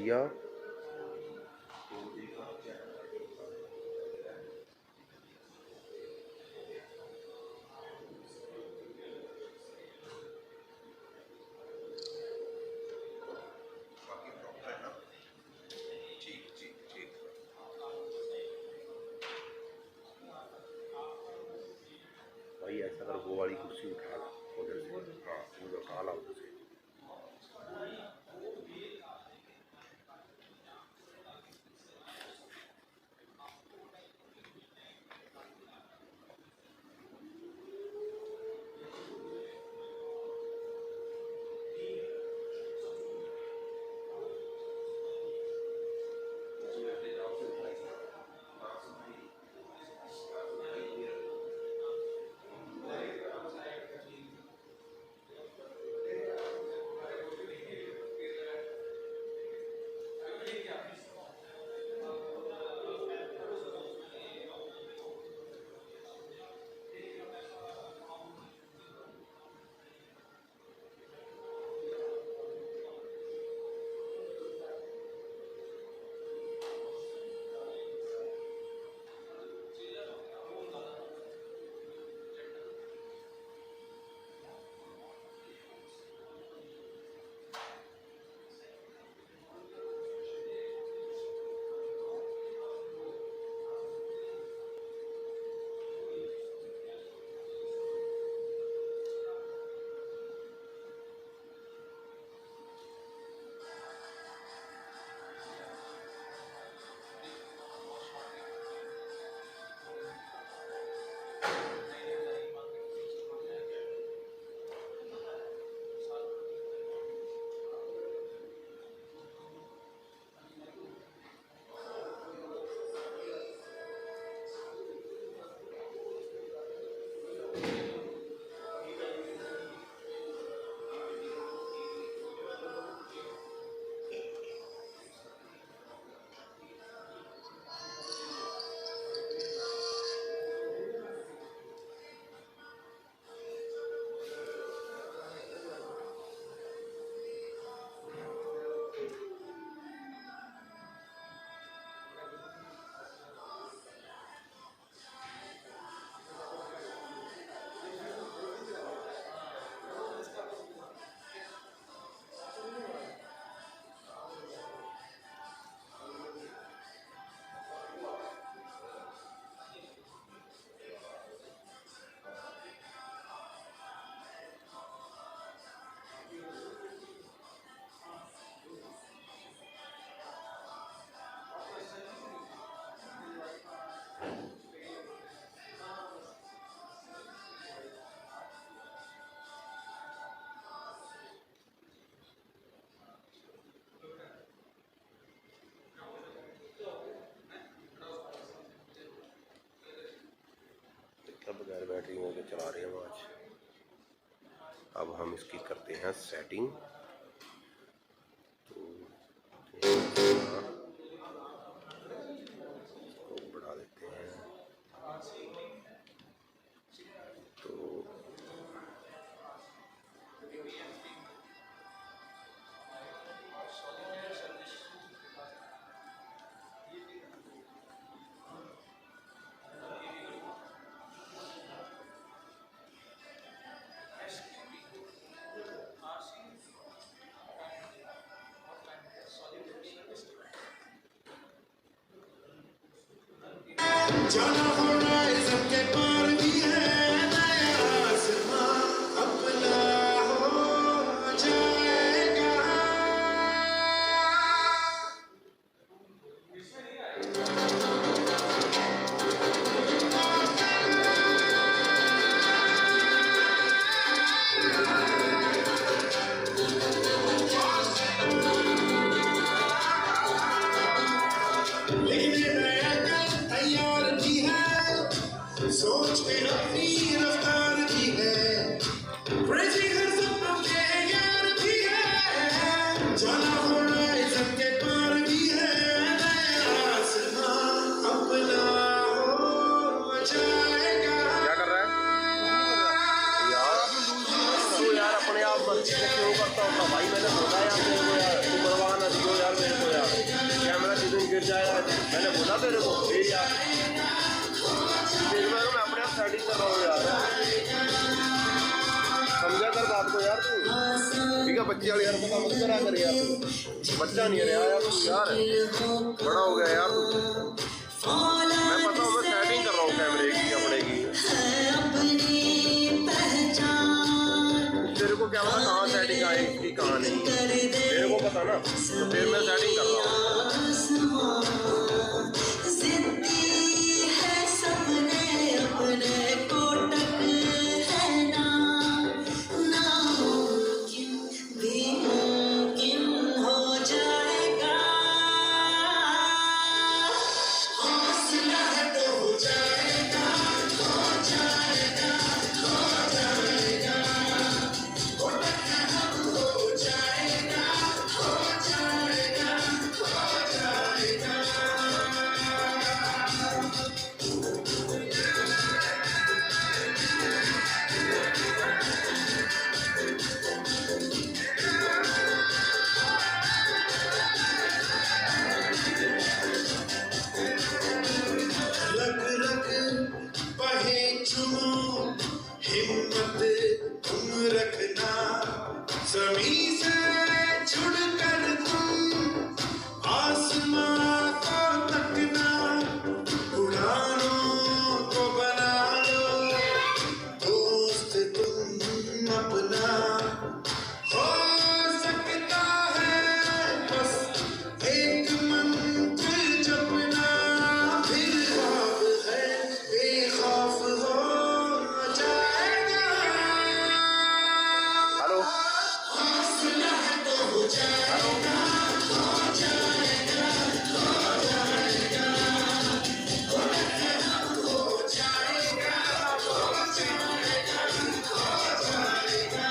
बढ़िया। भाई ऐसा कर, वो वाली कुर्सी उठा ला उधर से, हाँ वो उठा ला उधर से। बगैर बैटरियों के चला रहे हैं आज। अब हम इसकी करते हैं सेटिंग। तो इसको बढ़ा देते हैं। तो जाना होराइज़न के पार भी है नया आसमां अपना हो जाएगा। लेकिन ये नया कल तैयार भी है। मैंने बोला तेरे को यार, मैं अपने आप सेटिंग कर रहा हूँ यार, समझा कर बात को यार तू। ठीक है, बच्चे वाली यार पता मत करा कर यार, बच्चा नहीं है यार तू यार, बड़ा हो गया यार तू। मैं पता हूँ, मैं सेटिंग कर रहा हूँ कैमरे की अपने की। तेरे को क्या पता कहाँ सेटिंग आएगी कहाँ नहीं, मेरे को पता ना, तो फिर मैं सेटिंग कर रहा हूँ। हिम्मत तुम रखना, ज़मीं से जुड़कर तुम आसमां को तकना, उड़ानों को बना लो दोस्त तुम अपना। हो सकता है बस एक मंजिल जपना, फिर ख्वाब है बेखौफ हो जाएगा। हेलो हौसला है तो हो जाएगा, हो जाएगा, हो जाएगा, हो जाएगा, हो जाएगा, हो जाएगा।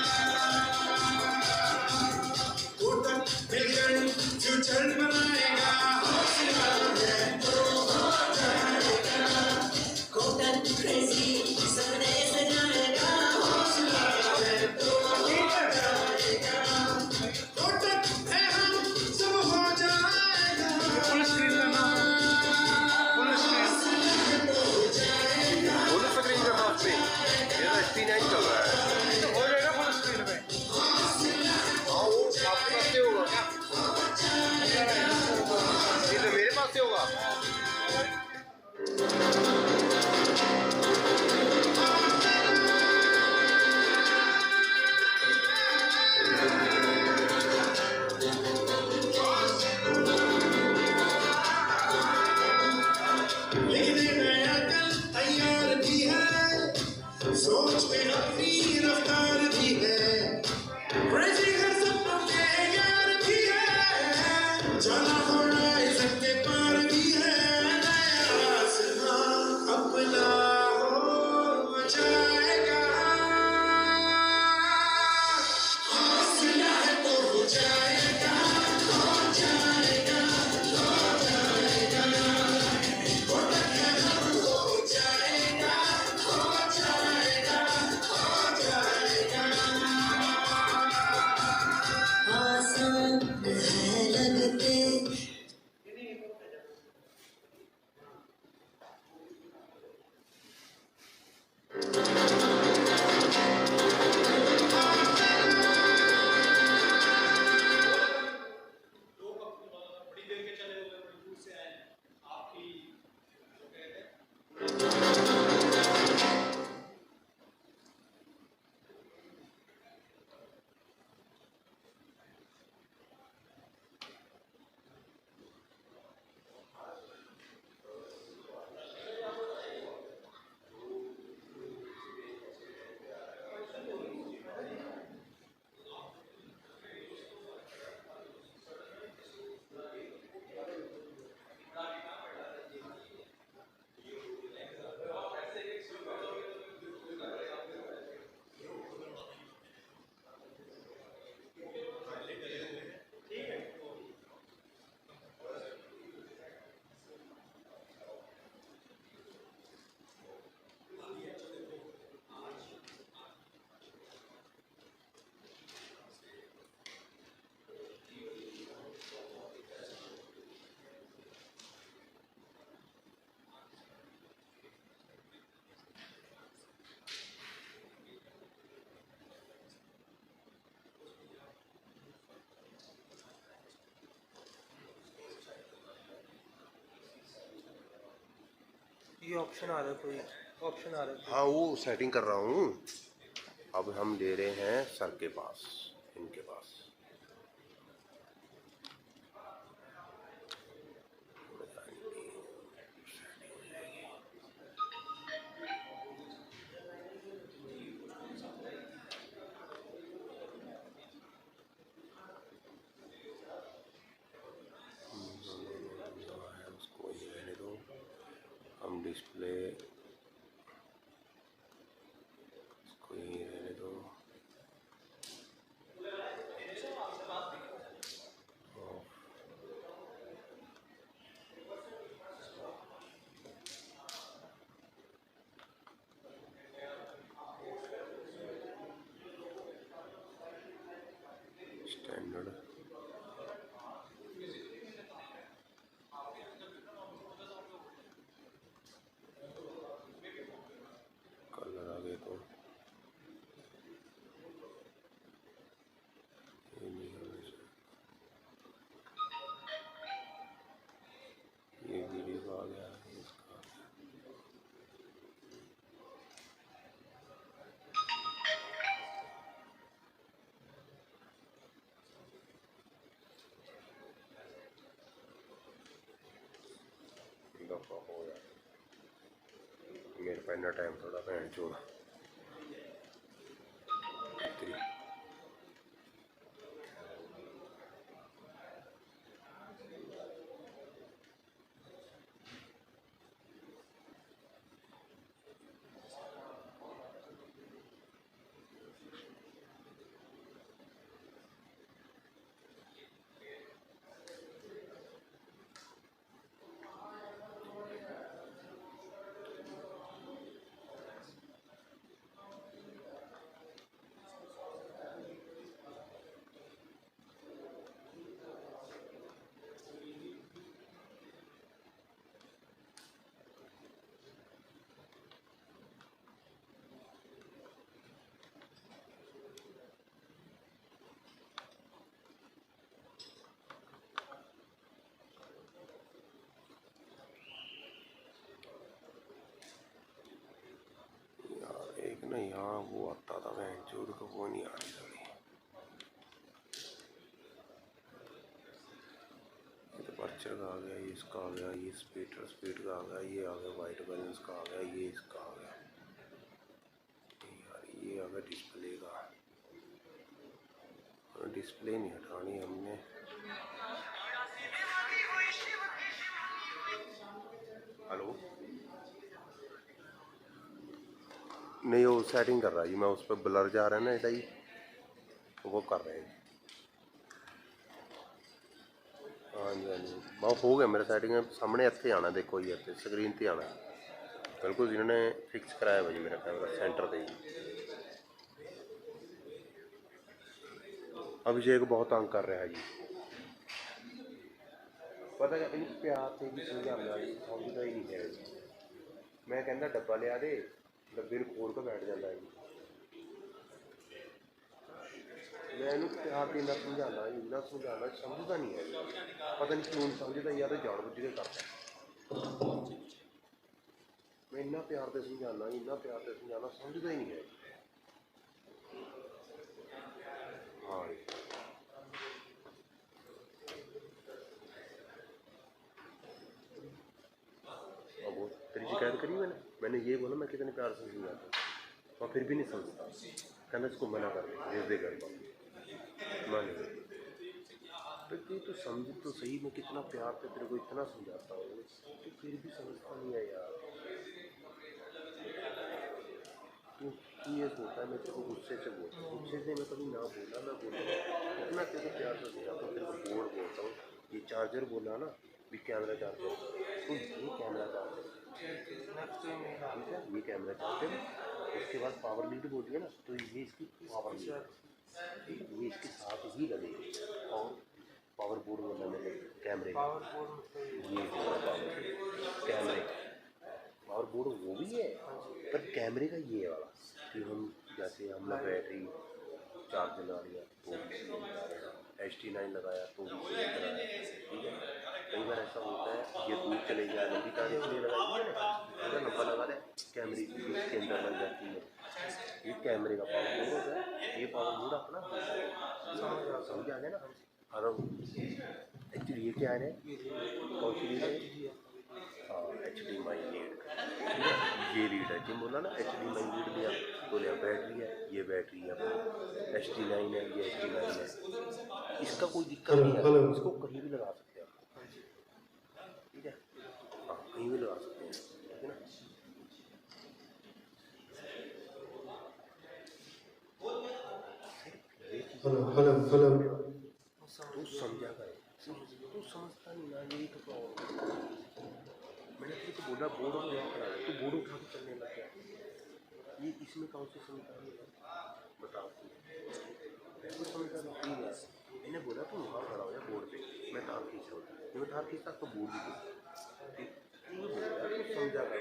कोटक मिलकर फ्यूचर बनाएगा, हौसला है तो हो जाएगा। कोटक क्रेजी सपने सजाएगा, हौसला है तो हो जाएगा। कोटक है हम सब हो जाएगा, फुल स्क्रीन करना, फुल स्क्रीन तो हो जाएगा, फुल स्क्रीन का बात पे मेरा ST9 चल रहा है। तो हो जाएगा फुल स्क्रीन पे। हाँ, वो आपके पास से होगा क्या? नहीं तो मेरे पास से होगा। लेने नया कल तैयार भी है, सोच में अपनी रफ्तार भी है, क्रेजी हर सपनों के यार भी है, जाना होराइज़न के पार भी है, नया आसमां अपना हो जाएगा। हौसला है तो हो जाएगा, हो जाएगा, हो जाएगा। कोटक है हम हो जाएगा, हो जाएगा, हो जाएगा। आसान है लगते ये ऑप्शन आ रहा है, कोई ऑप्शन आ रहा है। हाँ वो सेटिंग कर रहा हूँ। अब हम ले रहे हैं सर के पास, इनके पास। उसको ये रहने दो, हम डिस्प्ले इसको ये रहने दो। स्टैंडर्ड कलर आ गए तो ये नहीं होना चाहिए। ये वीडियो आ गया, इसका दफा हो गया। मेरे पास इतना टाइम थोड़ा भैन छोड़ा। ना यहाँ वो आता था भैन चोद का, वो नहीं आ रही गाड़ी। ये तो पर्चर का आ गया, ये इसका आ गया, ये स्पीड का आ गया, ये आ गया वाइट बैलेंस का आ गया, ये इसका आ गया यार, ये आ गया डिस्प्ले का। डिस्प्ले नहीं हटानी हमने। हेलो नहीं, वो सेटिंग कर रहा है जी, मैं उस पर ब्लर जा रहा है ना एडा ही, वो कर रहे हैं। हाँ जी हाँ जी, बहुत हो गया मेरा सेटिंग। सामने इतने आना, देखो जी इतने स्क्रीन पर आना बिल्कुल जिन्होंने फिक्स कराया भाई मेरा कैमरा सेंटर पे ही। अभिषेक बहुत तंग कर रहा है जी, पता क्या इन प्यार से भी समझाना समझता ही नहीं है। मैं कहना डब्बा लिया दे, डब्बे में खोल कर बैठ जाता है। मैं इन्हू प्यार से इन्ना समझाना समझता नहीं है, पता नहीं क्यों नहीं समझता, या तो जान बुझ के करता। मैं इन्ना प्यार से समझाना समझता ही नहीं है। हाँ वो तेरी शिकायत करी मैंने ये बोला मैं कितने प्यार से समझाता हूँ, और फिर भी नहीं समझता। कहना इसको मना कर दे घर पर मान। तो तू समझ तो सही, मैं कितना प्यार से तेरे को इतना समझाता हूँ, तो फिर भी समझता नहीं है यार। तू ये सोचता है मैं तेरे को गुस्से से बोलता हूँ, गुस्से से मैं कभी ना बोला, मैं बोलता हूँ इतना तेरे को प्यार से समझाता हूँ। तेरे को बोर्ड बोलता हूँ, ये चार्जर बोला ना भी कैमरा चार्जर, तो ये कैमरा चार्जर ठीक है, ये कैमरा चार्जर। उसके बाद पावर लीड बोलती है ना, तो ये इसकी पावर लीड, ये इसके साथ ही लगेगी। और पावर बोर्ड बोलना मेरे कैमरे, ये कैमरे पावर बोर्ड वो भी है, पर कैमरे का ये वाला कि हम जैसे हमने बैटरी चार्ज लगा लिया तो भी ST9 लगाया तो भी ठीक है। कई बार ऐसा होता है ये दूर चले गया, लंबी तार इसलिए लगाई है ना, अगर डब्बा लगा दे, कैमरे की इसके अंदर लग जाती है। ये कैमरे का पावर मूड होता है, ये पावर मूड अपना समझ आ गया ना। और एक्चुअली ये क्या है, कौन सी रीड है? हाँ, HDMI लीड, ये रीड है। जिन बोला ना HDMI लीड लिया तो लिया, बैटरी है, ये बैटरी है, HD9 है, ये HD9 है। इसका कोई दिक्कत नहीं है, इसको कहीं भी लगा सकते हैं, ठीक है? हाँ, कहीं भी लगा सकते हैं, ठीक है ना? तू समझा कर, तू समझता नहीं ना, यही तो प्रॉब्लम। मैंने तेरे को बोला बोर्ड उठा करा, तू बोर्ड उठा के चलने लग गया। ये इसमें कौन सी समझदारी है बताओ? बिल्कुल समझदारी नहीं है। मैंने बोला तू वहाँ खड़ा हो जा बोर्ड पे, मैं तार खींच रहा हूँ, मैं तार खींचता तो बोर्ड भी ठीक, तू बोला तू समझा कर,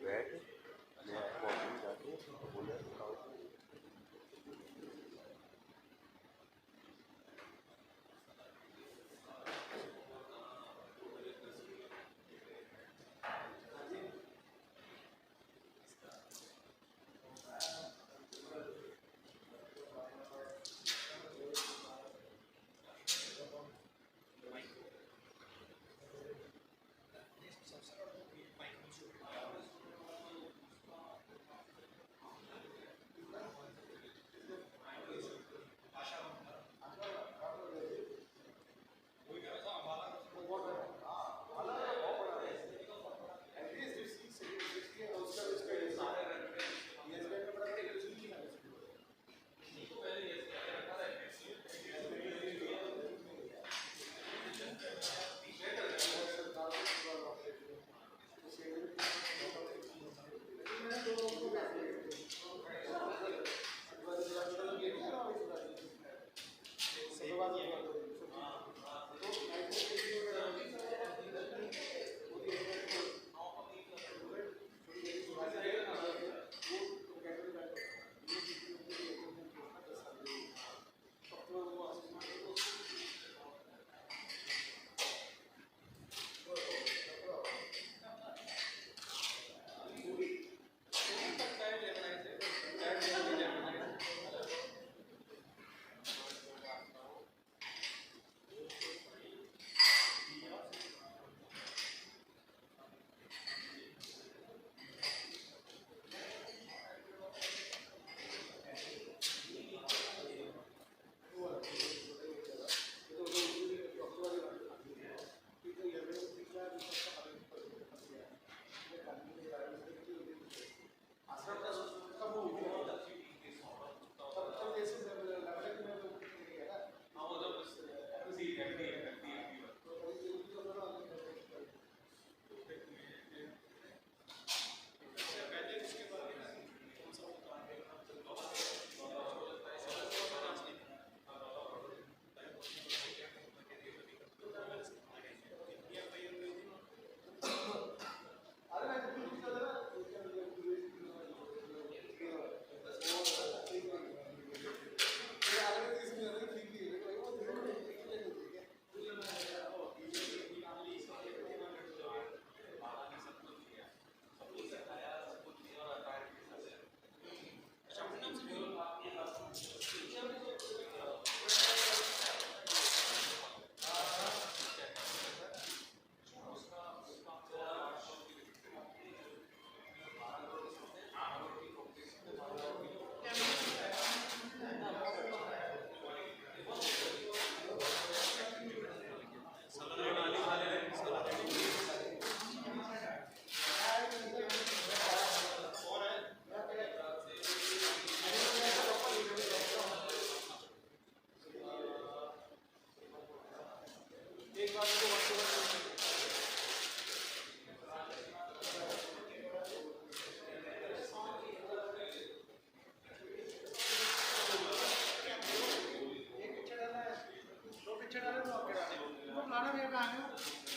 बैठ। मैं कॉफी जाके बोला उठाओ,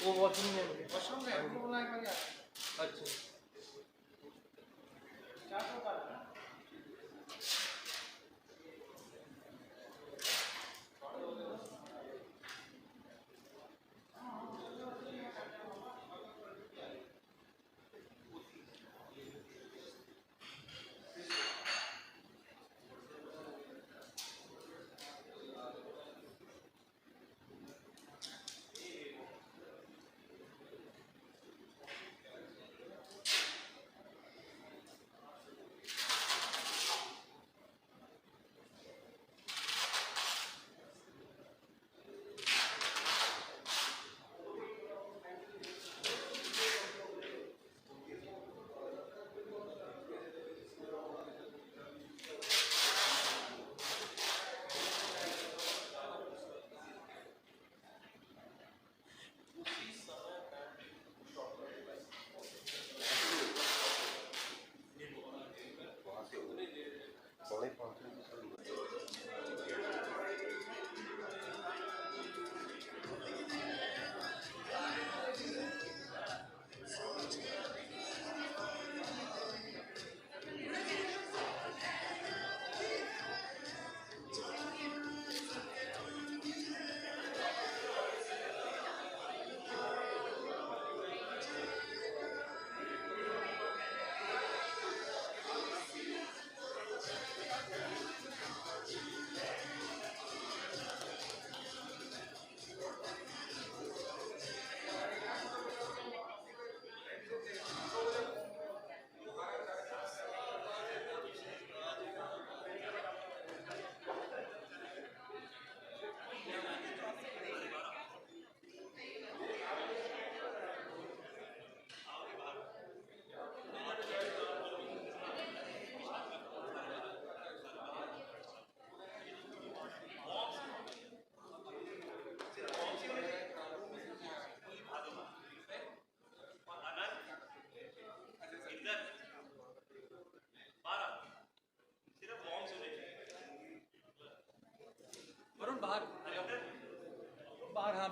वो वॉशरूम में, वॉशरूम में अच्छा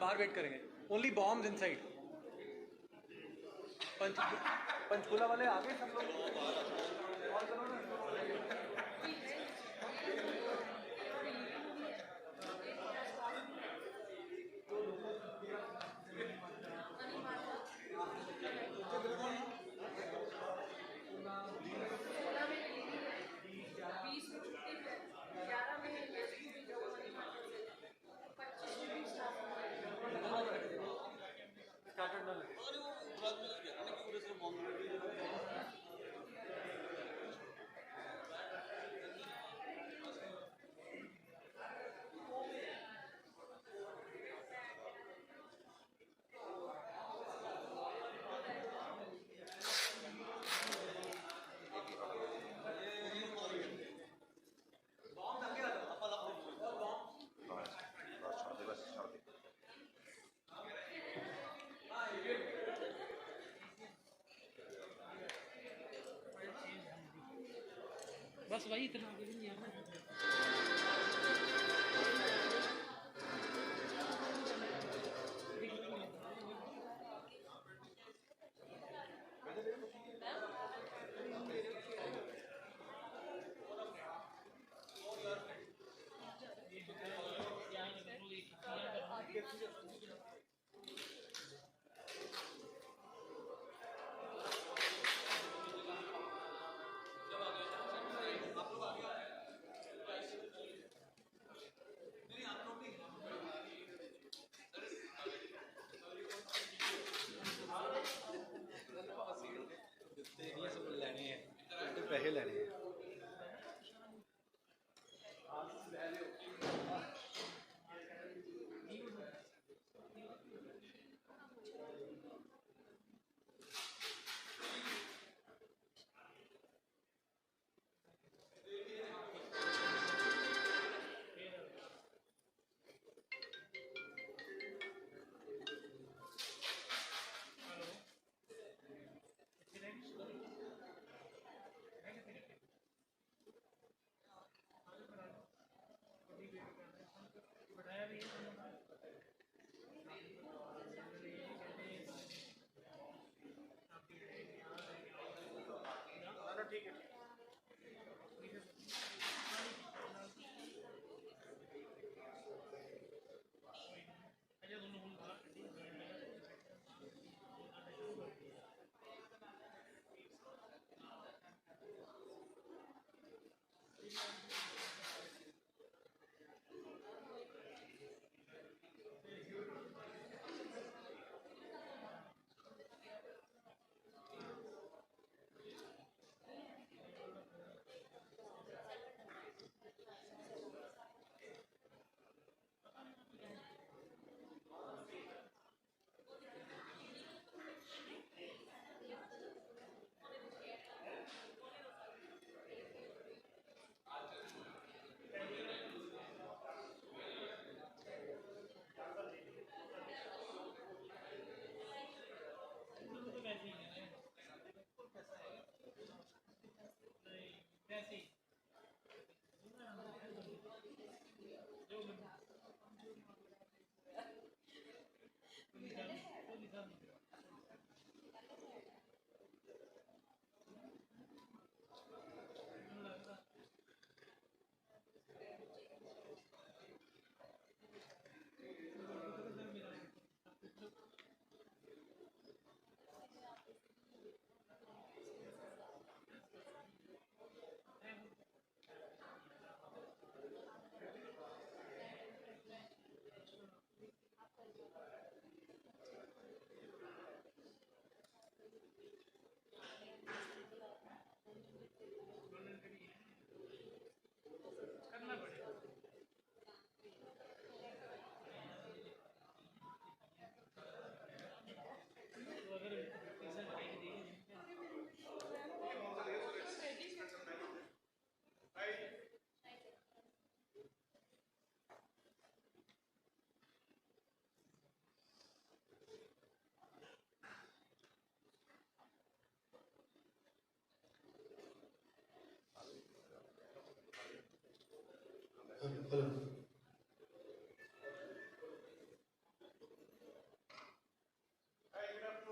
बाहर वेट करेंगे, ओनली बॉम्ब्स इनसाइड। पंचकुला वाले आ गए सब लोग। बस वही इतना आगे भी नहीं है। पैसे लेने हैं।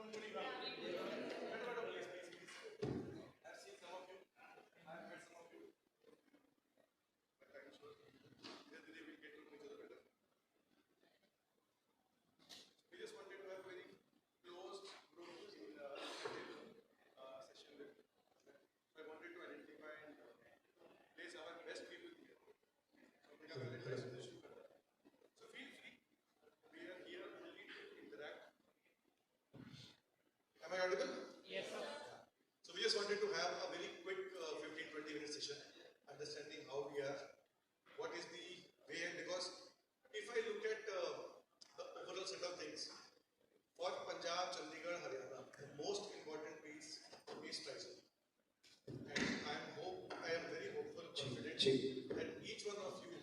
We just wanted to have a very closed group in session with. So I wanted to identify and place our best people here. So we have Valentine's solution for that. So feel free. We are here only to interact. Am I audible? Yes, sir. So we just wanted to have a very quick 15-20 minute session, understanding how we are, what is the way, because if I look at the overall set of things, for Punjab, Chandigarh, Haryana, the most important piece is pricing. And I am very hopeful, confident that each one of you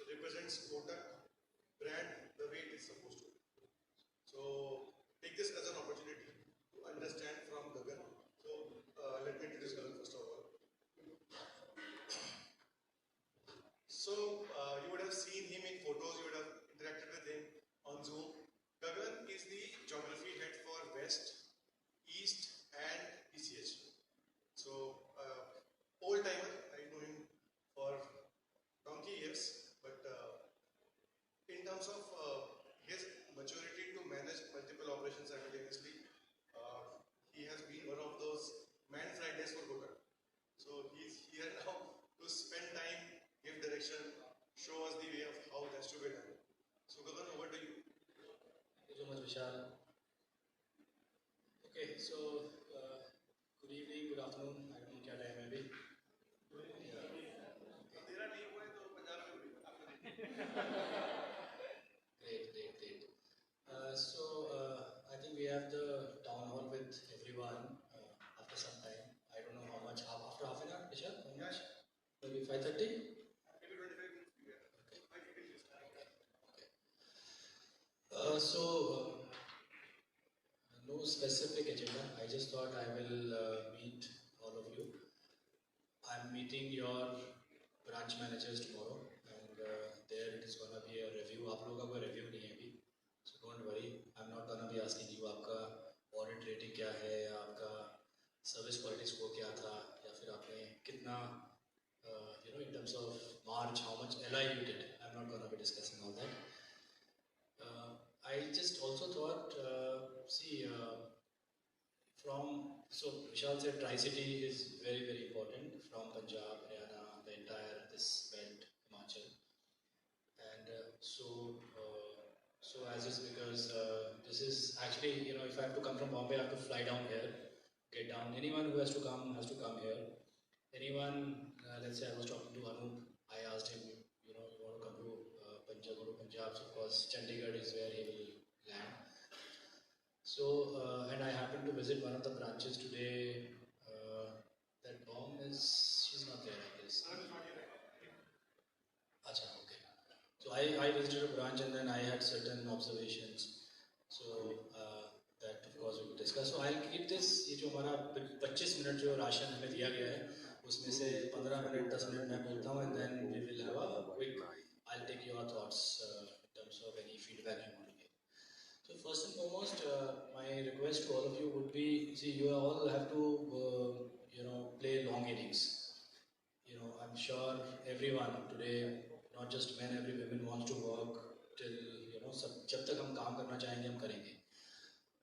represents Kotak brand the way it is supposed to. So take this as an opportunity to understand from Gagan. So let me introduce Gagan first of all. So you would have seen him in photos, you would have interacted with him on Zoom. Gagan is the geography head for West, East and ECH. So old timer, I know him for donkey years, but in terms of his maturity to manage multiple operations simultaneously, he has been one of those man Fridays for Kotak. So he's here now to spend time, give direction, show us the way of how that's to be done. So Gagan, over to you. Thank you so much, Vishal. Okay, so good evening, good afternoon. I don't know what time maybe. तेरा नहीं हुआ है तो पंजाब में हुई आपने Great. I think we have the town hall with everyone after some time. I don't know how much, after half an hour, Vishal? How much? Maybe 5:30? maybe 25 minutes we get. Okay. I think it is. No specific agenda. I just thought I will meet all of you. I'm meeting your branch managers tomorrow, and there it is gonna be a review. आप लोगों का कोई review नहीं है अभी, so don't worry. I'm not gonna be asking you आपका audit rating क्या है, या आपका service quality score क्या था, या फिर आपने कितना in terms of March, how much LI you did. I'm not gonna be discussing all that. I just also thought, so Vishal said Tri-City is very, very important from Punjab, Haryana, the entire this belt, Himachal. And so as is because this is actually, if I have to come from Bombay, I have to fly down here, get down. Anyone who has to come here. Anyone, let's say I was talking to Anup, I asked him, you want to come to Punjab, so of course Chandigarh is where he will land. So, and I happened to visit one of the branches today. That bomb she's not there, I guess. Acha, okay. So I visited a branch and then I had certain observations. So that of course we will discuss. So I'll keep this, ये जो हमारा 25 minute जो ration हमें दिया गया है, उसमें से 15 मिनट 10 मिनट मैं बोलता हूँ, and then we will have a quick. I'll take your thoughts in terms of any feedback you want to give. So first and foremost, my request to all of you would be, see, you all have to, play long innings. I'm sure everyone today, not just men, every woman wants to work till, जब तक हम काम करना चाहेंगे हम करेंगे.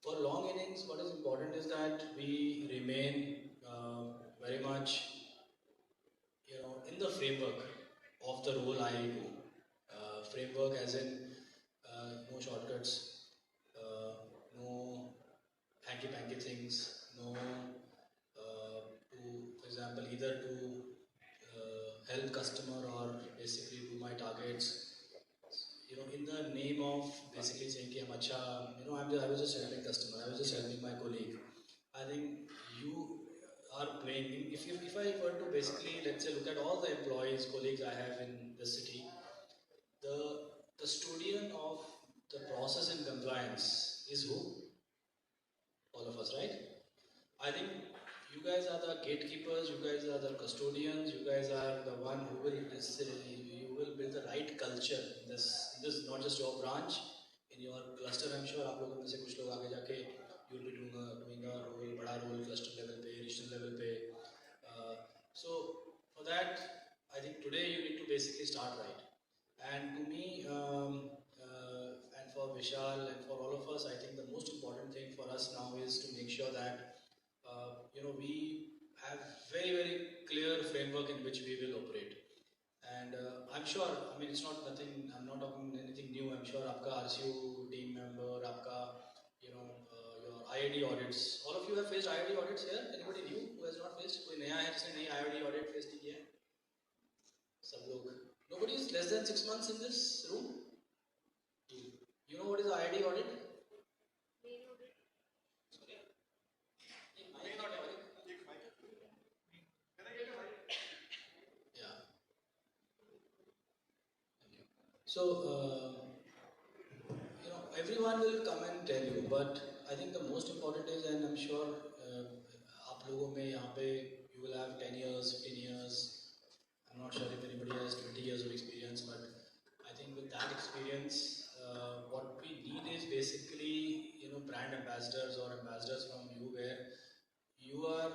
For long innings, what is important is that we remain very much, in the framework of the role I do. Framework as in no shortcuts, no hanky-panky things, no for example, either to help customer or basically do my targets. In the name of basically saying कि हम अच्छा, I was just helping customer, I was just helping my colleague. I think you are playing. If I were to basically, let's say, look at all the employees, colleagues I have in the city, the custodian of the process and compliance is who? All of us, right? I think you guys are the gatekeepers, you guys are the custodians, you guys are the one who will build the right culture in this not just your branch, in your cluster. I'm sure आप लोगों में से कुछ लोग आगे जाके you'll be doing a role, बड़ा role cluster level पे, regional level पे. So for that, I think today you need to basically start right. And to me, and for Vishal and for all of us, I think the most important thing for us now is to make sure that we have very clear framework in which we will operate. And I'm sure, I mean, it's not nothing, I'm not talking anything new. I'm sure आपका RCU team member, आपका your IID audits, all of you have faced IID audits here. Anybody new who has not faced? कोई नया है जिसने नई IID audit face नहीं किया है? सब लोग. Nobody is less than 6 months in this room. You know what is IID audit? So, everyone will come and tell you, but I think the most important is, and I'm sure आप लोगों में यहाँ पे you will have 10 years, 15 years. I'm not sure if anybody has 20 years of experience, but I think with that experience, what we need is basically brand ambassadors or ambassadors from you, where you are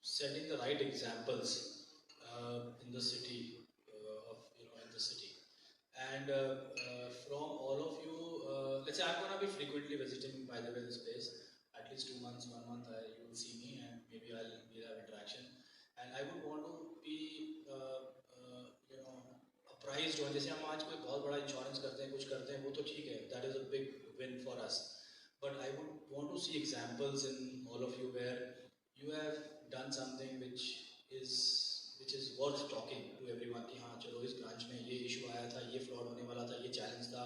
setting the right examples in the city in the city. And from all of you, let's say I'm going to be frequently visiting, by the way, this place. At least 2 months, 1 month, you will see me, and maybe we'll have interaction. And I would want to be, apprised on. जैसे हम आज कोई बहुत बड़ा insurance करते हैं, कुछ करते हैं, वो तो ठीक है. That is a big win for us. But I would want to see examples in all of you where you have done something which is worth talking to everyone कि हाँ चलो इस ब्रांच में ये इशू आया था, ये fraud होने वाला था, ये चैलेंज था,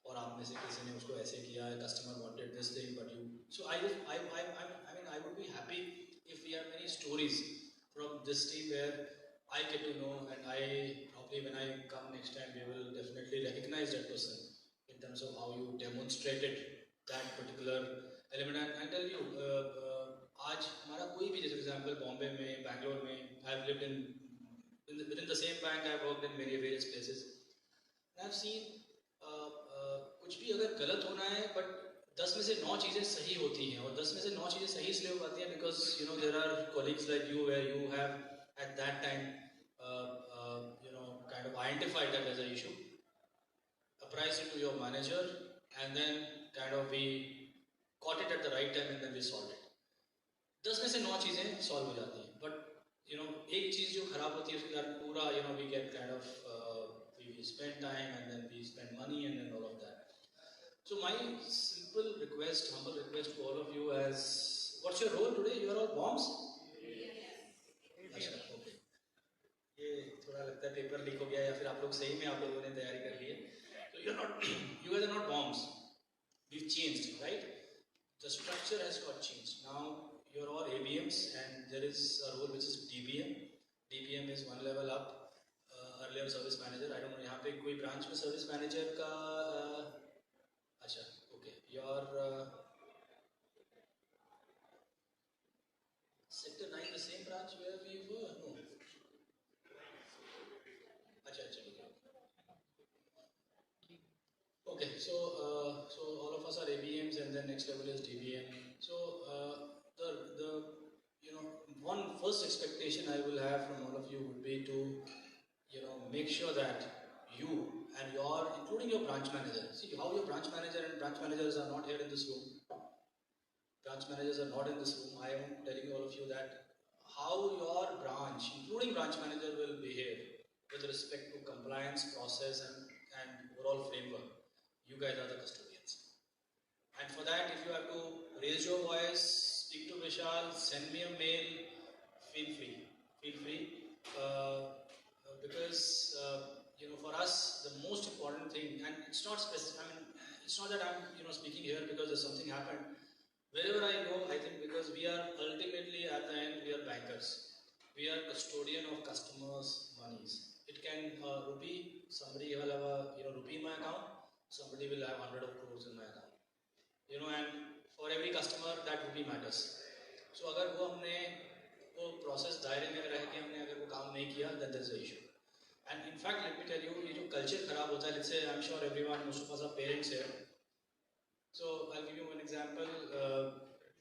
और आप में से किसी ने उसको ऐसे किया है, customer wanted this thing but you. So I mean I would be happy if we have many stories from this team where I get to know, and I probably when I come next time we will definitely recognize that person in terms of how you demonstrated that particular element. And tell you आज हमारा कोई भी, जैसे example Bombay में, बैंगलोर में, I have lived within the same bank, I have worked in various places. And I have seen कुछ भी अगर गलत होना है, but 10 में से 9 चीज़ें सही होती हैं, और 10 में से 9 चीज़ें सही इसलिए हो पाती हैं because there are colleagues like you where you have at that time kind of identified that as an issue, apprised it to your manager, and then kind of we caught it at the right time and then we solved it. 10 में से 9 चीज़ें solve हो जाती हैं, but एक चीज़ जो खराब होती है उसके कारण पूरा we get kind of we spend time and then we spend money and then all of that. So my simple request, humble request to all of you as, what's your role today? You are all bombs? अच्छा, okay. ये थोड़ा लगता है paper leak हो गया या फिर आप लोग सही में आप लोगों ने तैयारी कर ली है. So you guys are not bombs. We've changed, right? The structure has got changed. Now you're all ABMs and there is a role which is DBM. DBM is one level up. Earlier service manager. I don't know. यहाँ पे कोई branch में service manager का अच्छा, okay. Your sector 9, the same branch where we were. No. अच्छा, okay. Okay, so all of us are ABMs, and then next level is DBM. So the one first expectation I will have from all of you would be to make sure that you and including your branch manager. See how your branch manager and branch managers are not here in this room. Branch managers are not in this room. I am telling all of you that how your branch, including branch manager, will behave with respect to compliance, process, and overall framework. You guys are the custodians. And for that, if you have to raise your voice, speak to Vishal, send me a mail, feel free. Because for us, the most important thing, and it's not specific. I mean, it's not that I'm speaking here because there's something happened. Wherever I go, I think because we are ultimately at the end, we are bankers. We are custodian of customers' monies. It can rupee. Somebody will have a rupee in my account. Somebody will have 100 of crores in my account. And for every customer, that rupee matters. So अगर वो process दायरे में रह के हमने अगर वो काम नहीं किया, then there's an issue. And in fact, let me tell you, ये जो culture खराब होता है, let's say I'm sure everyone, most of us are parents here. So I'll give you one example.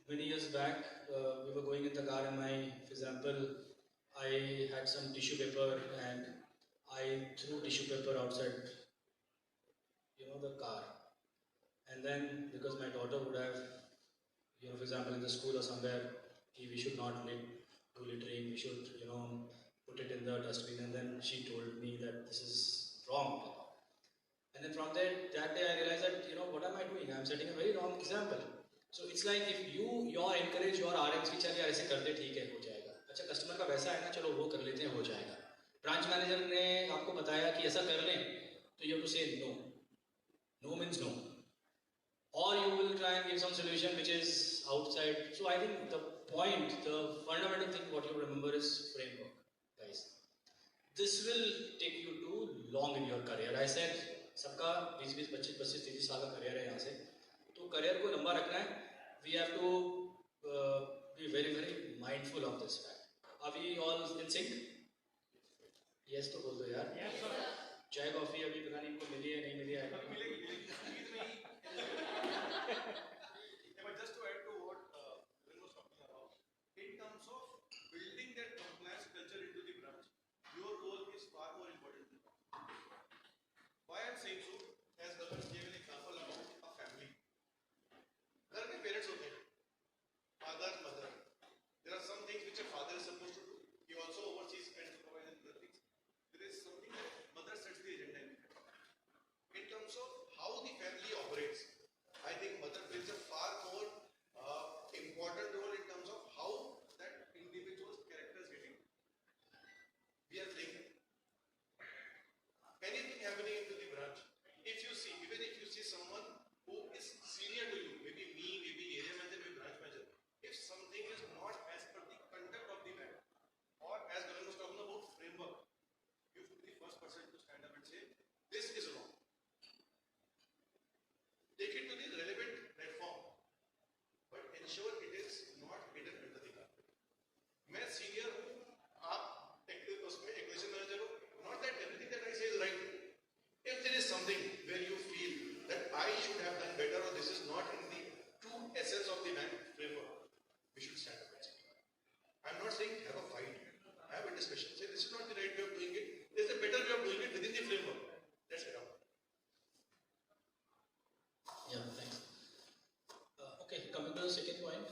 many years back, we were going in the car, and for example, I had some tissue paper and I threw tissue paper outside, the car. And then, because my daughter would have, for example, in the school or somewhere, we should not do littering, we should, put it in the dustbin. And then she told me that this is wrong. And then from that day I realized that, what am I doing? I'm setting a very wrong example. So it's like if you encourage your RMs कि चल यार ऐसे कर दे ठीक है हो जाएगा. अच्छा कस्टमर का वैसा है ना चलो वो कर लेते हैं हो जाएगा. ब्रांच मैनेजर ने आपको बताया कि ऐसा कर लें तो you have to say no. No means no. Or you will try and give some solution which is outside. So I think the fundamental thing what you remember is framework, guys. This will take you too long in your career. I said सबका 20, 25, 25, 30 साल का career है यहाँ से, तो career को लंबा रखना है. We have to be very very mindful of this fact. Are we all in sync? Yes तो बोल दो यार. चाय कॉफी अभी पता नहीं इनको मिली है नहीं मिली है. But just to add to what Vin was talking about, in terms of building that compliance culture into the branch, your role is far more important than that. Why I'm saying so, as Gagan gave an example about a family. घर में parents होते हैं, father, mother. There are some things which a father is supposed to do. He also oversees and supervises other things. There is something that mother sets the agenda in terms of how the family operates. I think mother plays a far more important role in terms of how that individual's character is getting. We are saying anything happening into the branch. Even if you see someone who is senior to you, maybe me, maybe area manager, maybe branch manager, if something is not as per the conduct of the bank, or as Gagan was talking about framework, you should be the first person to stand up and say, this is wrong. Take it to the relevant platform, but ensure it is not hidden under the carpet. मैं senior हूँ, आप उसमें acquisition manager हो. Not that everything that I say is right. If there is something where you feel that I should have done better or this is not in the true essence of the bank framework, we should stand up and say. I'm not saying have a fight, have a discussion, say this is not the right way of doing it. There's a better way of doing it within the framework. Let's get out. Yeah, thanks. Okay, coming to the second point.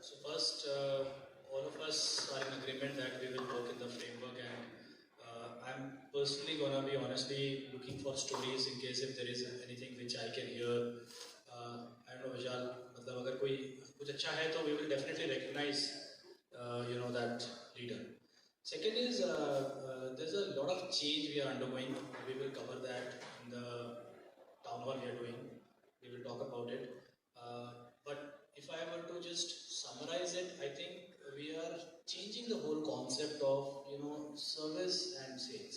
So first, all of us are in agreement that we will work in the framework, and I'm personally gonna be honestly looking for stories in case if there is anything which I can hear. I don't know, Vishal, मतलब अगर कोई कुछ अच्छा है तो we will definitely recognize, that leader. Second is there's a lot of change we are undergoing. We will cover that in the town hall we are doing. We will talk about it. But if I were to just summarize it, I think we are changing the whole concept of, service and sales.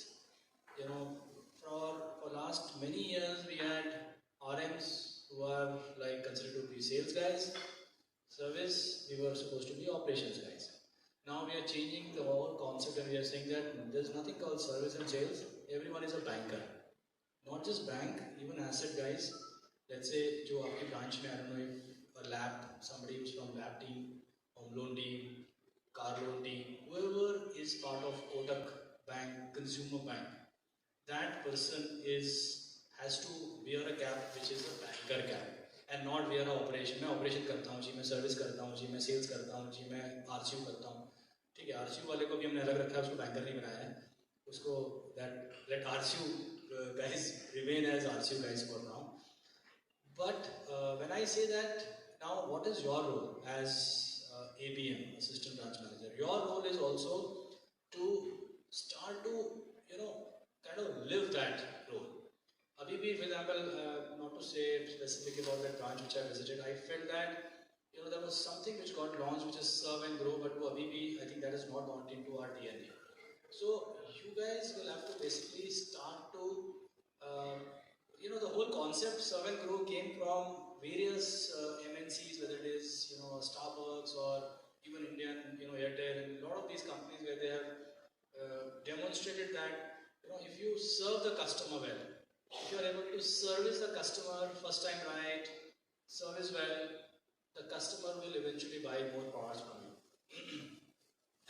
For last many years we had RMs who are like considered to be sales guys. Service, we were supposed to be operations guys. Now we are changing the whole concept and we are saying that there's nothing called service and sales. Everyone is a banker. Not just bank, even asset guys. Let's say, जो आपकी branch में, I don't know if a lab, somebody who's from lab team, home loan team, car loan team, whoever is part of Kotak bank, consumer bank, that person has to wear a cap which is a banker cap and not wear a operation. मैं operation करता हूँ जी, मैं service करता हूँ जी, मैं sales करता हूँ जी, मैं RCU करता हूँ. ठीक है, RCU वाले को भी हमने अलग रखा है, उसको banker नहीं बनाया है. उसको let RCU guys remain as RCU guys for now. But when I say that, now what is your role as ABM, Assistant Branch Manager? Your role is also to start to, kind of live that role. Abhi bhi, for example, not to say specifically about that branch which I visited, I felt that, there was something which got launched which is serve and grow, but abhi bhi, I think that is not gone into our DNA. So you guys will have to basically start to the whole concept serve and grow came from various MNCs, whether it is Starbucks or even Indian Airtel and a lot of these companies where they have demonstrated that if you serve the customer well, if you are able to service the customer first time right, service well, the customer will eventually buy more products from you.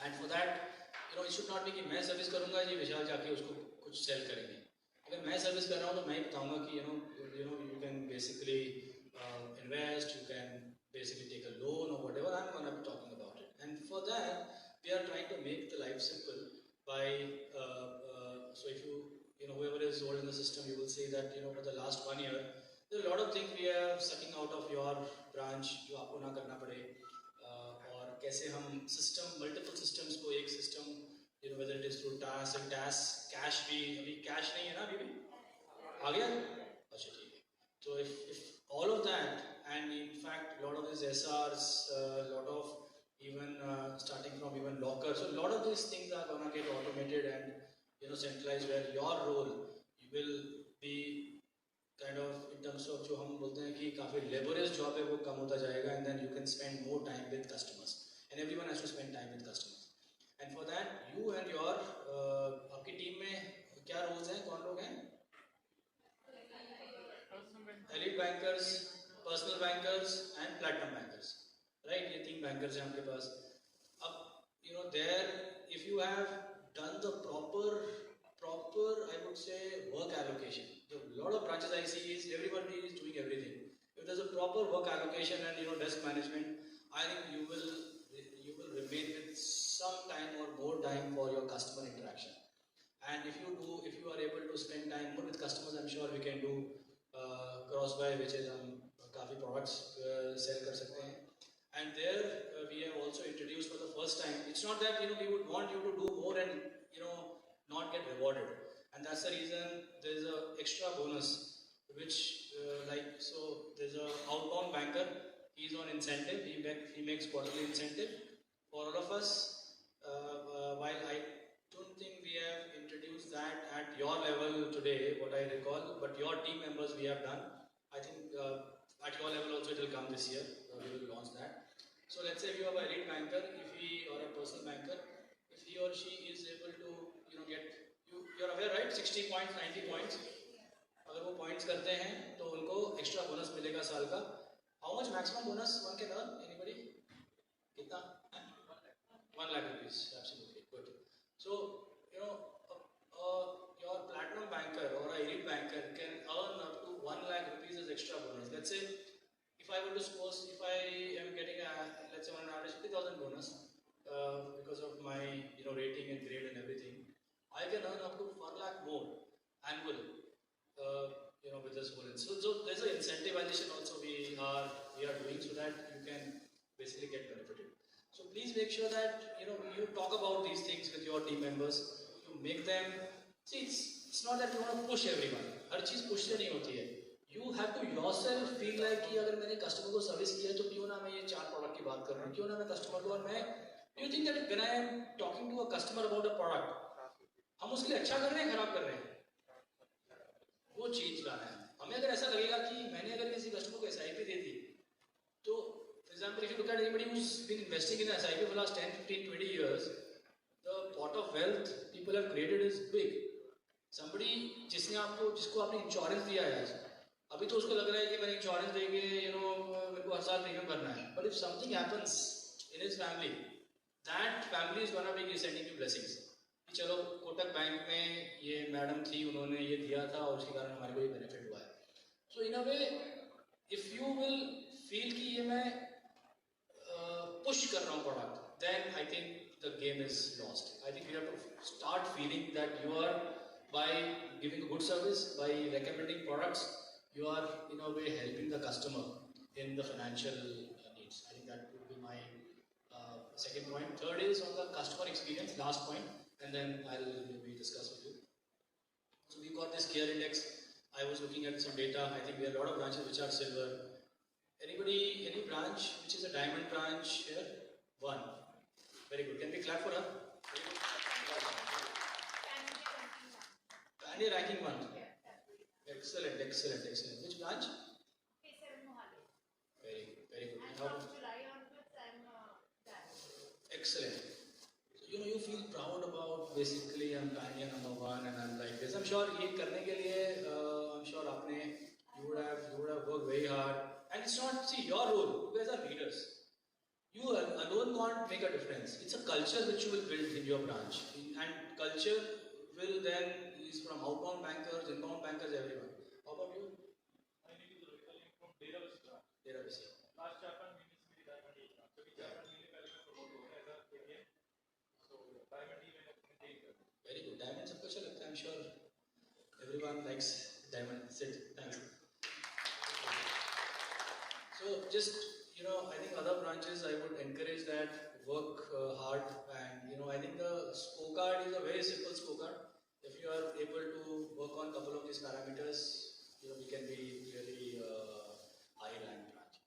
And for that, it should not be कि मैं service करूँगा जी विशाल जाके उसको कुछ cell करेंगे. अगर मैं service कर रहा हूँ तो मैं ही बताऊँगा कि you can basically invest, you can basically take a loan or whatever. I'm going to be talking about it. And for that, we are trying to make the life simple by so if you know whoever is old in the system, you will see that for the last 1 year there are a lot of things we are sucking out of your branch जो आपको ना करना पड़े और कैसे हम system multiple systems को एक system whether it is through TAS and TAS cash भी अभी cash नहीं है ना अभी भी आ गया अच्छा ठीक है so if all of that and in fact a lot of these SRs a lot of even starting from even lockers so a lot of these things are gonna get automated and centralized where your role you will be kind of in terms of जो हम बोलते हैं कि काफी laborious job है वो कम होता जाएगा and then you can spend more time with customers and everyone has to spend time with customers and for that you and your आपकी टीम में क्या roles हैं कौन लोग हैं elite bankers personal bankers and platinum bankers right ये 3 bankers हैं आपके पास अब there if you have done the proper I would say work allocation. So a lot of branches I see is everybody is doing everything. If there's a proper work allocation and desk management, I think you will remain with some time or more time for your customer interaction. And if you are able to spend time more with customers, I'm sure we can do cross buy, which is काफी products sell कर सकते हैं. And there we have also introduced for the first time. It's not that we would want you to do more and not get rewarded, and that's the reason there is a extra bonus which so there's a outbound banker. He's on incentive. He makes quarterly incentive for all of us. While I don't think we have introduced that at your level today, what I recall, but your team members we have done. I think at your level also it will come this year. We will launch that. So let's say if you have an elite banker, if he or a personal banker, if he or she is able to get you're aware right 60 points 90 points अगर वो points करते हैं तो उनको extra bonus मिलेगा साल का how much maximum bonus one can earn anybody कितना 1 lakh rupees absolutely good so your platinum banker or a elite banker can earn up to 1 lakh rupees as extra bonus. Let's say if I were to suppose if I am getting let's say on an average 50,000 bonus because of my rating and grade and everything I can earn up to 1 lakh more annual with this whole so there's an incentivization also we are doing so that you can basically get benefited. So please make sure that you talk about these things with your team members. You make them see it's not that you want to push everyone. हर चीज push से नहीं होती है. You have to yourself feel like कि अगर मैंने customer को service किया है तो क्यों ना मैं ये 4 product की बात कर रहा हूँ क्यों ना मैं customer को और मैं you think that when I am talking to a customer about a product हम उसके लिए अच्छा कर रहे हैं खराब कर रहे हैं वो चीज लाना है हमें अगर ऐसा लगेगा कि मैंने अगर किसी कस्टमर को SIP दे दी तो for example if you look at anybody who's been investing in SIP for the last 10 15 20 years the pot of wealth people have created is big somebody जिसको आपने इंश्योरेंस दिया है अभी तो उसको लग रहा है कि मैंने इंश्योरेंस देके मेरे को हर साल प्रीमियम करना है but if something happens in his family that family is gonna be sending you blessings चलो कोटक बैंक में ये मैडम थी उन्होंने ये दिया था और उसके कारण हमारे को ये बेनिफिट हुआ है so in a way if you will feel कि ये मैं पुश कर रहा हूँ product then I think the game is lost I think you have to start feeling that you are by giving a good service by recommending products you are in a way helping the customer in the financial needs. I think that would be my second point. Third is on the customer experience, last point, and then I'll maybe discuss with you. So we got this care index. I was looking at some data. I think we have a lot of branches which are silver. Any branch which is a diamond branch here? One. Very good. Can we clap for her? And you're ranking one. Excellent. Which branch? Very good. Excellent. So you feel proud about basically I'm pioneer number 1 and I'm like this. I'm sure ये करने के लिए I'm sure you would have worked very hard. And it's not, see, your role, you guys are leaders. You alone can't make a difference. It's a culture which you will build in your branch. And culture will then, is from outbound bankers, inbound bankers, everyone. How about you? My name is Ravi from Dera Vista. Dera Vista. Last 4-5 महीने से मेरी diamond ही था. तभी 4-5 महीने पहले मैं promote हो गया as a ATM. So diamond ही मैंने मेंटेन कर. Very good. Diamond सबको अच्छा लगता है. I'm sure everyone likes diamond. Sit. Thanks. So just, I think other branches I would encourage that work hard, and I think the scorecard is a very simple scorecard. If you are able to work on a couple of these parameters, we can be really high rank branch.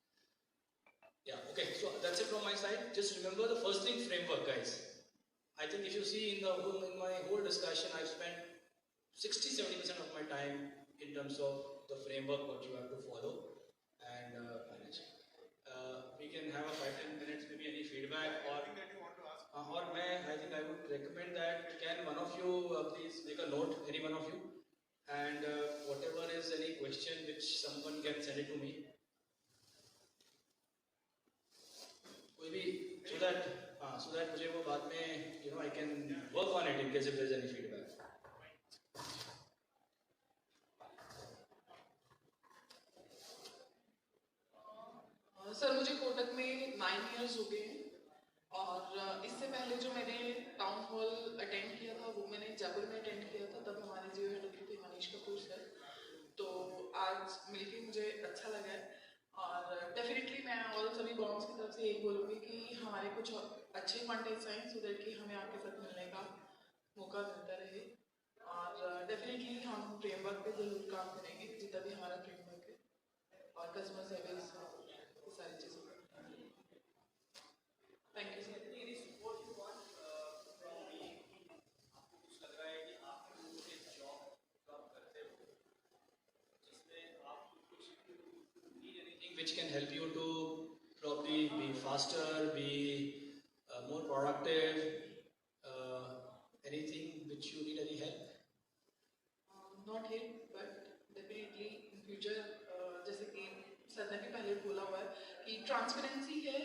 Yeah, okay, so that's it from my side. Just remember the first thing, framework, guys. I think if you see in my whole discussion, I've spent 60-70% of my time in terms of the framework what you have to follow and manage. We can have a 5-10 minutes, maybe any feedback or Anything that you want to ask? I think I would recommend that can one of you please make a note, any one of you, and whatever is any question which someone can send it to me. कोई भी so that मुझे वो बाद में I can work on it in case if there is any feedback. Sir मुझे कोटक में 9 years हो गए हैं और इससे पहले जो मैंने टाउन हॉल अटेंड किया था वो मैंने जयपुर में अटेंड किया था. तब हमारे जियो हेड थे मनीष कपूर सर. तो आज मिलके मुझे अच्छा लगा है और डेफिनेटली मैं और सभी बॉन्ड्स की तरफ से यही बोलूँगी कि हमारे कुछ अच्छे कॉन्टेक्ट्स आए सो दैट कि हमें आपके साथ मिलने का मौका मिलता रहे. और डेफिनेटली हम फ्रेमवर्क पे जरूर काम करेंगे जितना भी हमारा फ्रेमवर्क है और कस्टमर सर्विस सारी चीज़ों पर. Thank you sir. Which can help you to probably be faster, be more productive, anything which you need any help? Not help, but definitely in future जैसे कि सर ने भी पहले बोला हुआ है कि ट्रांसपेरेंसी है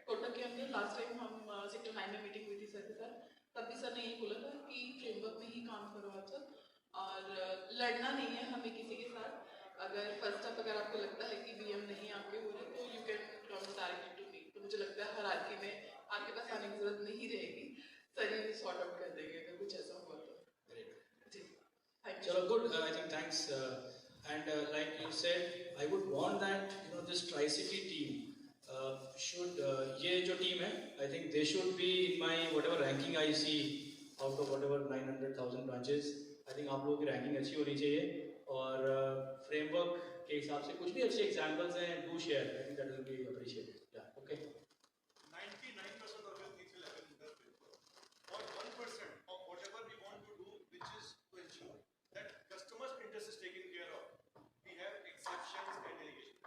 कोटक के अंदर. लास्ट टाइम हम सेक्टर 9 में मीटिंग हुई थी सर के साथ, तब भी सर ने यही बोला था कि फ्रेमवर्क में ही काम करो आप सब और लड़ना नहीं है हमें किसी के साथ. अगर फर्स्ट स्टेप अगर आपको लगता है कि वीएम नहीं आपके हो रहे तो you can come directly to me. तो मुझे लगता है हर आदमी में आपके पास आने की जरूरत नहीं रहेगी. सर ये सॉर्ट आउट कर देंगे अगर कुछ ऐसा हुआ तो. जी thank you. Chalo, good. I think thanks. And like you said, I would want that this Tri-City team should ये जो team है, I think they should be in my whatever ranking I see out of whatever 900,000 branches. I think आप लोगों की ranking अच्छी होनी चाहिए और framework के हिसाब से कुछ भी अच्छे examples हैं do share. I think that will be appreciated. Yeah. Okay. 99% of your things will happen in the framework. Or 1% of whatever we want to do, which is to ensure that customers' interest is taken care of. We have exceptions and delegations.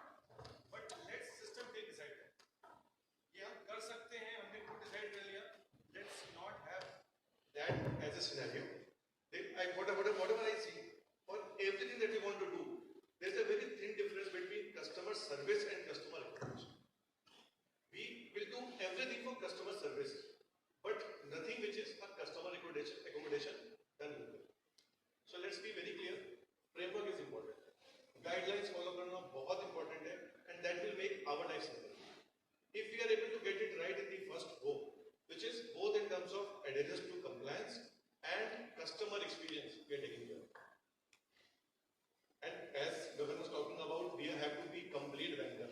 But let system take decide that. ये हम कर सकते हैं, हमने खुद decide कर लिया. Let's not have that as a scenario. Whatever I see, for everything that we want to do, there's a very thin difference between customer service and customer acquisition. We will do everything for customer service, but nothing which is a customer accommodation done with it. So let's be very clear. Framework is important. Guidelines follow करना बहुत important है, and that will make our life simple. If we are able to get it right in the first go, which is both in terms of adherence to compliance and customer experience, we are taking care of. And as Gagan was talking about, we have to be complete banker.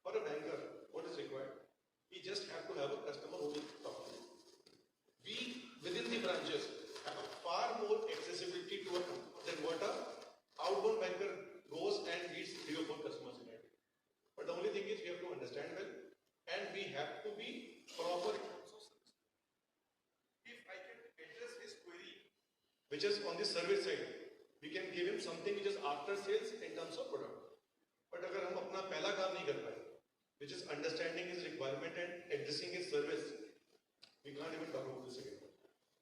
For a banker, what is required? We just have to have a customer who will talk to you. We, within the branches, have a far more accessibility to a customer than what a outbound banker goes and meets 3 or 4 customers in a day. But the only thing is we have to understand well and we have to be proper. If I can address his query, which is on the service side, we can give him something which is after sales in terms of product. But अगर हम अपना पहला काम नहीं कर पाए, which is understanding his requirement and addressing his service, we can't even talk about this again.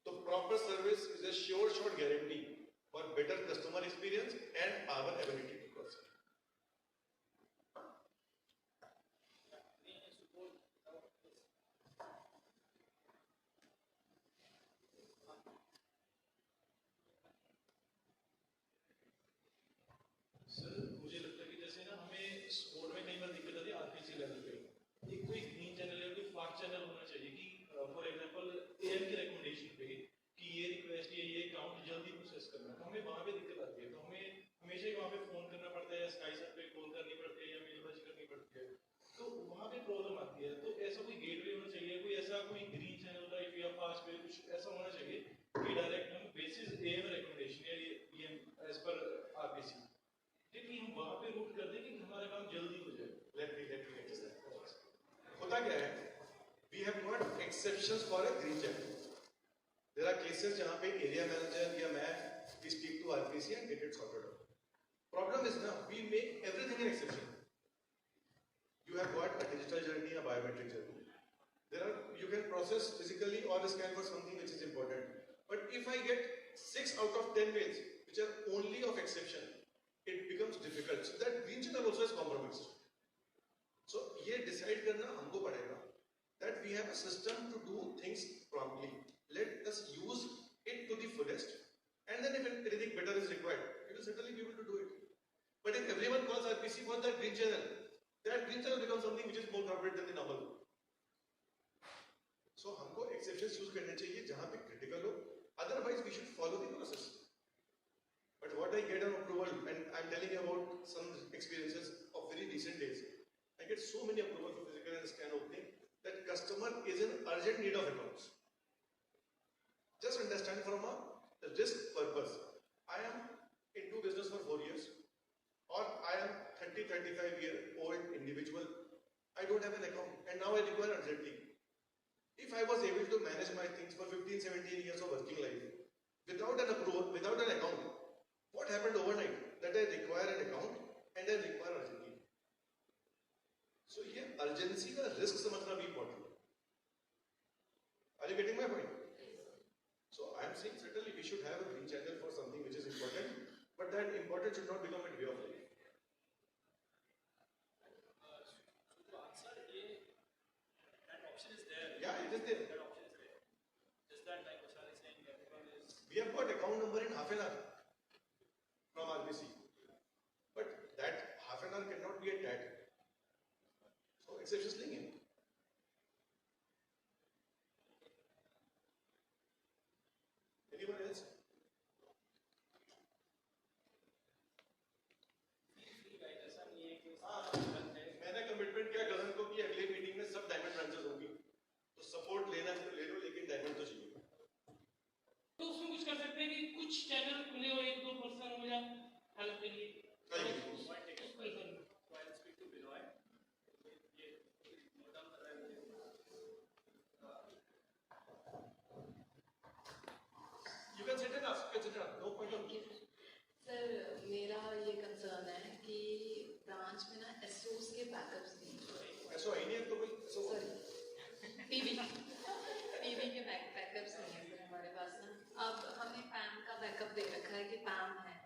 So proper service is a sure shot guarantee for better customer experience and our ability to cross-sell. कि हम वहां पे root कर दें कि हमारा काम जल्दी हो जाए. Let me get this right. होता क्या है? We have got exceptions for a green channel. There are cases जहाँ पे area manager या मैं we speak to RPC and get it sorted out. Problem is now we make everything an exception. You have got a digital journey, a biometric journey. You can process physically or scan for something which is important. But if I get 6 out of 10 mails which are only of exception, it becomes difficult. So that green channel also is compromised. So ये decide करना हमको पड़ेगा that we have a system to do things promptly. Let us use it to the fullest, and then if anything better is required, we will certainly be able to do it. But if everyone calls RPC for that green channel becomes something which is more corporate than the normal. So हमको exceptions use करने चाहिए जहाँ पे critical हो. Otherwise, we should follow the process. But what I get on approval, and I'm telling you about some experiences of very recent days, I get so many approvals for physical and scan opening that customer is in urgent need of accounts. Just understand from a risk purpose. I am into business for 4 years, or I am 35-year-old individual. I don't have an account, and now I require urgently. If I was able to manage my things for 15-17 years of working life without an approval, without an account, what happened overnight? That I require an account and I require urgently. So here, urgency का risk समझना भी important. Are you getting my point? So I am saying certainly we should have a green channel for something which is important, but that important should not become a way of life. To answer that option is there. Yeah, it is there. That option is there. Just that, like Vishal is saying, everyone is. We have got account number in half an hour from RBC, but that half an hour cannot be a tag. So exceptions नहीं है. Anyone else? मैंने commitment किया गगन को कि अगले meeting में सब diamond branches होंगी, तो सपोर्ट लेना है तो ले लो, लेकिन डायमंड तो चाहिए. तो उसमें कुछ कर सकते हैं कि कुछ चैनल खुले हो, 1-2 पर्सन हो या हेल्प के लिए. You can sit and ask. No point of view. Sir मेरा ये कंसर्न है कि ब्रांच में ना एसओस के बैकअप्स नहीं है. ऐसा ही नहीं है तो कोई सॉरी पीबी के बैकअप्स नहीं है सर हमारे पास ना. अब हमने पैम का बैकअप दे रखा है कि पैम है.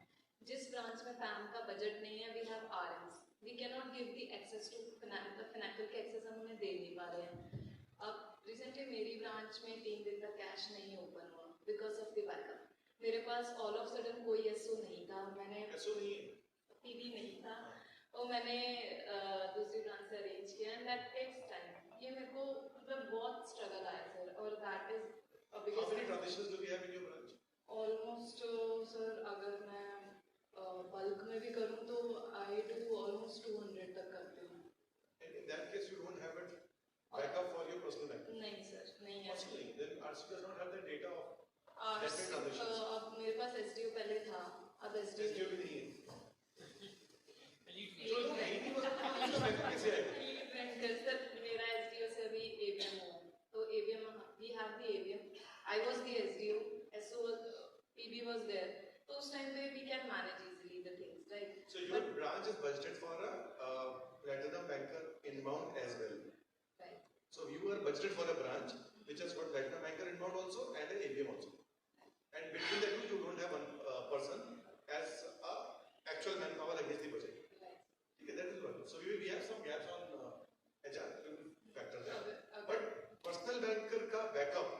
जिस ब्रांच में पैम का बजट नहीं है, we have RMs. We can not give the access to Finacle के एक्सेस हम उन्हें दे नहीं पा रहे हैं. अब रिसेंटली मेरी ब्रांच में 3 दिन तक कैश नहीं ओपन हुआ बिकॉज ऑफ द बैकअप. मेरे पास ऑल ऑफ सडन कोई एसओ नहीं था. मैंने एसओ नहीं है, पीबी नहीं था, और मैंने दूसरी ब्रांच से अरेंज किया, एंड दैट टेक्स टाइम. ये मेरे को मतलब बहुत स्ट्रगल आया सर, और that is How many transactions do we have in your branch? Almost sir अगर मैं बल्क में भी करूँ तो आई डू ऑलमोस्ट 200 तक करती हूँ. And in that case, you don't have it backup for your personal bank. नहीं सर, नहीं है. Possibly, then RC does not have the data of अब मेरे पास एसडीओ पहले था, अब SDO भी नहीं है. तो नहीं कैसे आएगा? सर मेरा एसडीओ से अभी एवीएम हुआ, तो EVM we have the EVM. I was the SDO, SO PB was there, तो उस टाइम पे we can manage easily the things, right? So your branch is budgeted for a platinum banker inbound as well. Right. So you are budgeted for a branch which has got platinum banker inbound also and an AVM also. And between the two, you don't have one person as a actual manpower against the budget. Okay, that is one. So we have some gaps on HR. We will factor that. But personal banker ka backup,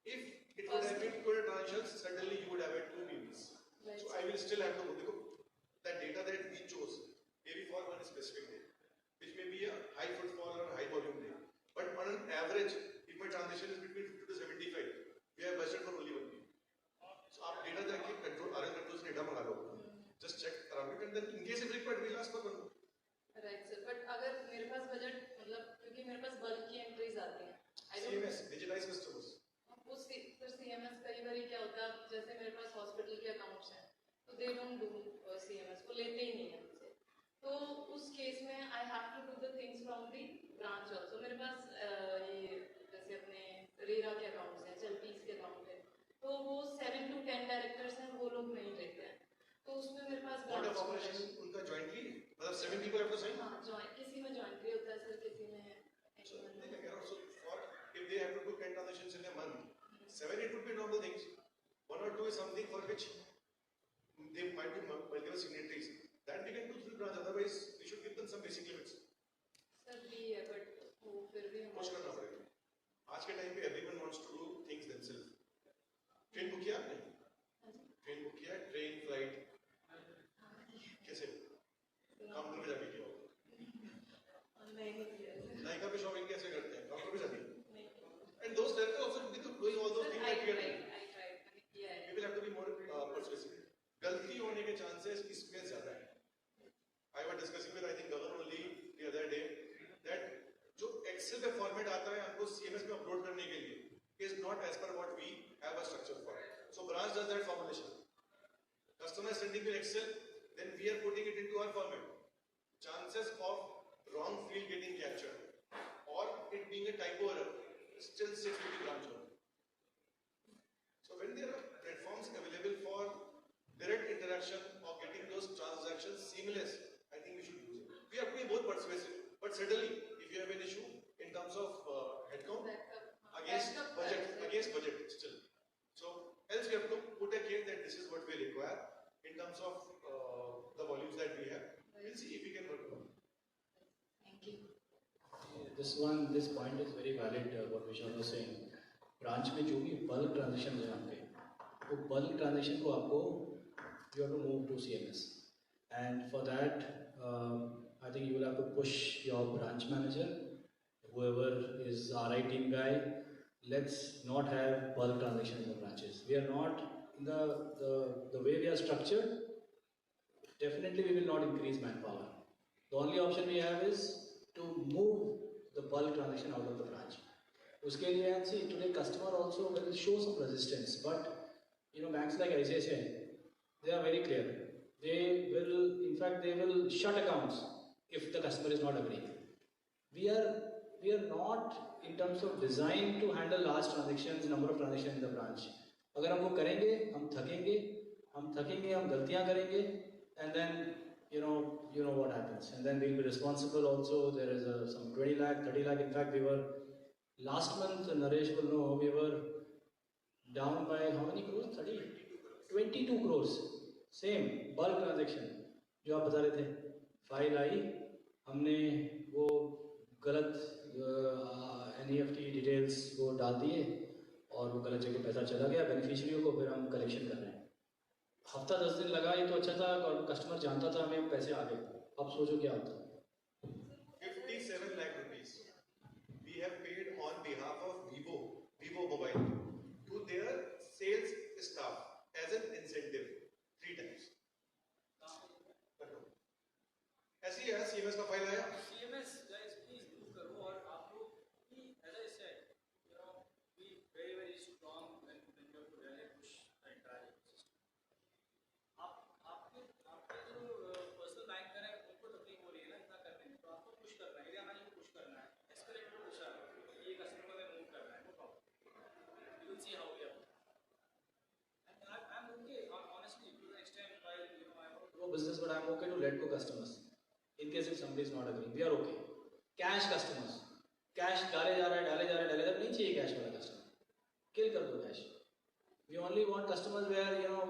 if it would have been good transactions, certainly you would have had 2 BBs. So I will still have to go. That data that we chose, maybe for one specific day, which may be a high footfall or high volume day. But on an average, if my transaction is between 50 to 75, we have budgeted for only 1 BB. So आप data जाके control RN control से data मंगा लो. Just check around it and then in case if required, we'll ask for one. Right sir. But अगर मेरे पास budget मतलब क्योंकि मेरे पास bulk की एंट्रीज आती हैं. CMS, digitized customers. उस सर सीएमएस कई बार क्या होता है, जैसे मेरे पास हॉस्पिटल के अकाउंट्स हैं तो दे डोंट डू सीएमएस, वो लेते ही नहीं है. case में I have to do the things from the branch also. मेरे पास ये जैसे अपने रेरा के अकाउंट्स हैं, चलपीस के अकाउंट हैं, तो वो 7 to 10 डायरेक्टर्स हैं, वो लोग नहीं रहते हैं, तो उसमें मेरे पास Board of Operations उनका jointly, मतलब 7 people have to sign? हाँ, joint, किसी में jointly होता है सर, किसी में So, so for, if they have to do 10 transactions in a month, 7 it would be normal things. 1 or 2 is something for which they might be multiple signatories. That we can do through branch. Otherwise, we should give them some basic limits. Sir भी है, but वो फिर भी कुछ करना पड़ेगा. आज के टाइम पे everyone wants to do things themselves. Train book किया आपने? ट्रेन बुक किया, ट्रेन फ्लाइट कैसे? काउंटर पे जाके किया होगा. नायका पे शॉपिंग कैसे करते हैं? काउंटर पे जाके. And those directors also need to doing all those things that we are doing. People have to be more persuasive. गलती होने के chances इसमें ज़्यादा है. I was discussing with I think Gagan only the other day that जो Excel पे format आता है हमको CMS में upload करने के लिए is not as per what we have a structure for. So branch does that formulation. Customer is sending me Excel, then we are putting it into our format. Chances of wrong field getting captured or it being a typo error still sits with the branch owner. So when there are platforms available for direct interaction of getting those transactions seamless, I think we should use it. We have to be more persuasive, but certainly if you have an issue in terms of headcount against budget still. So else we have to put a case that this is what we require in terms of the volumes that we have. We'll see if we can work on it. Thank you. This point is very valid. What Vishal was saying. Branch में जो भी bulk transaction है आपके, वो bulk transaction को आपको you have to move to CMS, and for that I think you will have to push your branch manager, whoever is RI team guy. Let's not have bulk transaction in the branches. We are not in the way we are structured. Definitely we will not increase manpower. The only option we have is to move the bulk transaction out of the branch. उसके लिए and see today customer also will show some resistance, but you know banks like ICICI, they are very clear. They will, in fact, they will shut accounts if the customer is not agreeing. We are not in terms of design to handle large transactions, number of transactions in the branch. अगर हम वो करेंगे, हम थकेंगे, हम गलतियाँ करेंगे, and then you know what happens, and then we'll be responsible also. There is some 20 lakh, 30 lakh. In fact, we were last month, Naresh will know, we were down by how many crores? 22 crores. Same bulk transaction जो आप बता रहे थे. File आई, हमने वो गलत NEFT details वो डाल दिए और वो गलत जगह पैसा चला गया बेनिफिशियरियों को, फिर हम कलेक्शन कर रहे हैं. हफ्ता 10 दिन लगा, ये तो अच्छा था और कस्टमर जानता था हमें पैसे आ गए. अब सोचो क्या होता. 57 lakh rupees we have paid on behalf of Vivo Mobile to their sales staff as an incentive 3 times. ऐसे ही है, CMS का फाइल आया. CMS guys, please move करो. और आप लोग भी, as I said, you know, be very very strong when you have to really push the entire ecosystem. आपके जो पर्सनल बैंकर हैं उनको तकलीफ हो रही है ना इतना करने में, तो आपको पुश करना है, एरिया मैनेजर को पुश करना है, एस्केलेटर को पुश करना है, ये कस्टमर में मूव करना है. No problem. You will see how we are. And I'm okay, honestly, to the extent while you know I want to grow business, but I'm okay to let go customers. In case if somebody is not agreeing, we are okay. Cash customers, cash डाले जा रहा है, नहीं चाहिए cash वाला customer. Kill कर दो cash. We only want customers where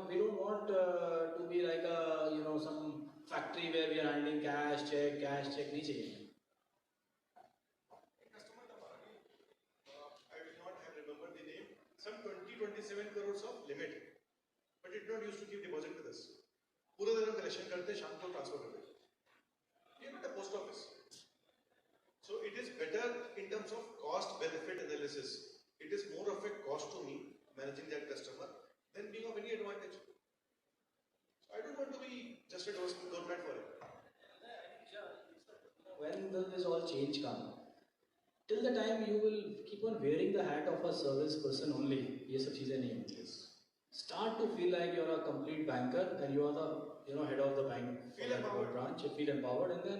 we don't want to be like some factory where we are handling cash check नहीं चाहिए. Customer का I will not have remembered the name. Some 27 crores of limit, but it not used to keep deposit with us. पूरे दिन हम collection करते, शाम को transfer करते. We are not a post office. So it is better in terms of cost benefit analysis. It is more of a cost to me managing that customer than being of any advantage. So I don't want to be just a doormat for it. When will this all change come? Till the time you will keep on wearing the hat of a service person only, ये सब चीजें नहीं होती. Start to feel like you're a complete banker and you are the head of the bank for that branch. You feel empowered, and then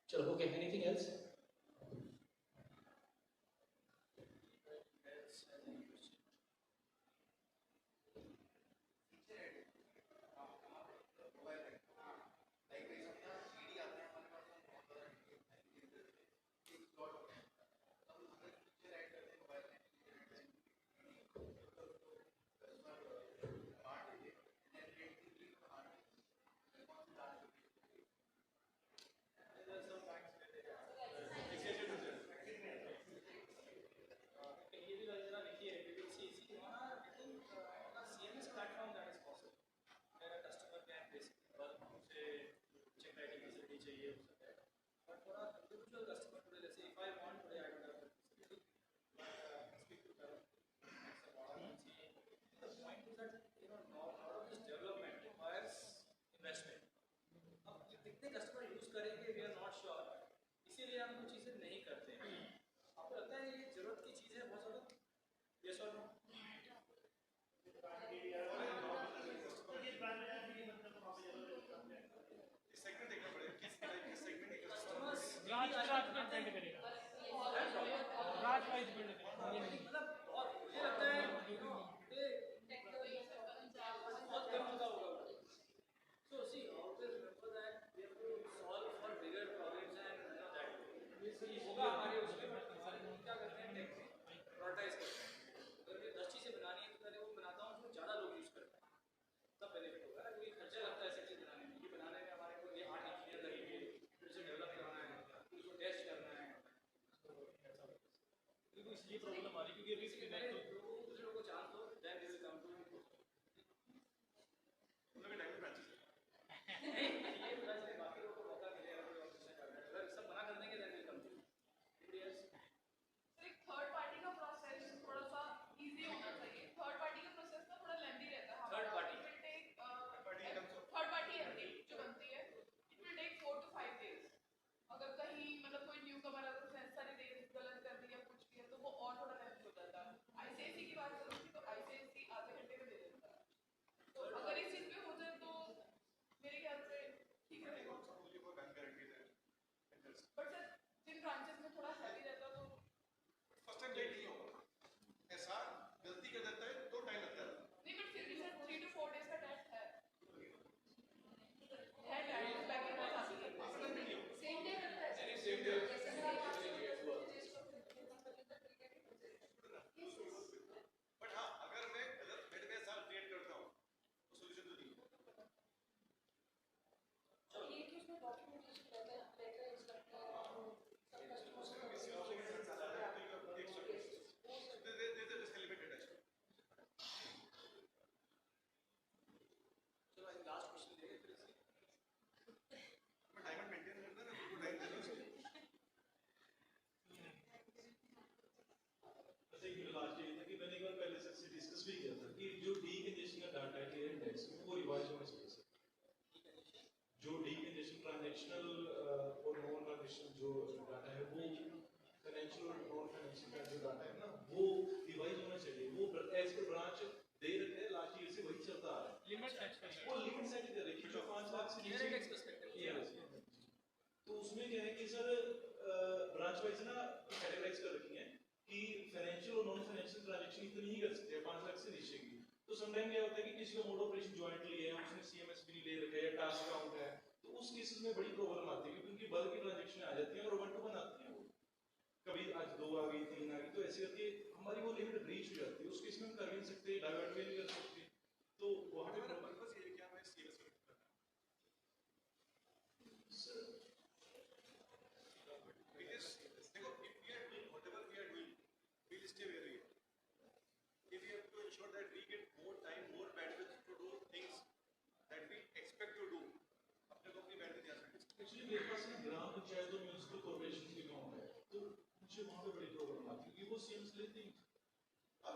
चलो okay, anything else?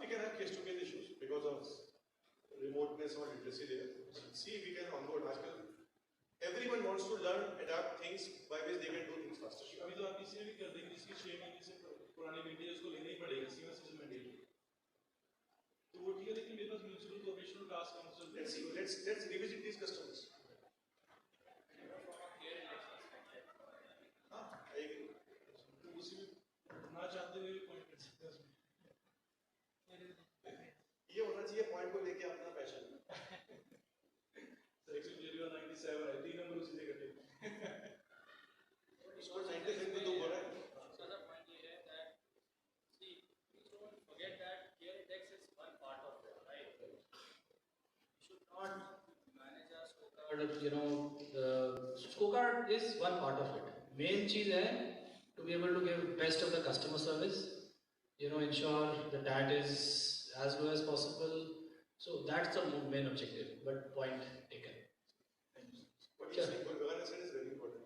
We can have case-to-case issues because of remoteness or literacy there. See if we can onboard. Everyone wants to learn, adapt things by which they can do things faster. अभी तो आप इसलिए भी कर देंगे जिसकी 6 महीने से पुरानी विंटेज उसको लेना ही पड़ेगा सीमा सीजन मैंडेटरी। तो वो ठीक है, लेकिन मेरे पास municipal corporation task council Let's revisit these customers. Card is one part of it. Main चीज है to be able to give best of the customer service. Ensure the TAT is as low as possible. So that's the main objective. But point taken. What you said is very important.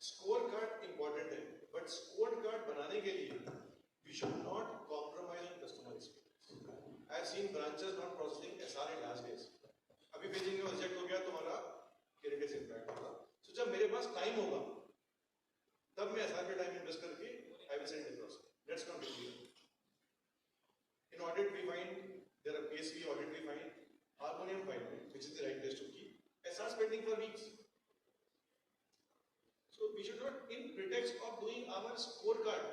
Scorecard important है, but scorecard बनाने के लिए we should not compromise on customer experience. I have seen branches not processing SR in last days. अभी भेजेंगे reject हो गया तुम्हारा credit से इम्पैक्ट होगा. So जब मेरे पास टाइम होगा तब मैं SR पे टाइम इन्वेस्ट करके I will send the process. Let's not be clear. In audit we find there are PSV audit we find harmonium finding which is the right place to keep SR spending for weeks. So we should not, in pretext of doing our scorecard,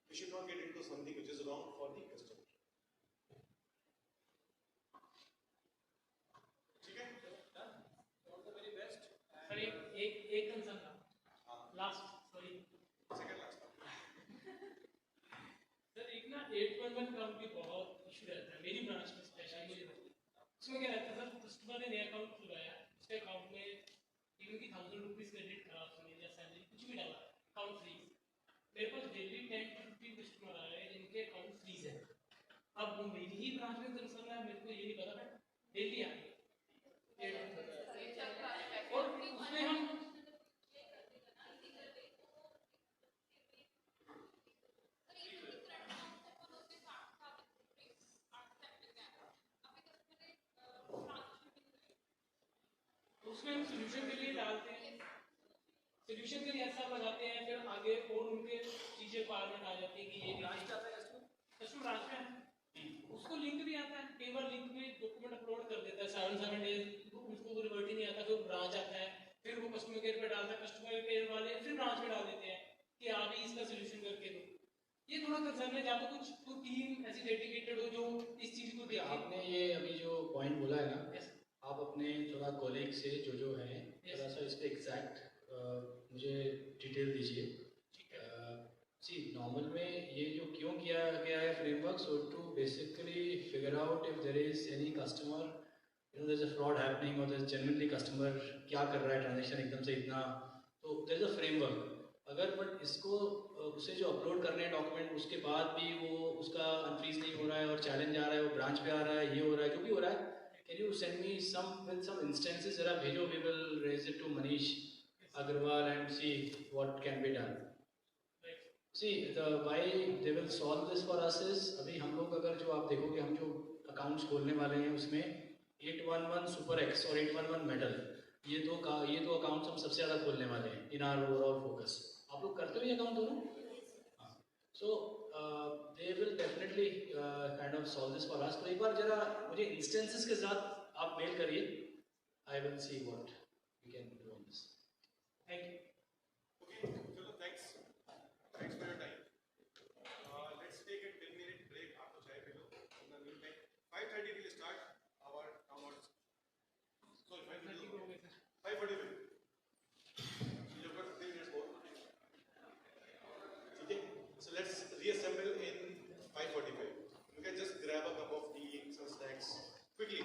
we should not get into something which is wrong for the customer. ठीक है? All the very best. Sir एक concern था last sorry Second last. Sir एक ना 811 count की बहुत issue रहता है मेरी ब्रांच में स्पेशली मुझे उसमें क्या रहता है सर कस्टमर ने नया अकाउंट खुलवाया उसके अकाउंट में इवन की 1000 रुपीज क्रेडिट खराब होने या सैलरी कुछ भी डाला अकाउंट फ्रीज मेरे पास डेली 10 to 15 कस्टमर आ रहे हैं जिनके अकाउंट फ्रीज है अब वो मेरी ही ब्रांच में कंसर्न है मेरे को ये नहीं पता बट डेली आ और उसमें हम उसमें हम सोल्यूशन के लिए डालते हैं सोल्यूशन के लिए ऐसा लगाते हैं फिर आगे और उनके चीजें रिक्वायरमेंट आ जाती है कि ये ब्रांच आता है कस्टमर ब्रांच में उसको लिंक भी आता है कई बार लिंक में डॉक्यूमेंट अपलोड कर देता है 7 डेज उसको रिवर्ट ही नहीं आता फिर ब्रांच आता है फिर वो कस्टमर केयर पे डालता है कस्टमर केयर वाले फिर ब्रांच में डाल देते हैं कि आप ही इसका सोल्यूशन करके दो ये थोड़ा कंसर्न है जहाँ कुछ तो टीम ऐसी डेडिकेटेड हो जो इस चीज को देखे आपने ये अभी जो पॉइंट बोला है ना आप अपने थोड़ा कॉलीग से जो है थोड़ा सा इस पे एग्जैक्ट मुझे डिटेल दीजिए सी नॉर्मल में ये जो क्यों किया गया है framework so to basically figure out if there is any customer there is a fraud happening और देयर इज जेन्युइनली कस्टमर क्या कर रहा है ट्रांजैक्शन एकदम से इतना तो देयर इज अ फ्रेमवर्क अगर बट इसको उसे जो अपलोड कर रहे हैं डॉक्यूमेंट उसके बाद भी वो उसका अनफ्रीज नहीं हो रहा है और चैलेंज आ रहा है वो ब्रांच पे आ रहा है ये हो रहा है जो भी हो रहा है can you send me with some instances जरा भेजो we will raise it to Manish Agarwal and see what can be done. See the why they will solve this for us is अभी हम लोग अगर जो आप देखोगे हम जो अकाउंट्स खोलने वाले हैं उसमें 811 सुपर एक्स और 811 मेटल ये दो अकाउंट्स हम सबसे ज़्यादा खोलने वाले हैं इन आर ओवरऑल फोकस. आप लोग करते हो ये अकाउंट दोनों? सो they will definitely kind of solve this for us. तो एक बार जरा मुझे instances के साथ आप मेल करिए. I will see what we can do on this. Thank you. Okay, चलो thanks. Thanks for your time. Let's take a 10-minute break. आपको चाय P low. In the meantime, 5:30 we'll start our town hall. Sorry, 5:30. 5:45. You've got 15 minutes more. Okay, so let's reassemble in 5:45. You can just grab a cup of tea, some snacks quickly.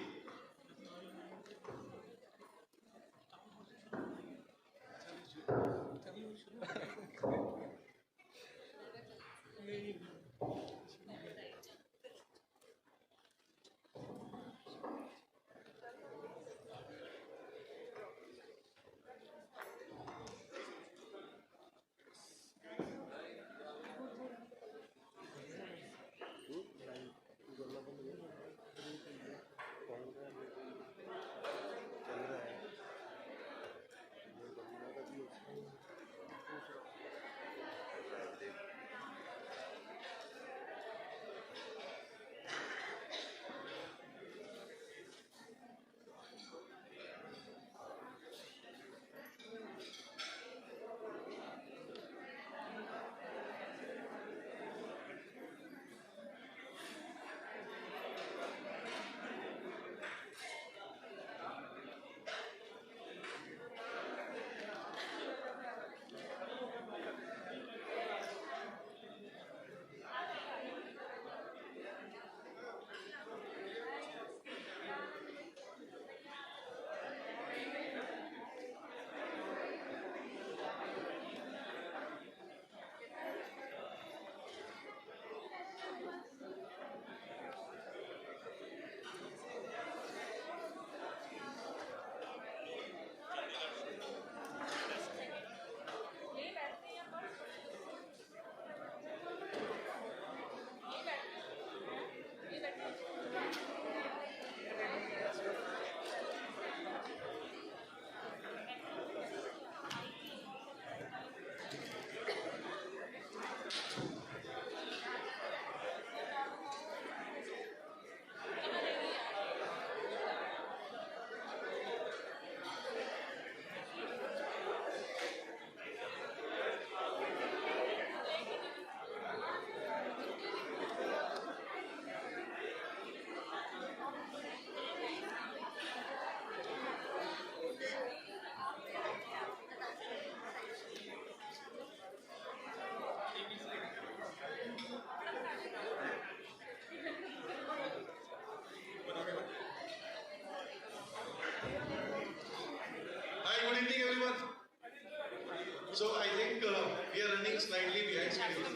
So I think we are running slightly behind schedule.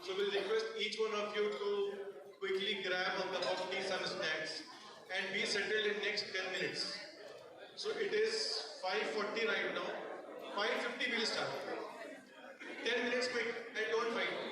So we'll request each one of you to quickly grab a cup of tea, some snacks, and be settled in next 10 minutes. So it is 5:40 right now. 5:50 we'll start. 10 minutes quick and don't fight.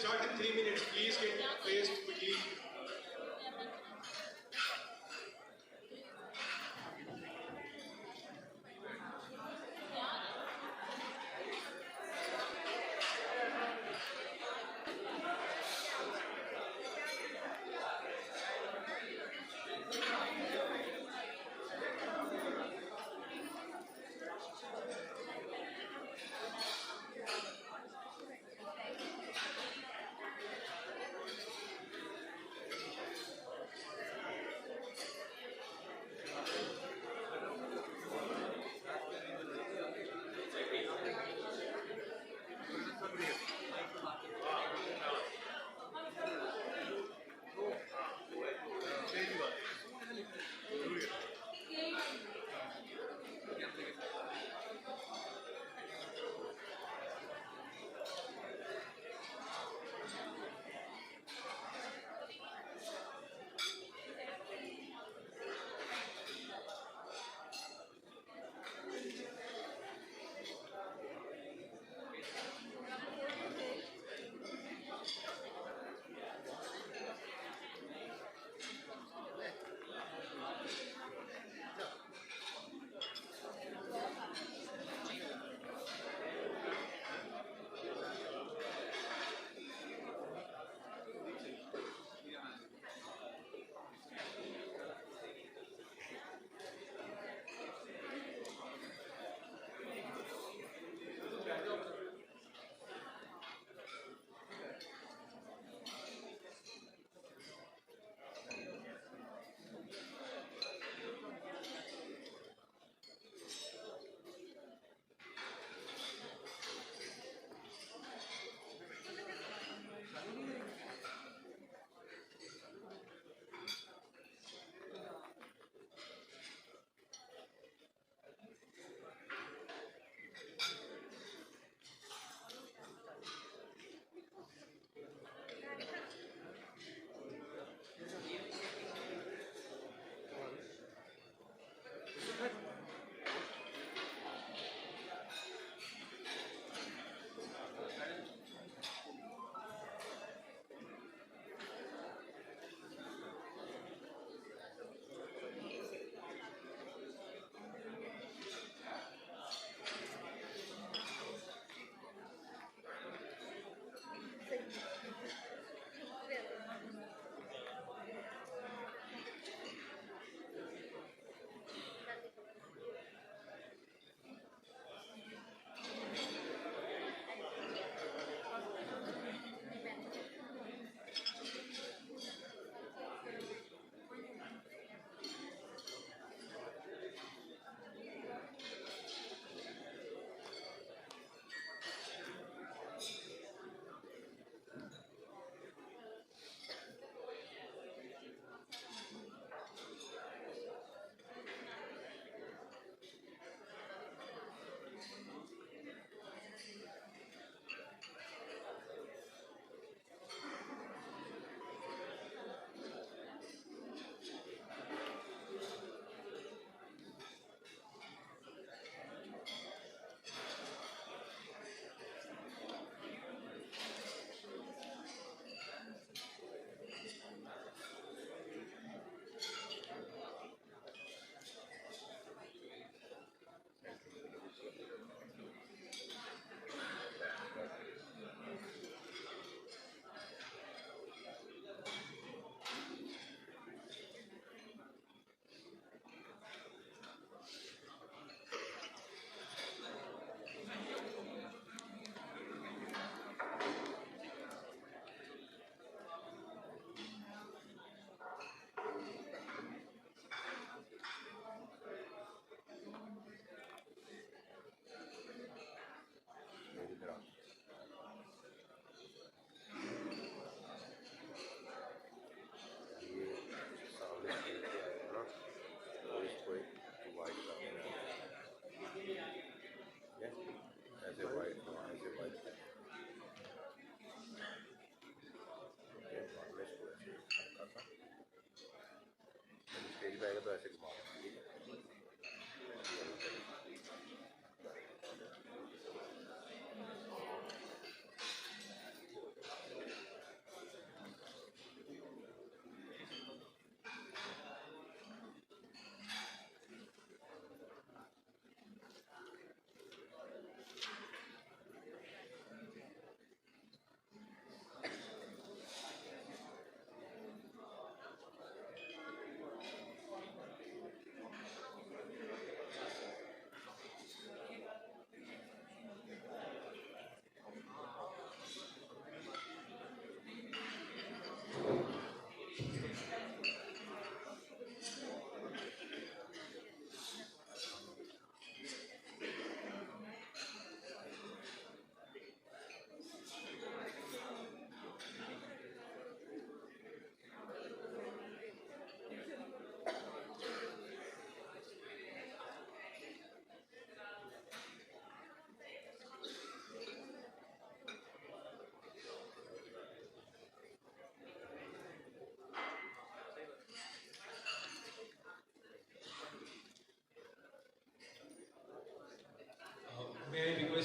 start in 3 minutes. Please get placed quickly.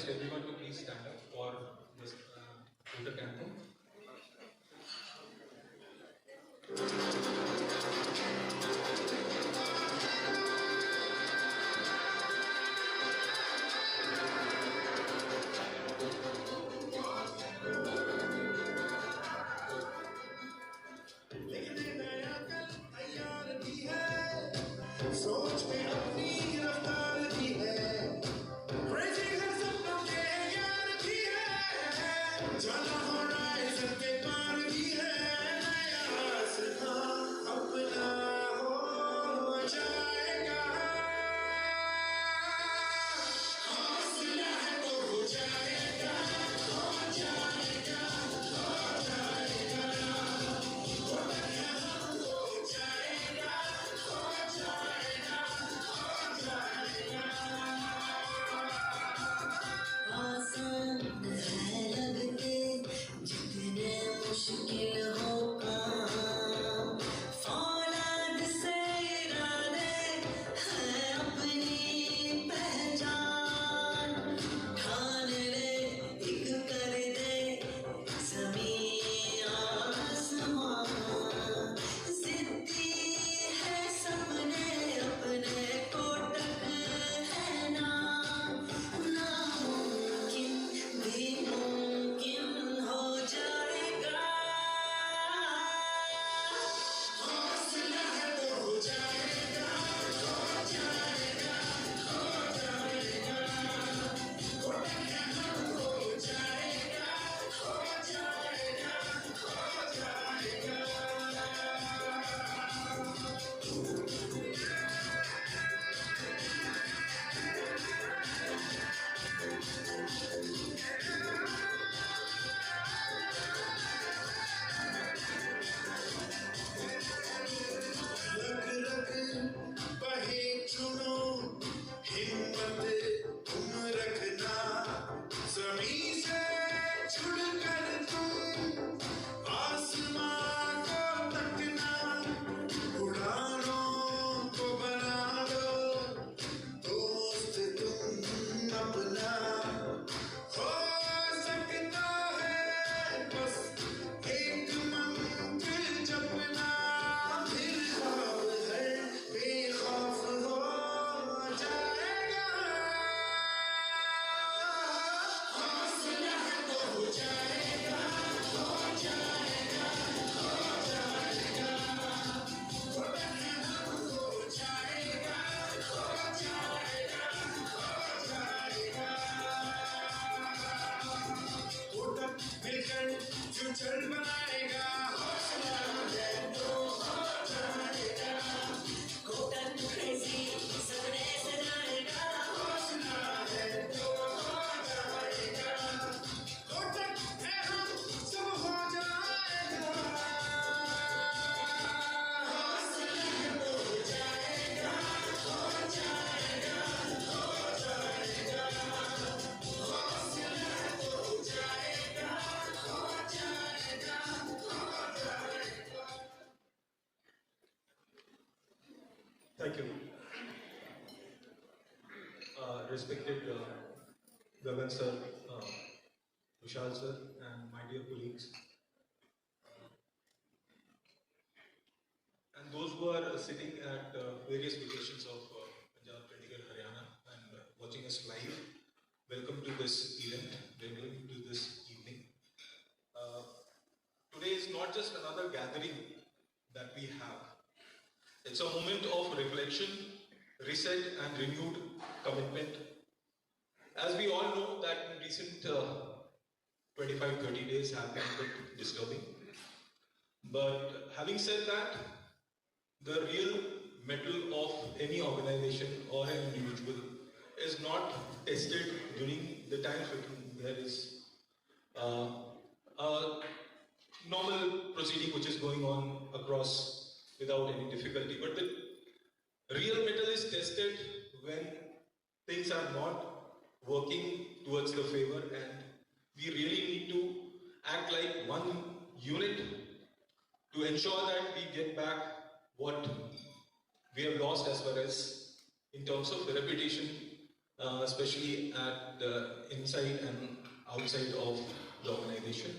request everyone to please stand up for this Kotak anthem. सोच में अपनी रफ्तार भी है, crazy हर सपनों के यार भी है, जाना horizon के पार भी है, नया रास्ता अपना हो जाएगा, हौसला है तो हो जाएगा, हो जाएगा, हो जाएगा, हो जाएगा, हो जाएगा। आसान है लगते जितने मुश्किल हो काम, फौलाद से इरादे है अपनी पहचान, ठान ले एक कर दे ज़मीं आसमान, ज़िद्दी है सपने अपने कोटक है नाम, नामुमकिन भी मुमकिन हो जाएगा, हौसला है तो हो जाएगा, हो जाएगा, हो जाएगा, कोटक है हम हो जाएगा, हो जाएगा, हो जाएगा। रग रग बहे चुनो हिम्मत तुम रखना, ज़मीं से जुड़कर तुम आसमां को तकना, उड़ानों को बना लो दोस्त तुम अपना, हो सकता है बस एक मंजिल जपना, फिर ख्वाब है बेखौफ हो जाएगा, हौसला है तो हो जाएगा, हो जाएगा, हो जाएगा, कोटक है हम हो जाएगा, हो जाएगा, हो जाएगा, कोटक मिलकर फ्यूचर बनाएगा, हौसला है तो हो जाएगा, कोटक क्रेजी सपने सजाएगा, हौसला है तो हो जाएगा, कोटक है हम सब हो जाएगा, हौसला है तो हो जाएगा, हो जाएगा, हो जाएगा, हौसला है तो हो जाएगा, हो जाएगा, हो जाएगा। Thank you. Respected Gagan sir, Vishal sir, and my dear colleagues, and those who are sitting at various locations of Punjab, Chandigarh, Haryana, and watching us live, welcome to this event, welcome to this evening. Today is not just another gathering that we have. It's a moment of reflection, reset and renewed commitment. As we all know that in recent 25-30 days have been a bit disturbing. But having said that, the real mettle of any organization or an individual is not tested during the times when there is a normal proceeding which is going on across without any difficulty. But the real mettle is tested when things are not working towards the favor, and we really need to act like one unit to ensure that we get back what we have lost as far as in terms of reputation especially at the inside and outside of the organization.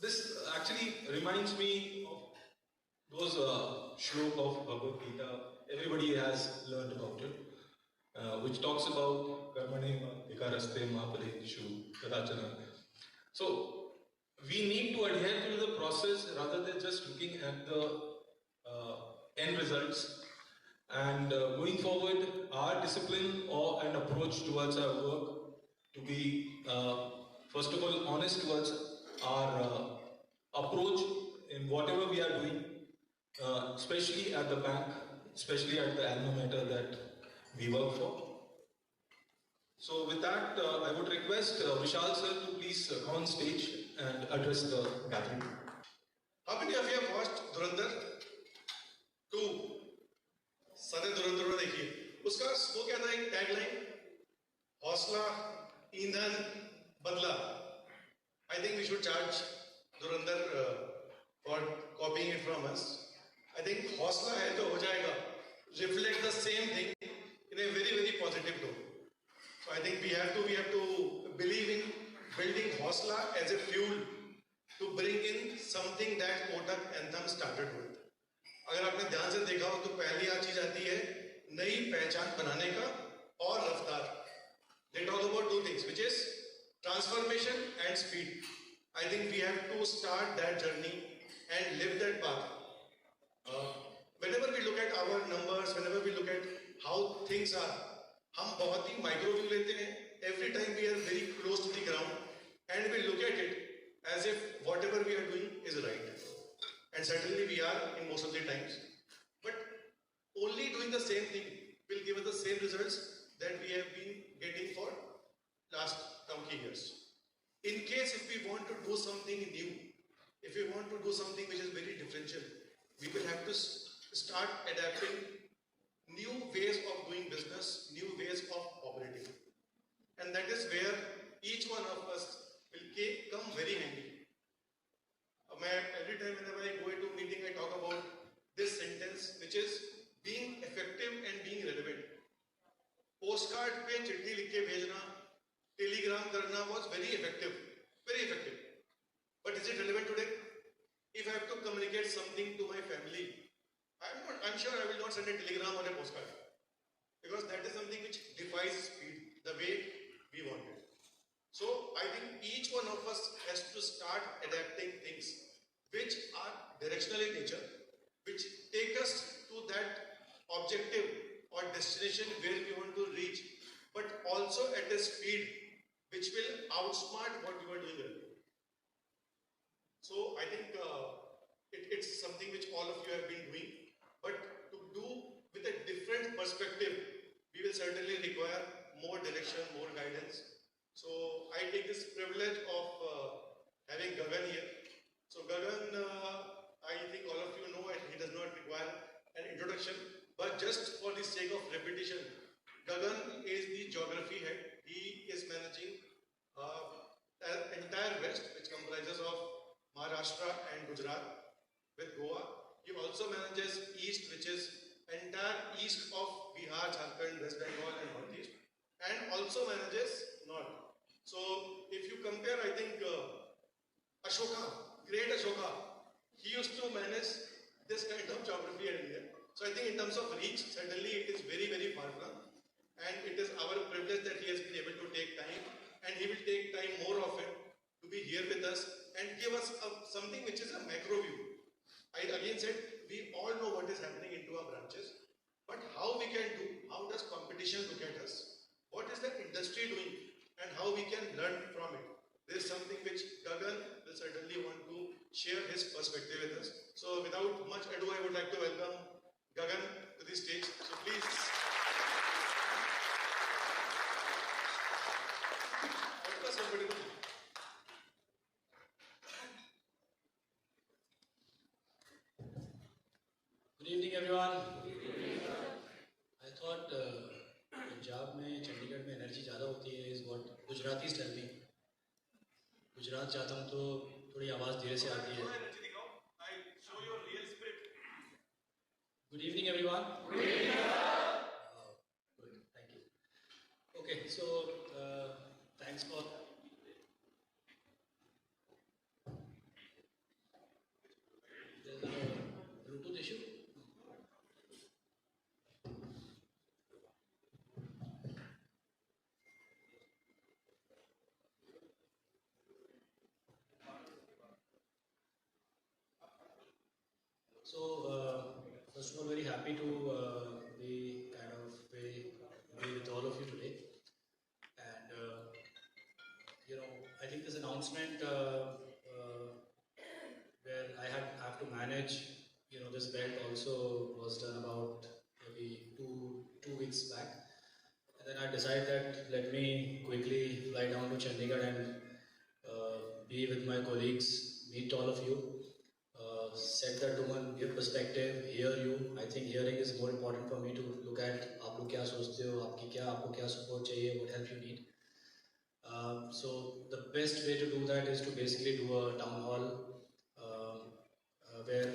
This actually reminds me of those shlok of Bhagavad Gita. Everybody has learned about it, which talks about karmane vikaraste mahapadeshu kadachana. So we need to adhere to the process rather than just looking at the end results. And going forward, our discipline or an approach towards our work to be, first of all, honest towards our approach in whatever we are doing, especially at the bank, especially at the alma mater that we work for. So with that, I would request Vishal sir to please come on stage and address the gathering. How many of you have watched Dhurandhar 2? सारे धुरंधरों देखिए उसका वो क्या था एक tagline हौसला ईंधन बदला I think we should charge Dhurandhar for copying it from us. I think हौसला है तो हो जाएगा reflect the same thing in a very very positive tone. So I think we have to believe in building हौसला as a fuel to bring in something that Kotak anthem started with. अगर आपने ध्यान से देखा हो तो पहली चीज आती है नई पहचान बनाने का और रफ्तार. They talk about two things, which is transformation and speed. I think we have to start that journey and live that path. Whenever we look at our numbers, whenever we look at how things are, हम बहुत ही micro view लेते हैं. Every time we are very close to the ground and we look at it as if whatever we are doing is right. And certainly we are in most of the times. But only doing the same thing will give us the same results that we have been getting for last donkey years. In case if we want to do something new, if we want to do something which is very differential, we will have to start adapting new ways of doing business, new ways of operating. And that is where each one of us will come very handy. Every time whenever I go into a meeting, I talk about this sentence, which is being effective and being relevant. Postcard पे चिट्ठी लिख के भेजना, telegram करना was very effective, very effective. But is it relevant today? If I have to communicate something to my family, I'm sure I will not send a telegram or a postcard, because that is something which defies speed the way we want it. So I think each one of us has to start adapting things which are directional in nature, which take us to that objective or destination where we want to reach, but also at a speed which will outsmart what we were doing earlier. So I think it's something which all of you have been doing, but to do with a different perspective, we will certainly require more direction, more guidance. So I take this privilege of having Gagan here. So Gagan, I think all of you know it, he does not require an introduction, but just for the sake of repetition, Gagan is the geography head. He is managing the entire West, which comprises of Maharashtra and Gujarat with Goa. He also manages East, which is entire east of Bihar, Jharkhand, West Bengal and Northeast, and also manages North. So if you compare, I think Ashoka, great Ashoka, he used to manage this kind of geography in India. So I think in terms of reach, certainly it is very, very far from. And it is our privilege that he has been able to take time, and he will take time more often to be here with us and give us something which is a macro view. I again said, we all know what is happening into our branches, but how we can do, how does competition look at us? What is the industry doing and how we can learn from it? There is something which Gagan will certainly want to share his perspective with us. So without much ado, I would like to welcome Gagan to the stage. So please. Good evening, everyone. I thought Punjab में चंडीगढ़ में energy ज़्यादा होती है, is what Gujaratis tell me. Gujarat जाता हूँ तो थोड़ी आवाज़ धीरे से आती है. Good evening, everyone. Good good, thank you. Okay, so thanks for. There's a Bluetooth issue. So, first of all, very happy to be with all of you today. And, I think this announcement where I have to manage, this belt also was done about maybe two weeks back. And then I decided that let me quickly fly down to Chandigarh and be with my colleagues, meet all of you. Set the tone, give perspective, hear you. I think hearing is more important for me to look at आप लोग क्या सोचते हो, आपको क्या support चाहिए, what help you need. So the best way to do that is to basically do a town hall where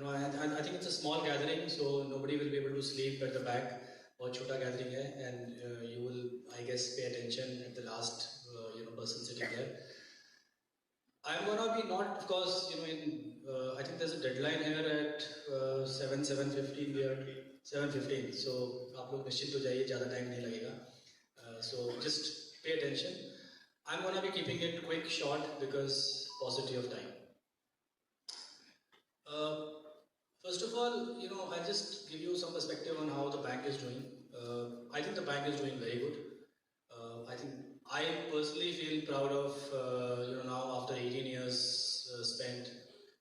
I think it's a small gathering, so nobody will be able to sleep at the back. बहुत छोटा gathering है, and you will, I guess, pay attention at the last person sitting there. I'm gonna be not, of course, I think there's a deadline here at 7:15. We are 7:15. So आप लोग निश्चित हो जाइए, ज़्यादा time नहीं लगेगा. So just pay attention. I'm gonna be keeping it quick, short, because paucity of time. First of all, I'll just give you some perspective on how the bank is doing. I think the bank is doing very good. I think I personally feel proud of, now after 18 years spent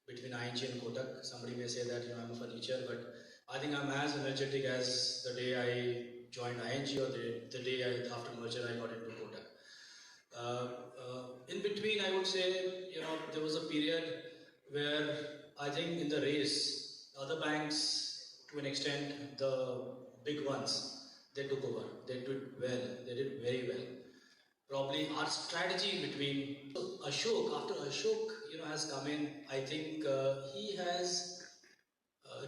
between ING and Kotak. Somebody may say that, I'm a furniture, but I think I'm as energetic as the day I joined ING or the day after merger I got into Kotak. In between, I would say, there was a period where I think in the race, other banks, to an extent, the big ones, they took over. They did well. They did very well. Probably our strategy between Ashok, after Ashok, has come in, I think he has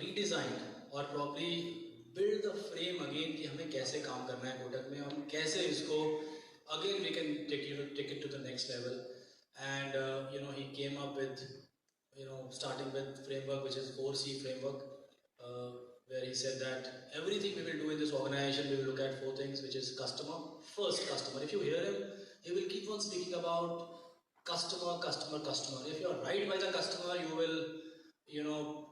redesigned or probably build the frame again कि हमें कैसे काम करना है कोटक में, हम कैसे इसको again we can take it to the next level. And he came up with starting with framework which is 4C framework, where he said that everything we will do in this organization, we will look at 4 things, which is customer, first customer. If you hear him, he will keep on speaking about customer, customer, customer. If you are right by the customer, you will,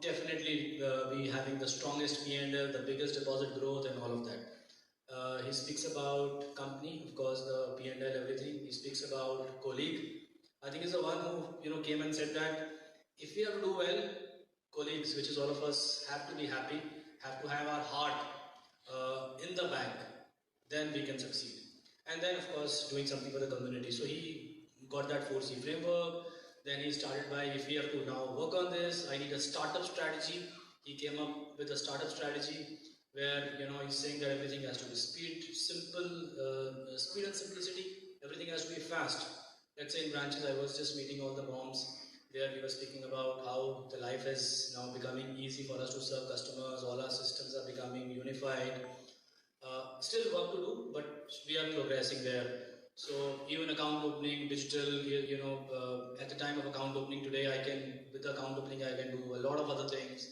definitely be having the strongest P&L, the biggest deposit growth and all of that. He speaks about company, of course, the P&L, everything. He speaks about colleague. I think he's the one who, came and said that if we have to do well, colleagues, which is all of us, have to be happy, have to have our heart in the bank, then we can succeed. And then, of course, doing something for the community. So he got that 4C framework. Then he started by, if we have to now work on this, I need a startup strategy. He came up with a startup strategy where, he's saying that everything has to be speed, simple, speed and simplicity. Everything has to be fast. Let's say in branches, I was just meeting all the moms. There we were speaking about how the life is now becoming easy for us to serve customers. All our systems are becoming unified. Still work to do, but we are progressing there. So even account opening, digital, at the time of account opening today, with account opening, I can do a lot of other things.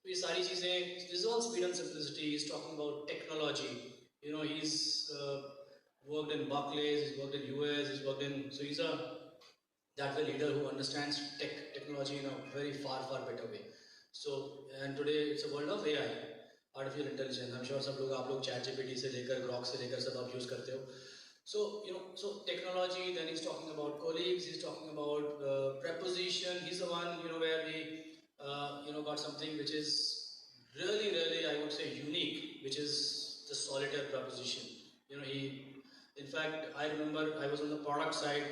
This is all speed and simplicity. He's talking about technology. He's worked in Barclays, he's worked in US, so he's that way leader who understands technology in a very far better way. So, and today it's a world of AI, artificial intelligence. I'm sure some आप लोग ChatGPT से लेकर Grok से लेकर सब आप use करते हो. So, so technology, then he's talking about colleagues, he's talking about preposition. He's the one, where we, got something which is really, I would say, unique, which is the solitaire preposition. In fact, I remember I was on the product side.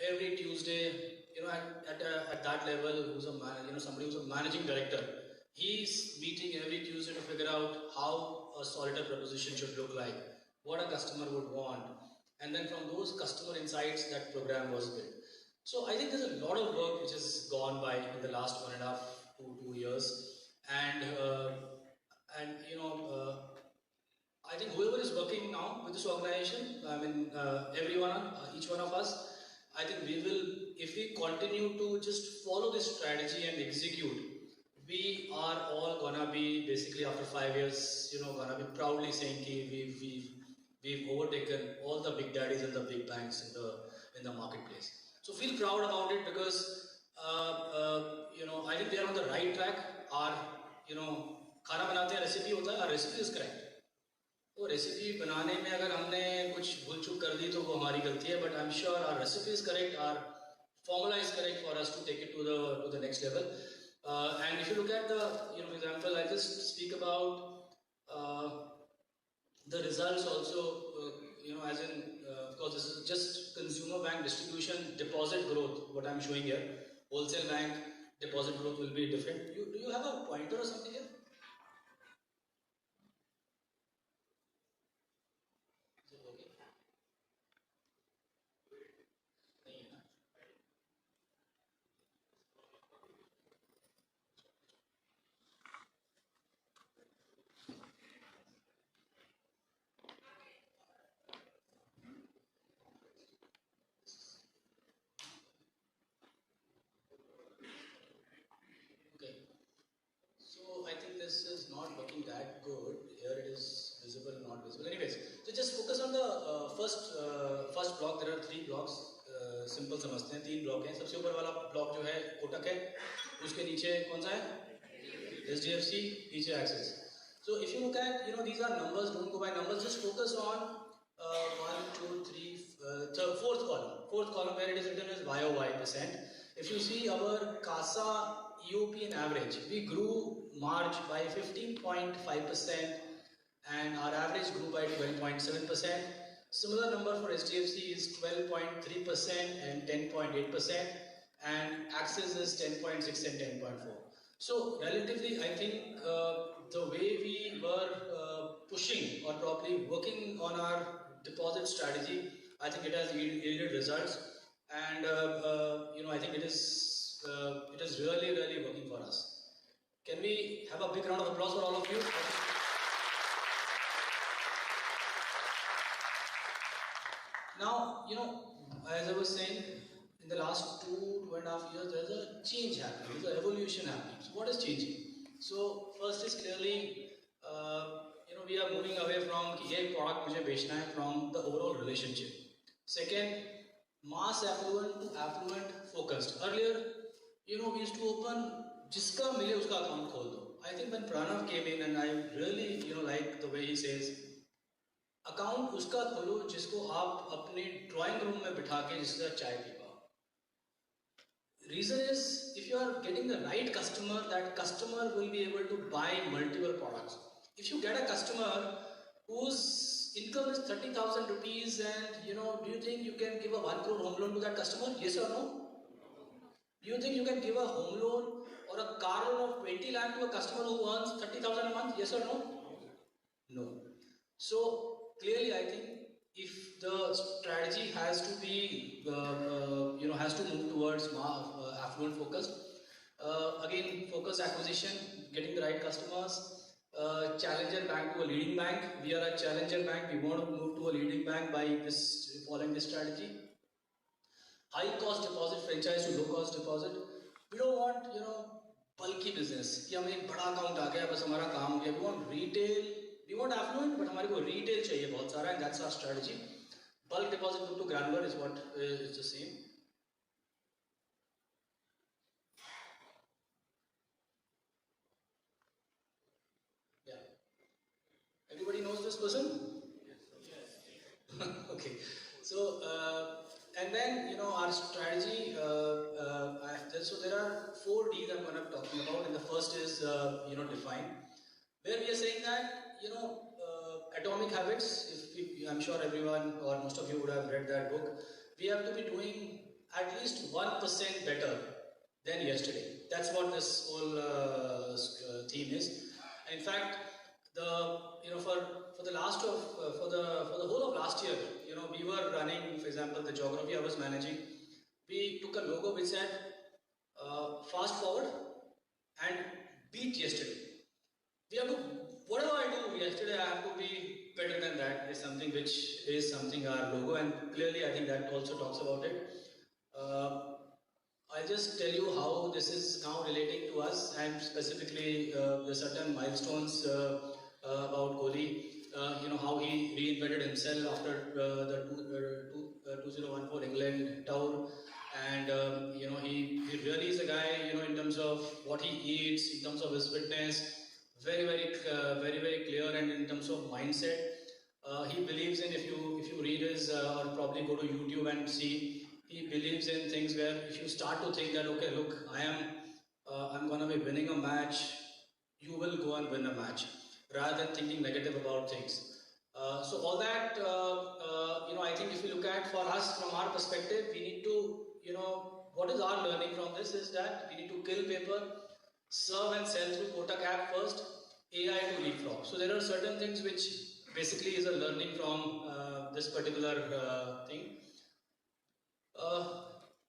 Every Tuesday, at that level, somebody who's a managing director, he's meeting every Tuesday to figure out how a solitaire proposition should look like, what a customer would want, and then from those customer insights, that program was built. So I think there's a lot of work which has gone by in the last 1.5 to 2 years, and And I think whoever is working now with this organization, I mean, everyone, each one of us, I think we will, if we continue to just follow this strategy and execute, we are all gonna be basically after 5 years, gonna be proudly saying that we've overtaken all the big daddies and the big banks in the marketplace. So feel proud about it because I think we are on the right track. Our खाना बनाते हैं recipe होता है, our recipe is correct. वो recipe बनाने में अगर हमने कुछ भूल चूक कर दी तो वो हमारी गलती है, but I'm sure our recipe is correct, our formula is correct for us to take it to the next level. And if you look at the for example, I just speak about the results also. As in of course this is just consumer bank distribution deposit growth. What I'm showing here, wholesale bank deposit growth will be different. Do you have a pointer or something here? I think this is not looking that good. Here it is visible, not visible. Anyways, so just focus on the first block. There are 3 blocks. Simple समझते हैं 3 block हैं. सबसे ऊपर वाला block जो है कोटक है, उसके नीचे कौन सा है? SDFC, नीचे Axis. So if you look at these are numbers. Don't go by numbers. Just focus on 1, 2, 3, fourth column. Fourth column where it is written as YOY%. If you see our CASA EOP in average, we grew March by 15.5% and our average grew by 12.7%. Similar number for SDFC is 12.3% and 10.8%, and Axis is 10.6 and 10.4. So relatively, I think the way we were pushing or probably working on our deposit strategy, I think it has yielded results, and I think it is really working for us. Can we have a big round of applause for all of you? Now, as I was saying, in the last 2.5 years, there's a change happening, there's an evolution happening. So what is changing? So first is clearly, we are moving away from एक product मुझे बेचना है, from the overall relationship. Second, mass affluent to affluent focused. Earlier, we used to open जिसका मिले उसका account खोल दो. I think when Pranav came in, and I really like the way he says, account उसका खोलो जिसको आप अपने drawing room में बिठा के जिसके साथ चाय पी पाओ. Reason is, if you are getting the right customer, that customer will be able to buy multiple products. If you get a customer whose income is 30,000 rupees and do you think you can give a 1 crore home loan to that customer? Yes or no? Do you think you can give a home loan or a car loan of 20 lakh to a customer who earns 30,000 a month? Yes or no? No. So clearly, I think if the strategy has to be, has to move towards affluent focused, again, focus acquisition, getting the right customers, challenger bank to a leading bank. We are a challenger bank. We want to move to a leading bank by following this strategy. High cost deposit franchise to low cost deposit. We don't want bulky business कि हमें एक बड़ा account आ गया बस हमारा काम हो गया. We want retail, we want affluent, but हमारे को retail चाहिए बहुत सारा, and that's our strategy. Bulk deposit book to granular is what is the same. Yeah. Everybody knows this person? Yes. Okay. So. And then, our strategy, so there are 4 Ds I'm going to be talking about, and the first is, define, where we are saying that, atomic habits, I'm sure everyone or most of you would have read that book, we have to be doing at least 1% better than yesterday. That's what this whole theme is. And in fact, for the whole of last year, we were running, for example, the geography I was managing. We took a logo which said fast forward and beat yesterday. We have to whatever I do yesterday, I have to be better than that. Is something which is something our logo, and clearly I think that also talks about it. I'll just tell you how this is now relating to us, and specifically the certain milestones about Kohli. How he reinvented himself after the 2014 England tour, and he really is a guy, in terms of what he eats, in terms of his fitness, very clear, and in terms of mindset. He believes in, if you read his or probably go to YouTube and see, he believes in things where if you start to think that, okay, look, I'm gonna be winning a match, you will go and win a match, rather than thinking negative about things. So all that, I think if you look at, for us, from our perspective, we need to, what is our learning from this is that we need to kill paper, serve and sell through Kotak app first, AI to leapfrog. So there are certain things which basically is a learning from this particular thing.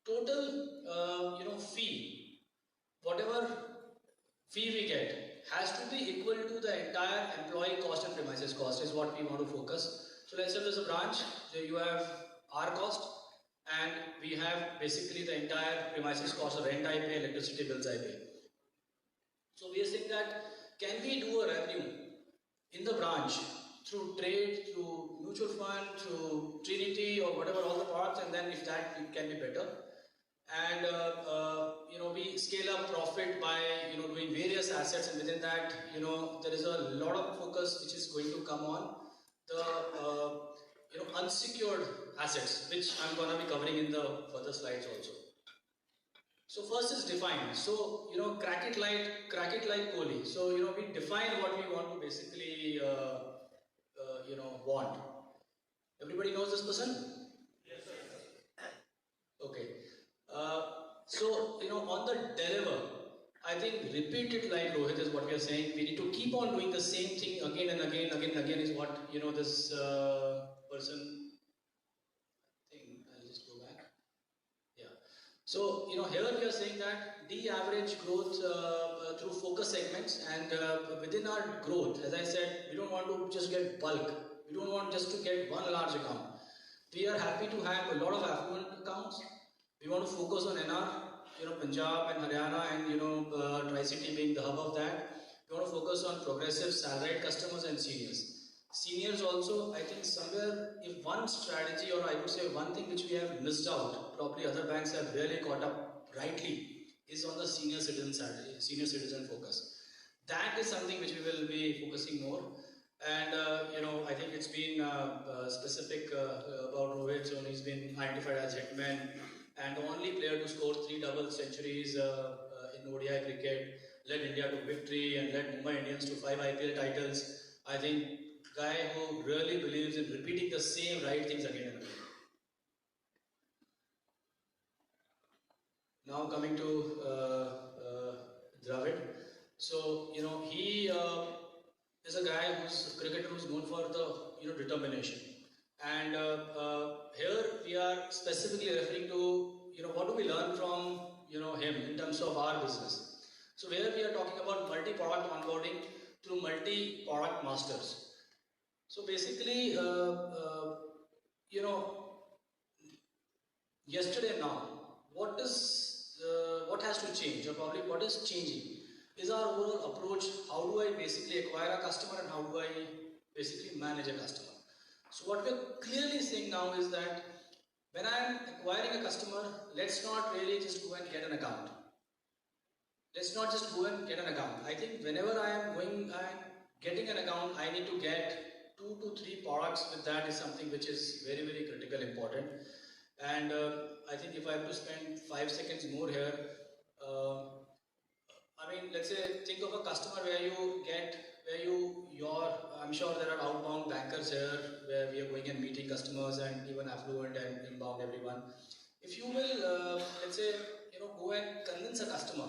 Total, fee, whatever fee we get has to be equal to the entire employee cost and premises cost is what we want to focus. So let's say there's a branch, there you have our cost, and we have basically the entire premises cost of rent I pay, electricity bills I pay. So we are saying that, can we do a revenue in the branch through trade, through mutual fund, through Trinity, or whatever, all the parts, and then if that it can be better. And we scale up profit by doing various assets, and within that there is a lot of focus which is going to come on the unsecured assets, which I'm going to be covering in the further slides also. So first is define. So crack it like Kohli. So we define what we want to basically want. Everybody knows this person? Yes, sir. Okay. So on the deliver, I think repeat it like Rohit is what we are saying. We need to keep on doing the same thing again and again is what this person. I think I'll just go back. Yeah. So here we are saying that de-average growth through focus segments, and within our growth, as I said, we don't want to just get bulk. We don't want just to get one large account. We are happy to have a lot of affluent accounts. We want to focus on NR, Punjab and Haryana, and Tri-City being the hub of that. We want to focus on progressive salaried customers and seniors. Seniors also, I think somewhere, if one strategy, or I would say one thing which we have missed out, probably other banks have really caught up rightly, is on the senior citizen focus. That is something which we will be focusing more. And I think it's been specific about Rohit, so he's been identified as hitman, and the only player to score 3 double centuries in ODI cricket, led India to victory and led Mumbai Indians to 5 IPL titles. I think guy who really believes in repeating the same right things again and again. Now coming to Dravid. So he is a guy who's a cricketer who's known for the determination. And here we are specifically referring to what do we learn from him in terms of our business. So where we are talking about multi-product onboarding through multi-product masters. So basically, yesterday now, what has to change, or probably what is changing, is our overall approach. How do I basically acquire a customer, and how do I basically manage a customer? So what we're clearly saying now is that when I'm acquiring a customer, let's not really just go and get an account. Let's not just go and get an account. I think whenever I am getting an account, I need to get 2 to 3 products with that is something which is very, very critical, important. And I think if I have to spend 5 seconds more here, let's say, think of a customer I'm sure there are outbound bankers here where we are going and meeting customers, and even affluent and inbound everyone. If you will, let's say, go and convince a customer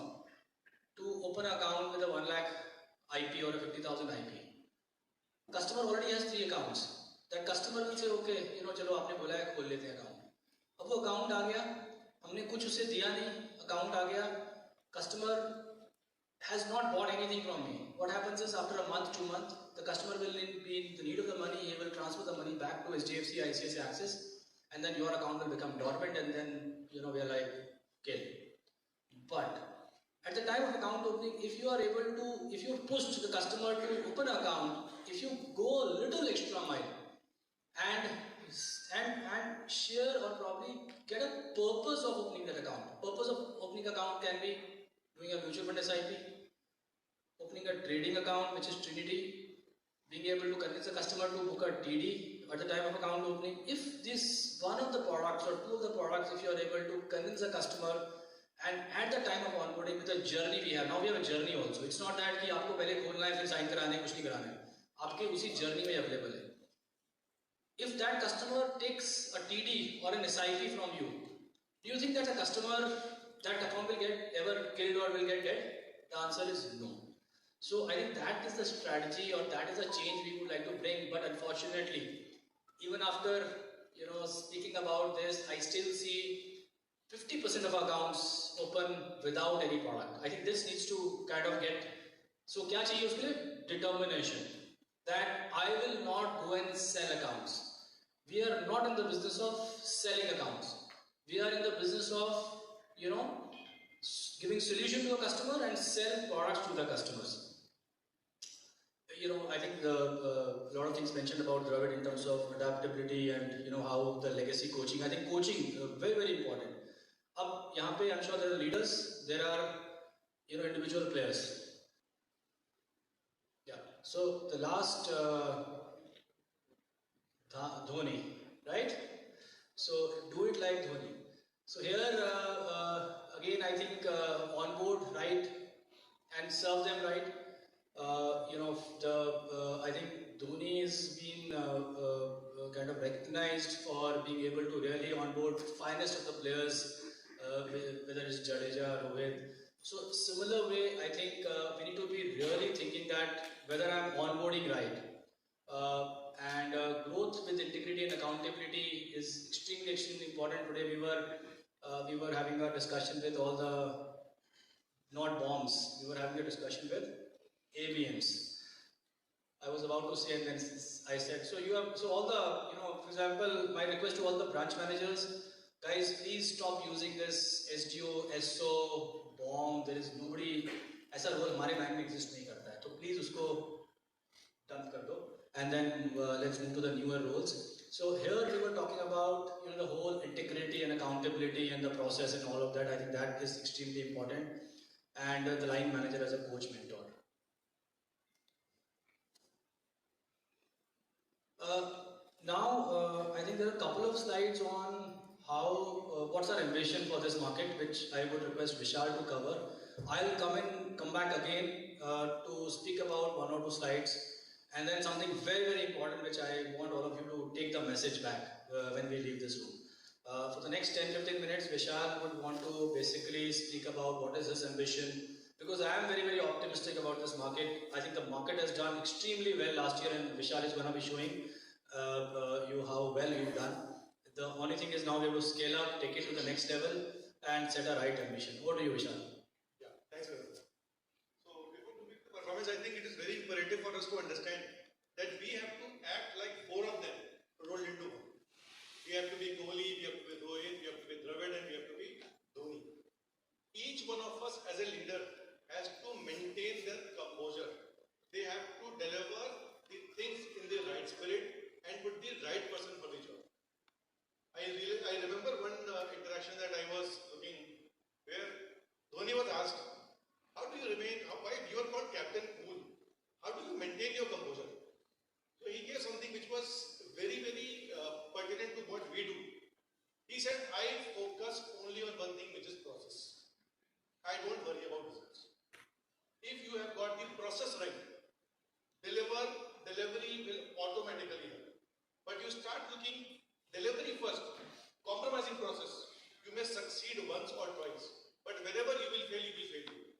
to open an account with a 1 lakh IP or a 50,000 IP. Customer already has 3 accounts. That customer will say, okay, चलो आपने बोला है खोल लेते हैं account. अब वो account आ गया, हमने कुछ उसे दिया नहीं, account आ गया, customer has not bought anything from me. what happens is after a month, 2 months, the customer will be in the need of the money, he will transfer the money back to HDFC, ICICI Access, and then your account will become dormant, and then we are like, okay. But at the time of account opening, if you are able to, if you push the customer to open an account, if you go a little extra mile and share or probably get a purpose of opening that account. Purpose of opening account can be doing a mutual fund SIP, opening a trading account which is Trinity, being able to convince the customer to book a TD at the time of account opening. If this one of the products or two of the products, if you are able to convince the customer, and at the time of onboarding with the journey we have, now we have a journey also. It's not that कि आपको पहले खोलना है फिर sign कराने कुछ नहीं कराना है, आपके उसी journey में available है. If that customer takes a TD or an SIP from you, do you think that a customer, that account will get ever killed or will get dead? The answer is no. So I think that is the strategy, or that is the change we would like to bring. But unfortunately, even after speaking about this, I still see 50% of accounts open without any product. I think this needs to kind of get. So क्या चाहिए उसके लिए? Determination. That I will not go and sell accounts. We are not in the business of selling accounts. We are in the business of, giving solution to a customer and sell products to the customers. I think a lot of things mentioned about Dravid in terms of adaptability and how the legacy coaching. I think coaching very, very important. Ab yahan pe I'm sure there are leaders, there are individual players. Yeah. So the last Dhoni, right? So do it like Dhoni. So here again I think onboard right and serve them right. I think Dhoni has been kind of recognized for being able to really onboard finest of the players, whether it's Jadeja, Rohit. So similar way, I think we need to be really thinking that whether I'm onboarding right, and growth with integrity and accountability is extremely, extremely important. Today we were having a discussion with all the not bombs. We were having a discussion with ABMs. I was about to say, and then I said, so all the, for example, my request to all the branch managers, guys, please stop using this SDO, SO, bomb. There is nobody, ऐसा role हमारे bank में exist नहीं करता है. तो please उसको dump कर दो. And then let's move to the newer roles. So here we were talking about the whole integrity and accountability and the process and all of that. I think that is extremely important. And the line manager as a coach mentor. Now I think there are a couple of slides on how what's our ambition for this market, which I would request Vishal to cover. I'll come back again to speak about one or two slides, and then something very, very important which I want all of you to take the message back when we leave this room. For the next 10-15 minutes, Vishal would want to basically speak about what is his ambition, because I am very, very optimistic about this market. I think the market has done extremely well last year, and Vishal is going to be showing you how well you've done. The only thing is now we have to scale up, take it to the next level, and set a right ambition. Over to you, Vishal. Yeah, thanks, Vedant. So before moving to performance, I think it is very imperative for us to understand that we have to act like four of them rolled into one. We have to be Kohli, we have to be Rohit, we have to be Dravid, and we have to be Dhoni. Each one of us as a leader has to maintain their composure. They have to deliver the things in the right spirit and put the right person for the job. I remember one interaction that I was looking where Dhoni was asked, how do you remain, why you are called Captain Cool? How do you maintain your composure? So he gave something which was very, very pertinent to what we do. He said, I focus only on one thing, which is process. I don't worry about results. If you have got the process right, delivery will automatically happen. But you start looking delivery first, compromising process. You may succeed once or twice, but wherever you will fail, you will fail.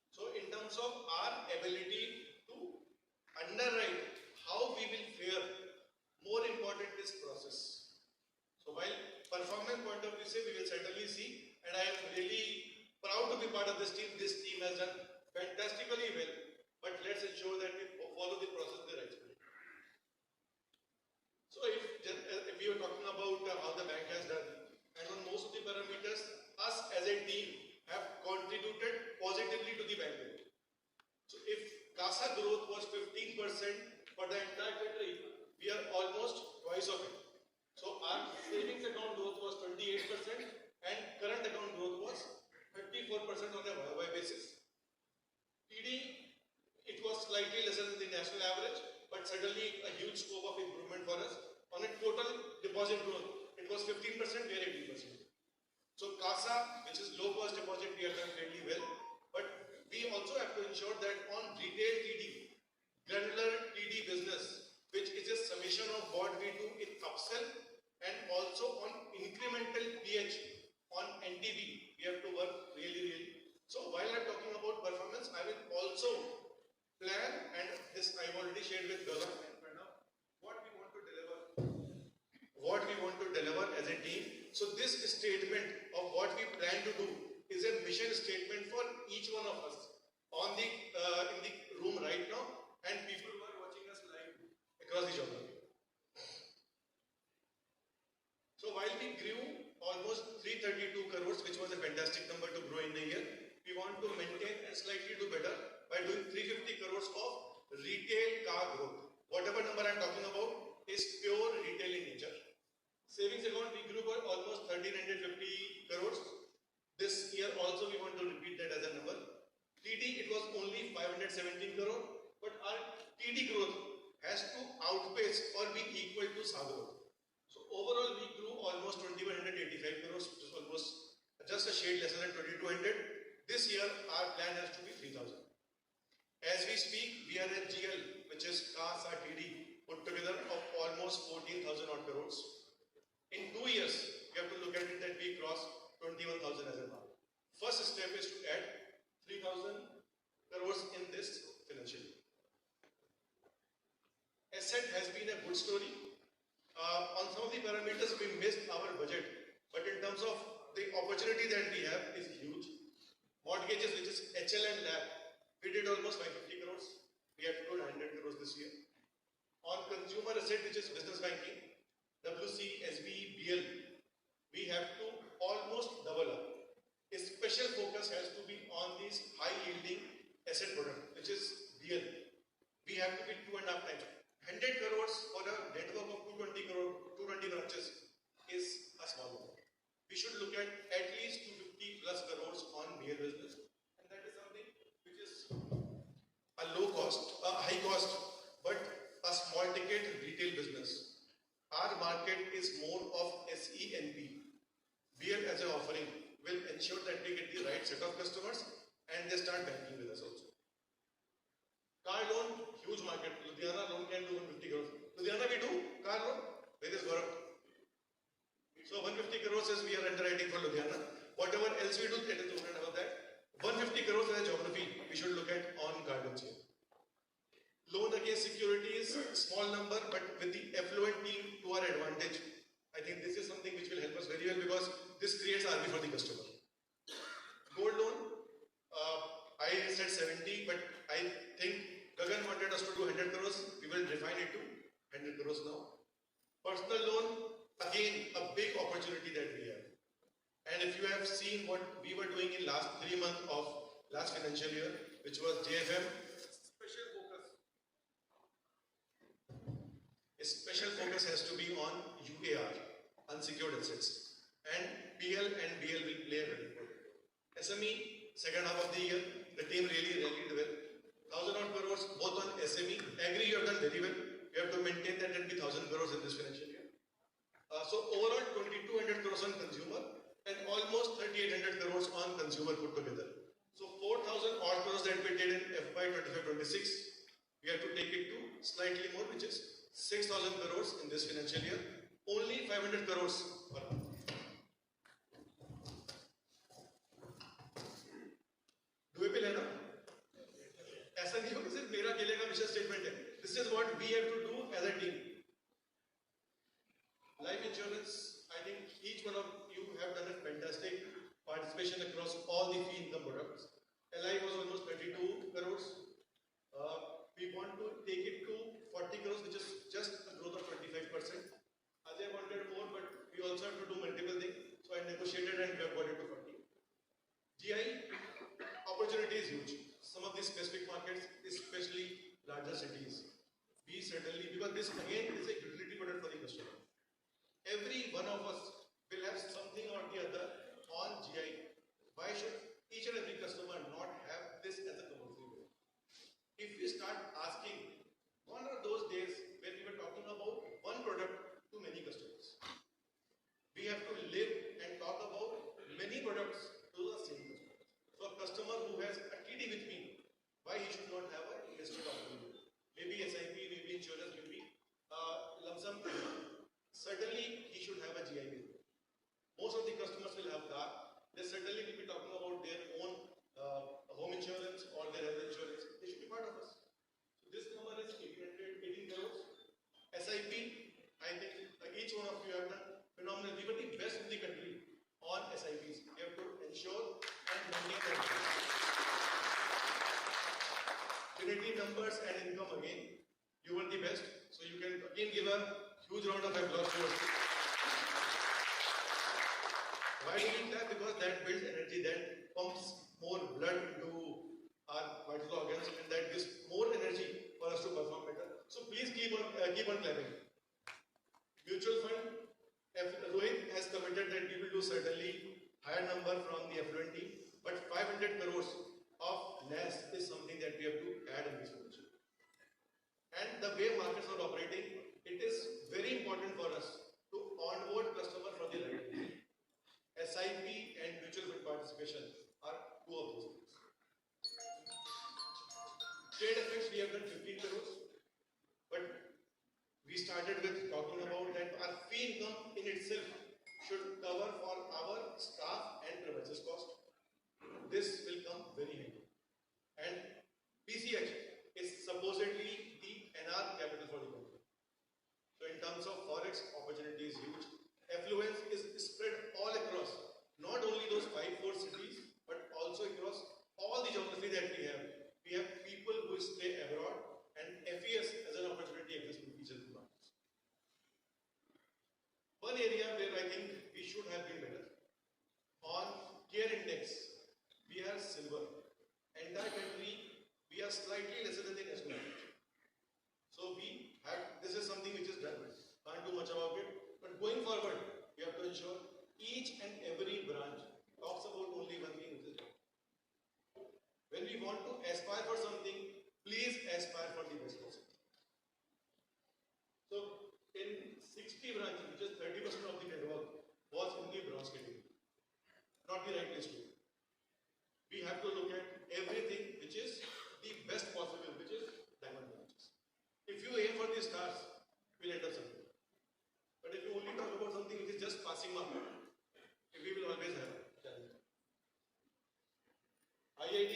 So in terms of our ability to underwrite how we will fare, more important is process. So while performance point of view say we will certainly see, and I am really proud to be part of this team. This team has done fantastically well, but let's ensure that we follow the process the right way. So if we were talking about how the bank has done, and on most of the parameters, us as a team have contributed positively to the bank growth. So if CASA growth was 15% for the entire country, we are almost twice of it. So our savings account growth was 28% and current account growth was 34% on a YOY basis. TD, it was slightly lesser than the national average, but certainly a huge scope of improvement for us. On a total deposit growth, it was 15%, we are 18%. So CASA, which is low cost deposit, we have done fairly well. But we also have to ensure that on retail TD, granular TD business, which is a summation of what we do in upsell and also on incremental PH on NTB, we have to work really. So while I'm talking about performance, I will also plan, and this I've already shared with Gaurav and Pranav, what we want to deliver as a team. So this statement of what we plan to do is a mission statement for each one of us on the in the room right now and people who are watching us live across the geography. So while we grew almost 332 crores, which was a fantastic number to grow in the year, we want to maintain and slightly do better by doing 350 crores of retail car growth. Whatever number I'm talking about is pure retail in nature. Savings account we grew by almost 1350 crores. This year also we want to repeat that as a number. TD it was only 517 crore, but our TD growth has to outpace or be equal to SA growth. So overall we grew almost 2185 crores, which is almost just a shade lesser than 2200. This year our plan has to be 3000. As we speak, we are at GL, which is CASA TD put together of almost 14,000 odd crores. In 2 years, we have to look at it that we cross 21,000 as a mark. First step is to add 3,000 crores in this financial year. Asset has been a good story. On some of the parameters, we missed our budget, but in terms of the opportunity that we have is huge. Mortgages, which is HL and LAP, we did almost 550 crores. We have to do 900 crores this year. On consumer asset, which is business banking, WC, SB, BL, we have to almost double up. A special focus has to be on these high yielding asset product, which is BL. We have to be 2.5 times. 100 crores for a network of 220 branches is a small number. We should look at least 250 plus crores on BL business, and that is something which is a low cost, a high cost, but a small ticket retail business. Our market is more of SENP. BL as an offering will ensure that we get the right set of customers and they start banking with us also. Car loan, huge market. Ludhiana loan can do 150 crores. Ludhiana we do car loan. Where is Gaurav? So 150 crores is we are underwriting for Ludhiana. Whatever else we do, it is over and above that. 150 crores as a geography we should look at on car loans here. Loan against securities, small number, but with the affluent team to our advantage. I think this is something which will help us very well because this creates RB for the customer. Gold loan, I said 70, but I think Gagan wanted us to do 100 crores. We will refine it to 100 crores now. Personal loan, again, a big opportunity that we have. And if you have seen what we were doing in last 3 months of last financial year, which was JFM, special focus has to be on UAR, unsecured assets, and PL and BL will play a very important role. SME, second half of the year, the team really rallied well. 1,000 odd crores both on SME. Agri, you have done very well. You have to maintain that and be 1,000 crores in this financial year. So overall 2,200 crores on consumer and almost 3,800 crores on consumer put together. So 4,000 odd crores that we did in FY 25-26, we have to take it to slightly more, which is 6,000 crores in this financial year, only 500 crores per month. Doable है ना? ऐसा नहीं हो कि सिर्फ मेरा अकेले का मिशन स्टेटमेंट है. This is what we have to do as a team. Life insurance, I think each one of you have done a fantastic participation across all the fee income products. LI was almost 32 crores. We want to take it to 40 crores, which is just a growth of 25%. Ajay wanted more, but we also have to do multiple things. So I negotiated and got it to 40. GI opportunity is huge. Some of these specific markets, especially larger cities, we certainly, because this again is a utility product for the customer. Every one of us will have something or the other on GI. Why should each and every customer not have this as a compulsory way? If we start asking, gone are those days when we were talking about one product to many customers. We have to live and talk about many products to the same customer. So a customer who has a TD with me, why he should not have a listed opportunity? Maybe SIP, maybe insurance, maybe lump sum. Certainly he should have a GI with me. Most of the customers will have car. They certainly will be talking about their own home insurance or their health insurance. They should be part of us. So this number is 18 crores. SIP, I think each one of you have done phenomenal. We were the best in the country on SIPs. We have to ensure and maintain that. Unity numbers and income again. You were the best. So you can again give a huge round of applause to us. Why do we clap? Because that builds energy, that pumps more blood into our vital organs, and that gives more energy for us to perform better. So please keep on clapping. Mutual fund, Rohit has committed that we will do certainly higher number from the affluent team, but 500 crores of NAS is something that we have to add in this function. And the way markets are operating, it is very important for us to onboard customer from the right way. SIP and mutual fund participation are two of those things. Trade effects, we have done 15 crores, but we started with talking about that our fee income in itself should cover for our staff and premises cost. This will come very handy. And PCH is supposedly the NR capital for the country. So in terms of forex, opportunity is huge. Affluence is spread all across, not only those 5-4 cities, but also across all the geography that we have. We have people who stay abroad, and FES as an opportunity exists in each of the markets. One area where I think we should have been better, on care index, we are silver. Entire country, we are slightly lesser than the national average. So we have, this is something which is done. Can't do much about it. But going forward, we have to ensure each and every branch talks about only one thing, which is when we want to aspire for something, please aspire for the best possible. So in 60 branches, which is 30% of the network, was in the bronze category. Not the right place to be. We have to look at everything which is the best possible, which is diamond branches. If you aim for the stars, we'll end up something. But if you only talk about something which is just passing mark, we will always have challenge. IIT,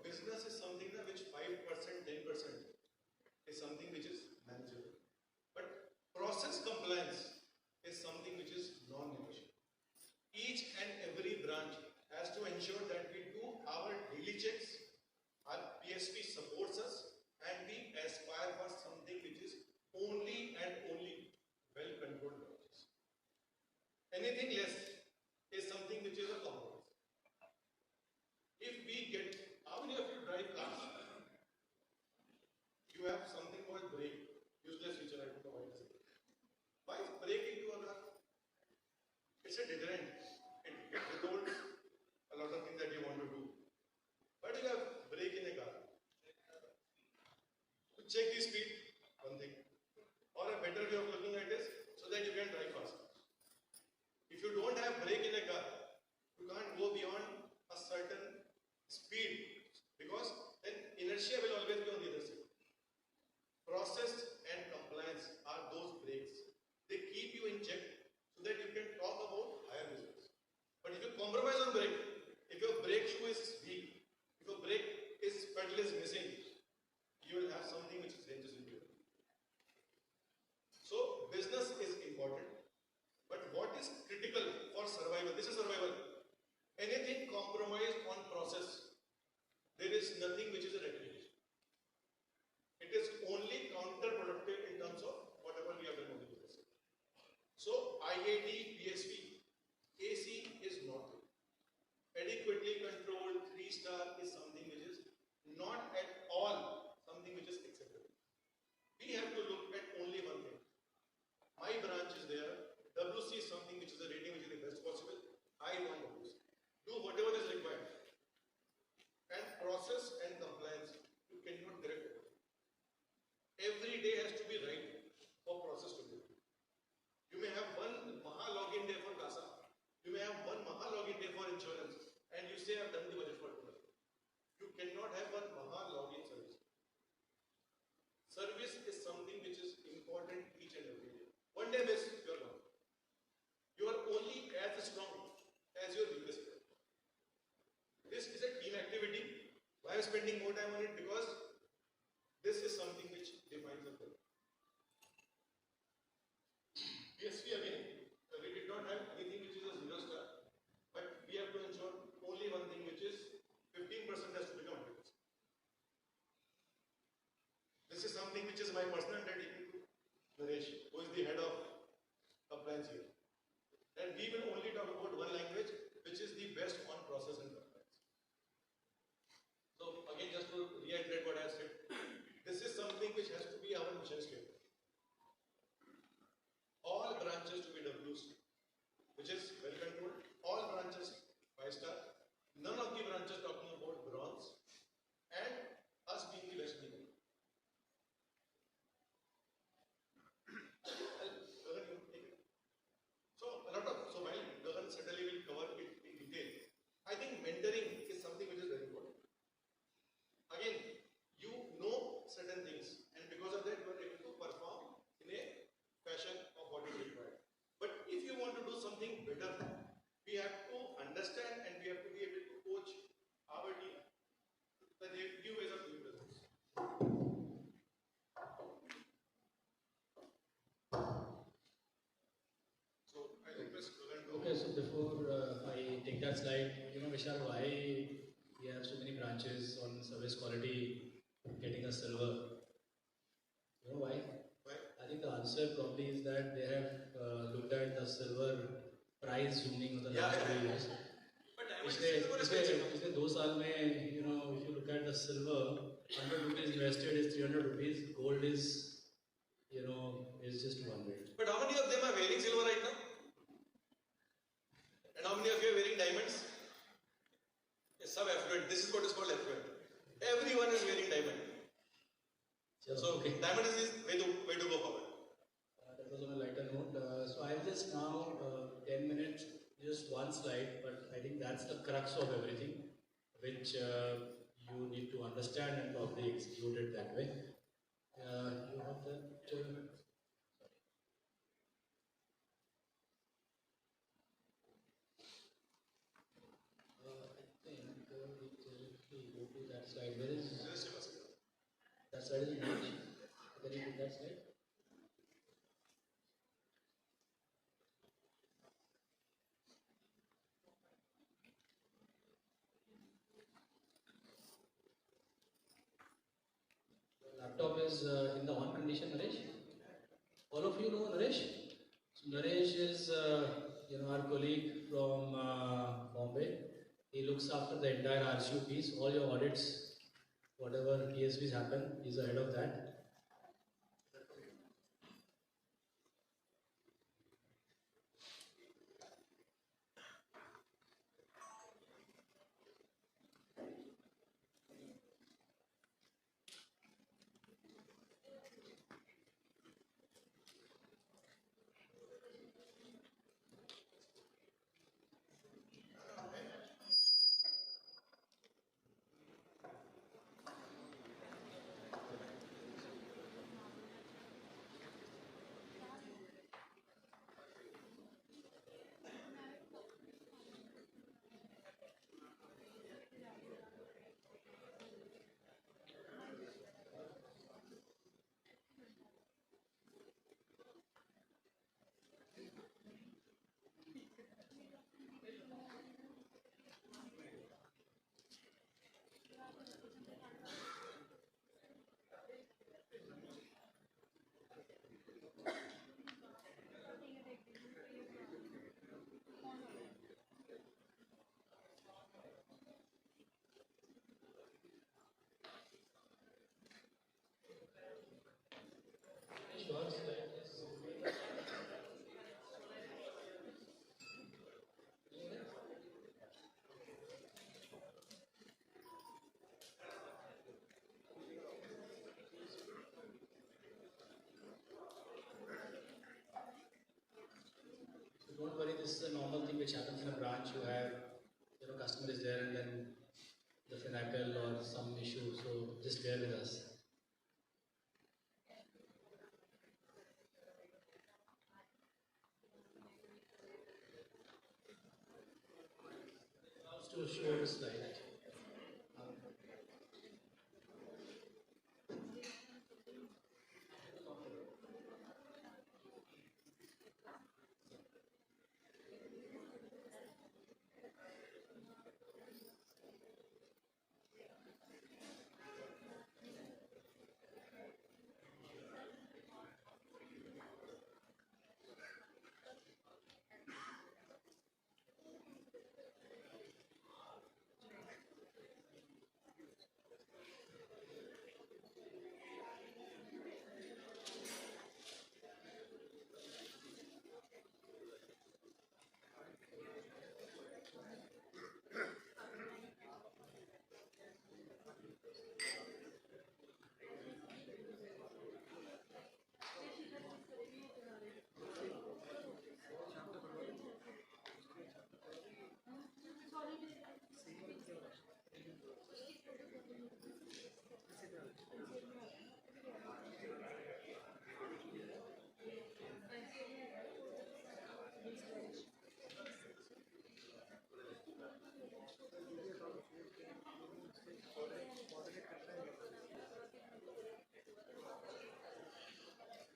business is something which 5%, 10% is something which is manageable. But process compliance is something which is non-negotiable. Each and every branch has to ensure that we do our daily checks, our PSP supports us, and we aspire for something which is only and only well-controlled branches. Anything less is something which is a compromise. If we get, how many of you drive cars? You have something called brake, useless feature, I don't know why it is. Why is brake into a car? It's a deterrent. It withholds a lot of things that you want to do. Why do you have brake in a car? To check the speed, one thing. Or a better way of looking at this, so that you can drive faster. If you don't have brake in a car, you can't go beyond a certain speed, because then inertia will always be on the other side. Process and compliance are those brakes. They keep you in check so that you can talk about higher results. But if you compromise on brake, if your brake shoe is weak, if your brake pedal is missing, you will have something which is dangerous in you. So business is important, but what is critical for survival? This is survival. anything compromised on process, there is nothing which is a rectification. It is only counterproductive in terms of whatever we have done over the years. So IAD, PSV, AC is not good. Adequately controlled 3-star is something which is not at all something which is acceptable. We have to look at only one thing. My branch is there. WC is something which is a rating which is the best possible. I want WC. Do whatever is required. And process and compliance, you cannot direct it. Every day has to be right for process to be. You may have one Maha login day for CASA. You may have one Maha login day for insurance. And you say, I've done the budget for tomorrow. You cannot have one Maha login service. Service is something which is important each and every day. One day miss, you're gone. You are only as strong as your weakest point. This is a team activity. Why am I spending more time on it? Because this is something which defines the goal. PSV again, we did not have anything which is a 0-star, but we have to ensure only one thing which is 15% has to become 100%. This is something which is my personal undertaking to Naresh, who is the head of compliance here. And we will only talk about one language which is the best on process and compliance. So again, just to reiterate what I said, this is something which has to be our mission statement. All branches to be WC, which is well controlled. All branches 5-star. None of the branches talking about bronze, and us being the best people. So while Gagan certainly will cover it in detail, I think mentoring is something which is very important. Again, you know certain things, and because of that, you are able to perform in a fashion of what is required. But if you want to do something better, we have to understand and we have to be able to coach our team the new ways of doing business. So I request Gagan to. Okay, so before I take that slide, Vishal, why we have so many branches on service quality getting a silver? You know why? Why? I think the answer probably is that they have looked at the silver price zooming of the last 2 years. But पिछले 2 साल में, if you look at the silver, 100 rupees invested is 300 rupees. Gold is, is just 200. But how many of them are wearing silver right now? And how many of you are wearing diamonds? Yes, sub-affluent. This is what is called affluent. Everyone is wearing diamond. So diamond is way to go forward. That was on a lighter note. So I will just now 10 minutes, just one slide, but I think that's the crux of everything, which you need to understand and probably execute it that way. You have that. That slide. Where is that slide? Is in English. Can you put that slide? The laptop is in the on condition, Naresh. All of you know Naresh. So Naresh is our colleague from Bombay. He looks after the entire RCU piece, all your audits, whatever PSVs happen, he's the head of that. So don't worry, this is a normal thing which happens in a branch. You have, customer is there and then the financial or some issue. So just bear with us. To show the slide.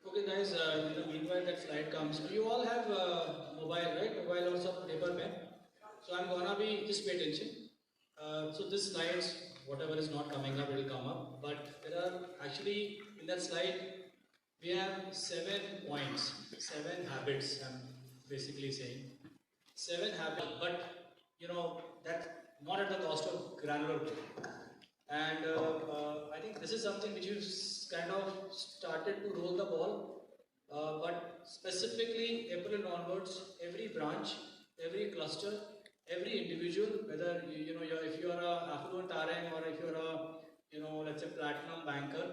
Okay guys, meanwhile that slide comes, you all have mobile, right? Mobile or some paper pen. So I'm gonna be, just pay attention. So this slides, whatever is not coming up, will come up. But there are actually, in that slide, we have 7 points, 7 habits, I'm basically saying. 7 habits, but that's not at the cost of granular growth. And I think this is something which you kind of started to roll the ball, but specifically April onwards, every branch, every cluster, every individual, whether if you are a affluent RM or if you are a let's say platinum banker,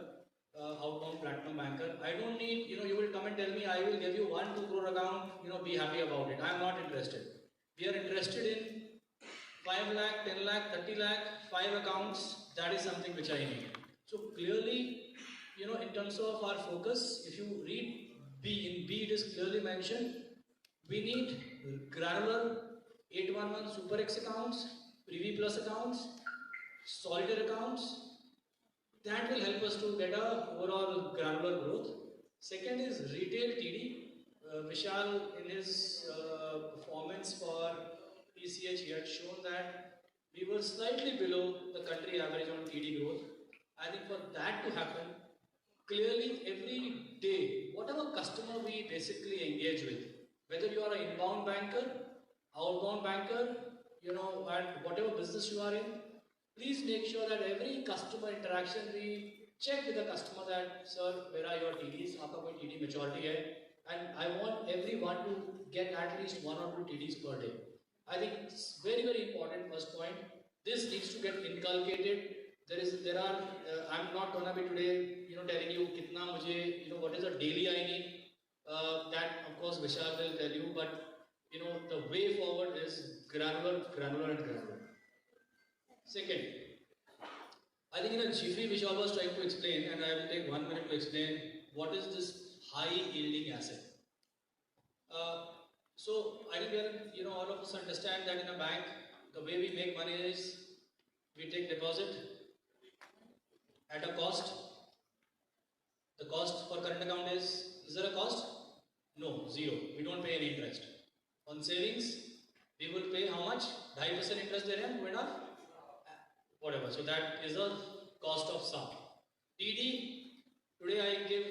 outbound platinum banker, I don't need you will come and tell me I will give you 1-2 crore account, be happy about it. I am not interested. We are interested in 5 lakh, 10 lakh, 30 lakh, 5 accounts. That is something which I need. So clearly, in terms of our focus, if you read B, in B it is clearly mentioned, we need granular 811 Super X accounts, Privy Plus accounts, solitaire accounts. That will help us to get a overall granular growth. Second is retail TD. Vishal in his performance for PCH, he had shown that we were slightly below the country average on TD growth. I think for that to happen, clearly every day, whatever customer we basically engage with, whether you are an inbound banker, outbound banker, and whatever business you are in, please make sure that every customer interaction we check with the customer that, sir, where are your TDs? Aapka koi TD maturity hai? And I want everyone to get at least 1 or 2 TDs per day. I think it's very, very important first point. This needs to get inculcated. I'm not gonna be today, telling you kitna mujhe, what is the daily I need. That of course Vishal will tell you, but the way forward is granular. Second, I think in a jiffy Vishal was trying to explain, and I will take 1 minute to explain what is this high yielding asset. So I think all of us understand that in a bank, the way we make money is we take deposit at a cost. The cost for current account is there a cost? No, 0. We don't pay any interest. On savings, we will pay how much? 2.5% interest there, 2.5%? Whatever. So that is a cost of sum. TD, today I give,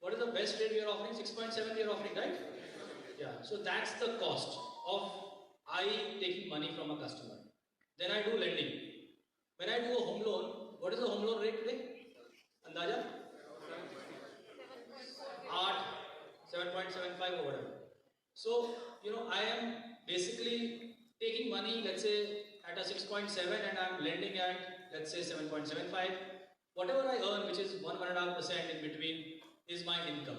what is the best rate we are offering? 6.7 we are offering, right? Yeah, so that's the cost of I taking money from a customer. Then I do lending. When I do a home loan, what is the home loan rate today? Andaja? 7.75 or whatever. So, I am basically taking money, let's say at a 6.7 and I am lending at, let's say 7.75. Whatever I earn, which is 1.5% in between, is my income.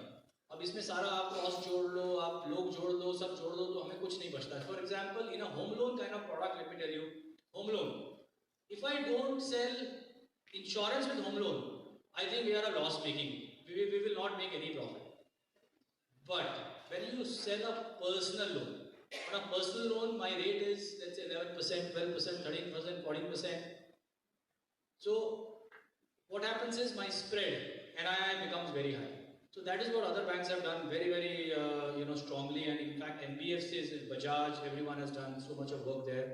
अब इसमें सारा आप cost जोड़ लो, आप लोग जोड़ लो, सब जोड़ लो तो हमें कुछ नहीं बचता. For example in a home loan kind of product, let me tell you, home loan, if I don't sell insurance with home loan, I think we are a loss making. We will not make any profit. But when you sell a personal loan, on a personal loan, my rate is let's say 11%, 12%, 13%, 14%. So what happens is my spread NII becomes very high. So that is what other banks have done very, very strongly, and in fact NBFCs, Bajaj, everyone has done so much of work there.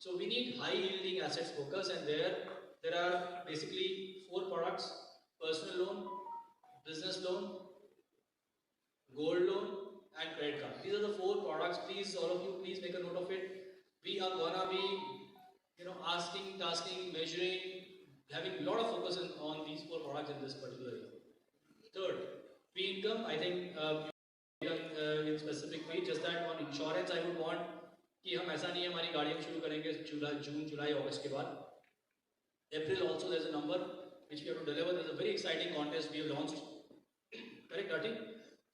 So we need high yielding assets focus, and there are basically 4 products: personal loan, business loan, gold loan, and credit card. These are the 4 products. Please, all of you, please make a note of it. We are gonna be, asking, tasking, measuring, having a lot of focus on these 4 products in this particular year. Third, fee income. I think in specific way, just that on insurance, I would want कि हम ऐसा नहीं है हमारी गाड़ियाँ शुरू करेंगे जून, जुलाई, अगस्त के बाद. April also there's a number which we have to deliver. There's a very exciting contest we have launched. Correct, Rati?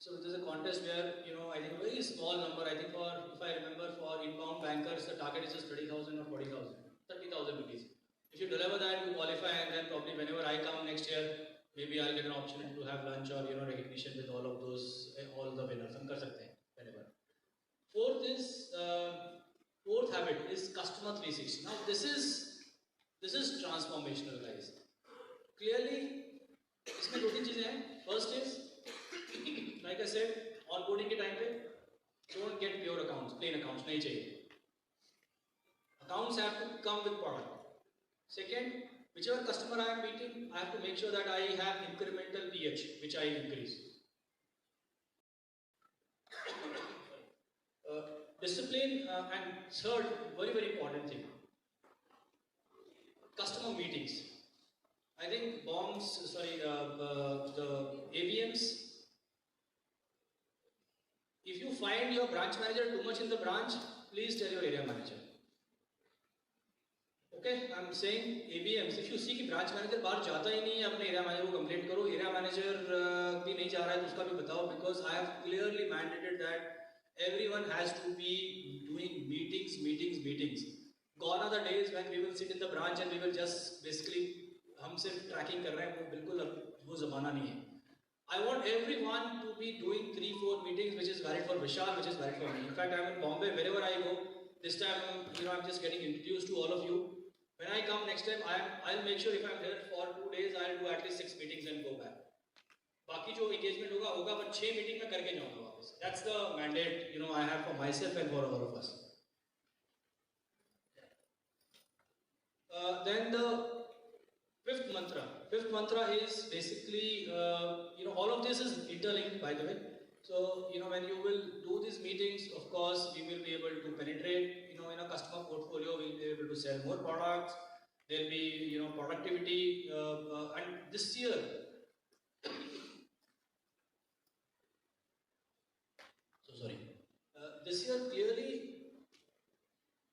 So there's a contest where I think a very small number. I think if I remember, for inbound bankers the target is just 30,000 or 40,000, 30,000 rupees. If you deliver that, you qualify, and then probably whenever I come next year, maybe I'll get an opportunity to have lunch or recognition with all of those, all the winners. हम कर सकते हैं whenever. Fourth habit is customer 360. Now this is transformational, guys. Clearly, इसमें 2-3 चीजें हैं. First is, like I said, onboarding के time पे don't get pure accounts, plain accounts नहीं चाहिए. Accounts have to come with product. Second, whichever customer I am meeting, I have to make sure that I have incremental PH, which I increase. Discipline, and third, very, very important thing, customer meetings. I think the AVMs, if you find your branch manager too much in the branch, please tell your area manager. Okay, I'm saying AVMs, if you see कि branch manager बाहर जाता ही नहीं है, अपने area manager को complaint करो. Area manager भी नहीं जा रहा है तो उसका भी बताओ, because I have clearly mandated that everyone has to be doing meetings. Gone are the days when we will sit in the branch and we will just basically हम सिर्फ tracking कर रहे हैं. वो बिल्कुल अब वो ज़माना नहीं है. I want everyone to be doing 3-4 meetings, which is valid for Vishal, which is valid for me. In fact, I'm in Bombay. Wherever I go, this time I'm just getting introduced to all of you. When I come next time, I'll make sure if I'm there for 2 days, I'll do at least 6 meetings and go back. बाकी जो engagement होगा पर 6 meeting में करके जाऊँगा वापस. That's the mandate I have for myself and for all of us. Then the fifth mantra is basically all of this is interlinked, by the way. So when you will do these meetings, of course we will be able to penetrate in a customer portfolio. We'll be able to sell more products. There'll be productivity, and this year. This year clearly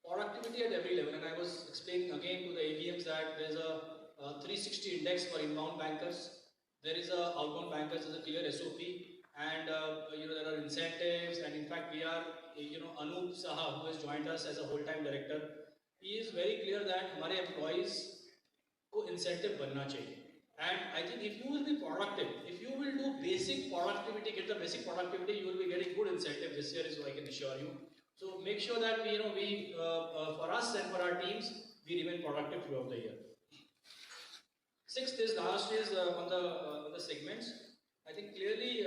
productivity at every level, and I was explaining again to the AVMs that there is a 360 index for inbound bankers. There is a outbound bankers as a clear SOP, and there are incentives, and in fact we are Anup Saha, who has joined us as a whole-time director. He is very clear that हमारे employees को incentive बनना चाहिए. And I think if you will be productive, if you will do basic productivity, get the basic productivity, you will be getting good incentive this year, is what I can assure you. So make sure that we for us and for our teams, we remain productive throughout the year. Sixth is last is on the segments. I think clearly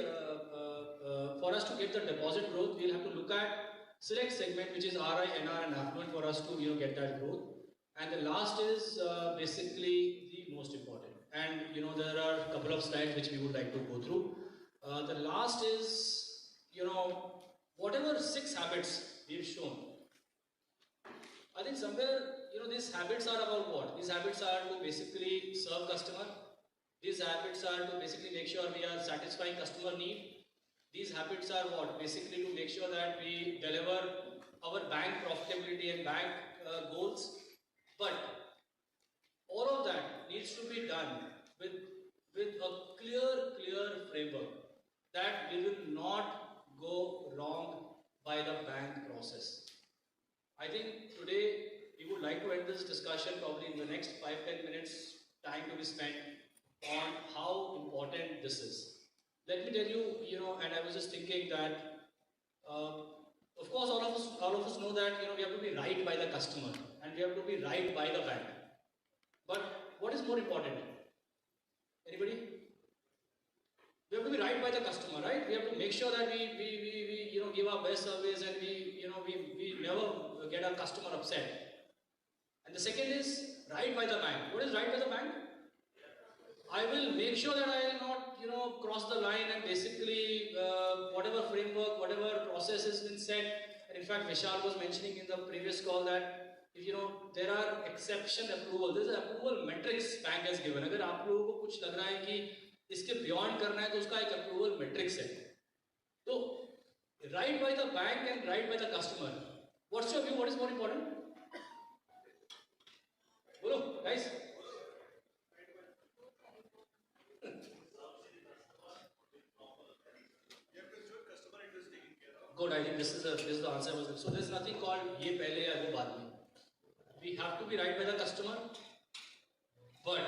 for us to get the deposit growth, we'll have to look at select segment which is RI, NR, and affluent for us to get that growth. And the last is basically the most important. And there are a couple of slides which we would like to go through. The last is whatever 6 habits we've shown. I think somewhere these habits are about what? These habits are to basically serve customer. These habits are to basically make sure we are satisfying customer need. These habits are what? Basically to make sure that we deliver our bank profitability and bank goals. But all of that needs to be done with a clear framework. that we will not go wrong by the bank process. I think today we would like to end this discussion probably in the next 5-10 minutes time to be spent on how important this is. Let me tell you, and I was just thinking that, of course, all of us know that, we have to be right by the customer and we have to be right by the bank. But what is more important? Anybody? We have to be right by the customer, right? We have to make sure that we give our best service and we never get our customer upset. And the second is right by the bank. What is right by the bank? I will make sure that I will not, cross the line and basically whatever framework, whatever process has been set. And in fact, Vishal was mentioning in the previous call that if there are exception approval, there is an approval metrics bank has given. अगर आप लोगों को कुछ लग रहा है कि इसके beyond करना है तो उसका एक approval metrics है. तो right by the bank and right by the customer. What's your view? What is more important? बोलो, guys. Good. I think this is the answer I was looking. So there's nothing called ये पहले या वो बाद में. We have to be right by the customer, but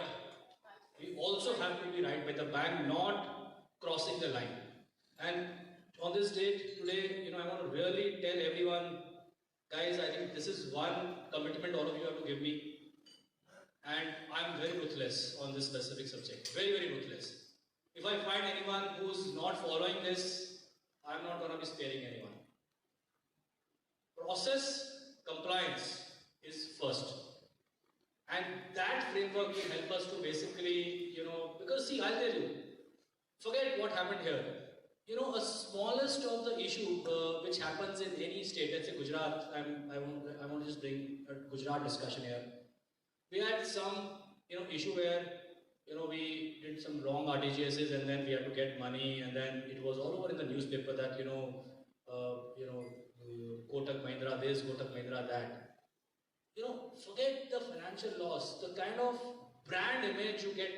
we also have to be right by the bank, not crossing the line. And on this date today, I want to really tell everyone, guys, I think this is one commitment all of you have to give me, and I'm very ruthless on this specific subject. Very, very ruthless. If I find anyone who's not following this, I'm not going to be sparing anyone. Process compliance is first. And that framework will help us to basically, because see, I'll tell you, forget what happened here. A smallest of the issue which happens in any state, let's say Gujarat, I want to just bring a Gujarat discussion here. We had some, issue where, we did some wrong RTGSs and then we had to get money, and then it was all over in the newspaper that, Kotak Mahindra this, Kotak Mahindra that. Forget the financial loss, the kind of brand image you get,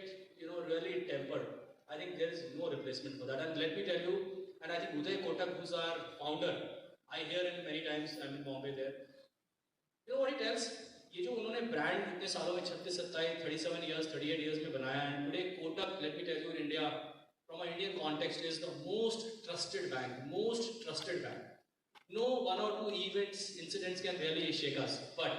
really tempered. I think there is no replacement for that. And let me tell you, and I think Uday Kotak, who's our founder, I hear him many times, I'm in Bombay there. You know what he tells? ये जो उन्होंने brand इतने सालों में 36, 37 years, 38 years में बनाया है, and today Kotak, let me tell you, in India, from an Indian context, is the most trusted bank, most trusted bank. No one or two incidents can really shake us, but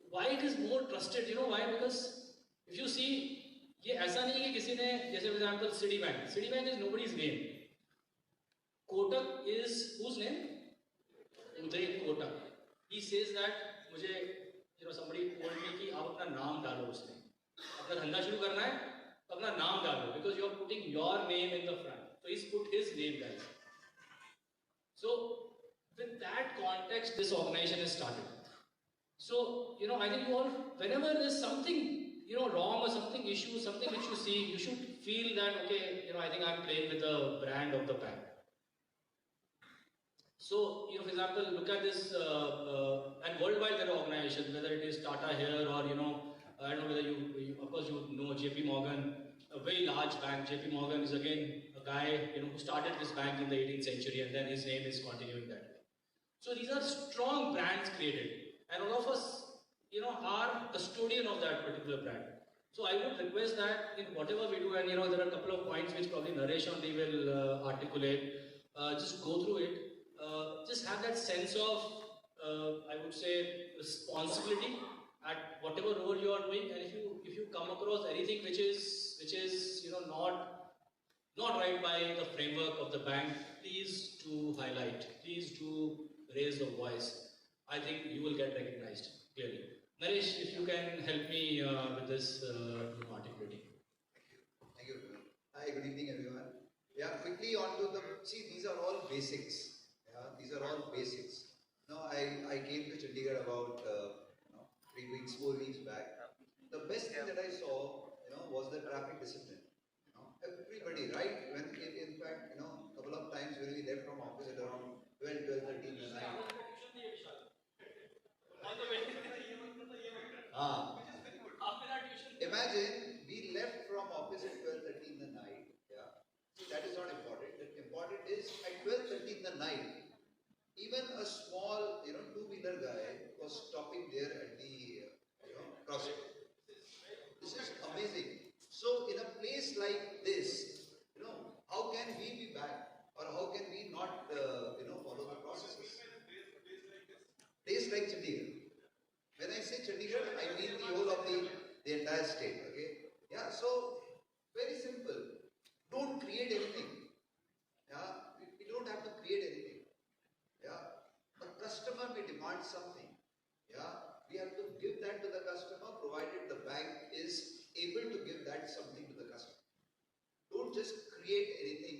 why it is more trusted? You know why? Because if you see, ये ऐसा नहीं है कि किसी ने, जैसे for example, Citibank is nobody's name. Kotak is whose name? Uday Kotak. He says that मुझे, somebody told me कि आप अपना नाम डालो उसमें. अगर धंधा शुरू करना है, तो अपना नाम डालो, because you are putting your name in the front. So he's put his name, guys. So with that context, this organization is started. So, I think you all, whenever there's something, wrong or something issue, something which you see, you should feel that, okay, I think I'm playing with the brand of the bank. So, for example, look at this, and worldwide there are organizations, whether it is Tata here or, I don't know whether you of course you know JP Morgan, a very large bank. JP Morgan is again a guy, who started this bank in the 18th century, and then his name is continuing that way. So these are strong brands created, and all of us, are custodian of that particular brand. So I would request that in whatever we do, and there are a couple of points which probably Naresh only will articulate, just go through it. Just have that sense of, I would say, responsibility at whatever role you are doing, and if you come across anything which is not right by the framework of the bank, please do highlight, please do raise the voice. I think you will get recognized clearly. Naresh, if you can help me with this articulating. Thank you. Hi, good evening, everyone. Yeah, quickly on to these are all basics. Yeah, these are all basics. Now, I came to Chandigarh about 4 weeks back. The best thing that I saw, was the traffic discipline. Everybody, right? When in fact, a couple of times when we left from office at around 12:30 in the night. Imagine we left from office at 12:30 in the night. Yeah, see, that is not important. like this, how can we be back? Or how can we not, follow the processes? Days like Chandigarh. When I say Chandigarh, I mean the whole of the entire state, okay? Yeah, so, very simple. Don't create anything. Yeah, we don't have to create anything. Yeah, the customer may demand something. Yeah, we have to give that to the customer, provided the bank is able to give that something to the customer. Don't just create anything,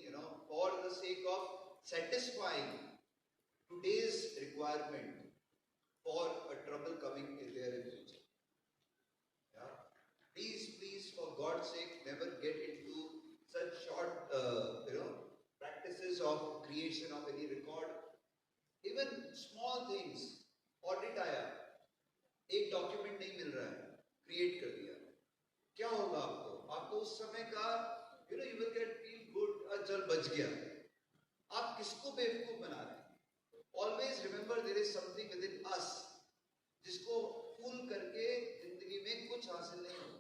for the sake of satisfying today's requirement for a trouble coming in there in future. Yeah, please, for God's sake, never get into such short, practices of creation of any record. Even small things, audit आया, एक document नहीं मिल रहा है, create कर दिया, क्या होगा आपको उस समय का, you will get feel good, चल बच गया, आप किसको बेवकूफ बना रहे हैं? Always remember there is something within us, जिसको फूल करके जिंदगी में कुछ हासिल नहीं होगा.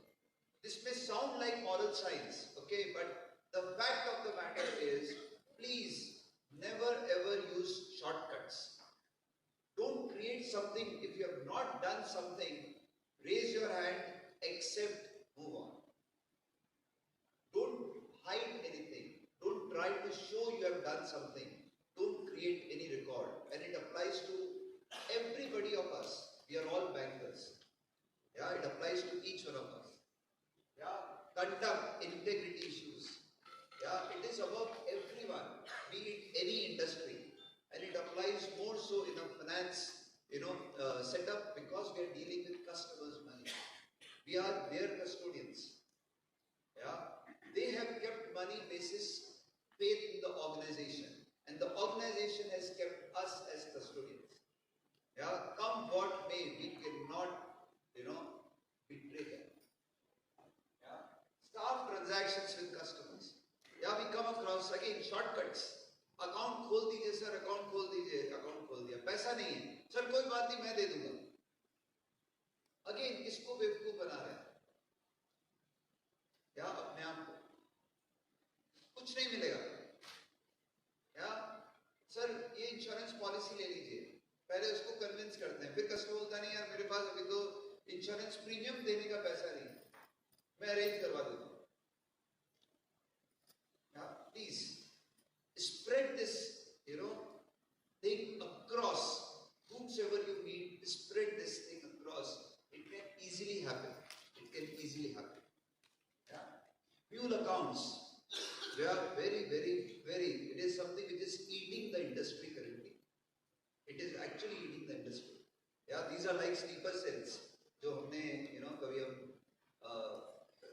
This may sound like moral science, okay, but the fact of the matter is, please never ever use shortcuts. Don't create something. If you have not done something, raise your hand, accept, move on. Don't hide anything. Don't try to show you have done something. Don't create any record. And it applies to everybody of us. We are all bankers. Yeah, it applies to each one of us. Yeah, conduct, integrity issues. Yeah, it is above everyone, be it any industry, and it applies more so in a finance, setup, because we are dealing with customers' money. We are their custodians. Yeah, they have kept money basis faith in the organization, and the organization has kept us as custodians. Yeah, come what may, we cannot, betray them. Yeah, staff transactions with customers. Yeah, we come across again shortcuts. Account खोल दीजिए sir, account खोल दीजिए, account खोल दिया, पैसा नहीं है sir, कोई बात नहीं मैं दे दूंगा. अगेन किसको बेवकूफ बना रहे हैं? या अपने आप को. कुछ नहीं मिलेगा. या सर ये इंश्योरेंस पॉलिसी ले लीजिए, पहले उसको कन्विंस करते हैं, फिर कस्टमर बोलता नहीं यार मेरे पास अभी तो इंश्योरेंस प्रीमियम देने का पैसा नहीं है, मैं अरेंज करवा देता हूँ. Please spread this, thing across. Whomsoever you meet, spread this thing across. It can easily happen. Yeah. Fuel accounts. They are very, very, very. It is something which is eating the industry currently. It is actually eating the industry. Yeah. These are like sleeper cells. जो हमने, कभी हम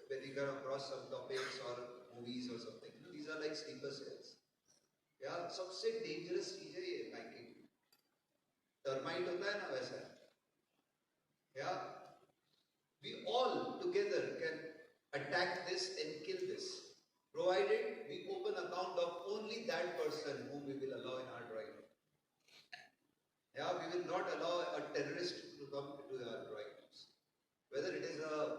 when we come across some topics or movies or something. These are like sleeper cells. Yeah, सबसे dangerous चीज है ये banking. Termite होता है ना वैसा. Yeah, we all together can attack this and kill this, provided we open account of only that person whom we will allow in our drawing room. Yeah, we will not allow a terrorist to come into our drawing rooms, whether it is a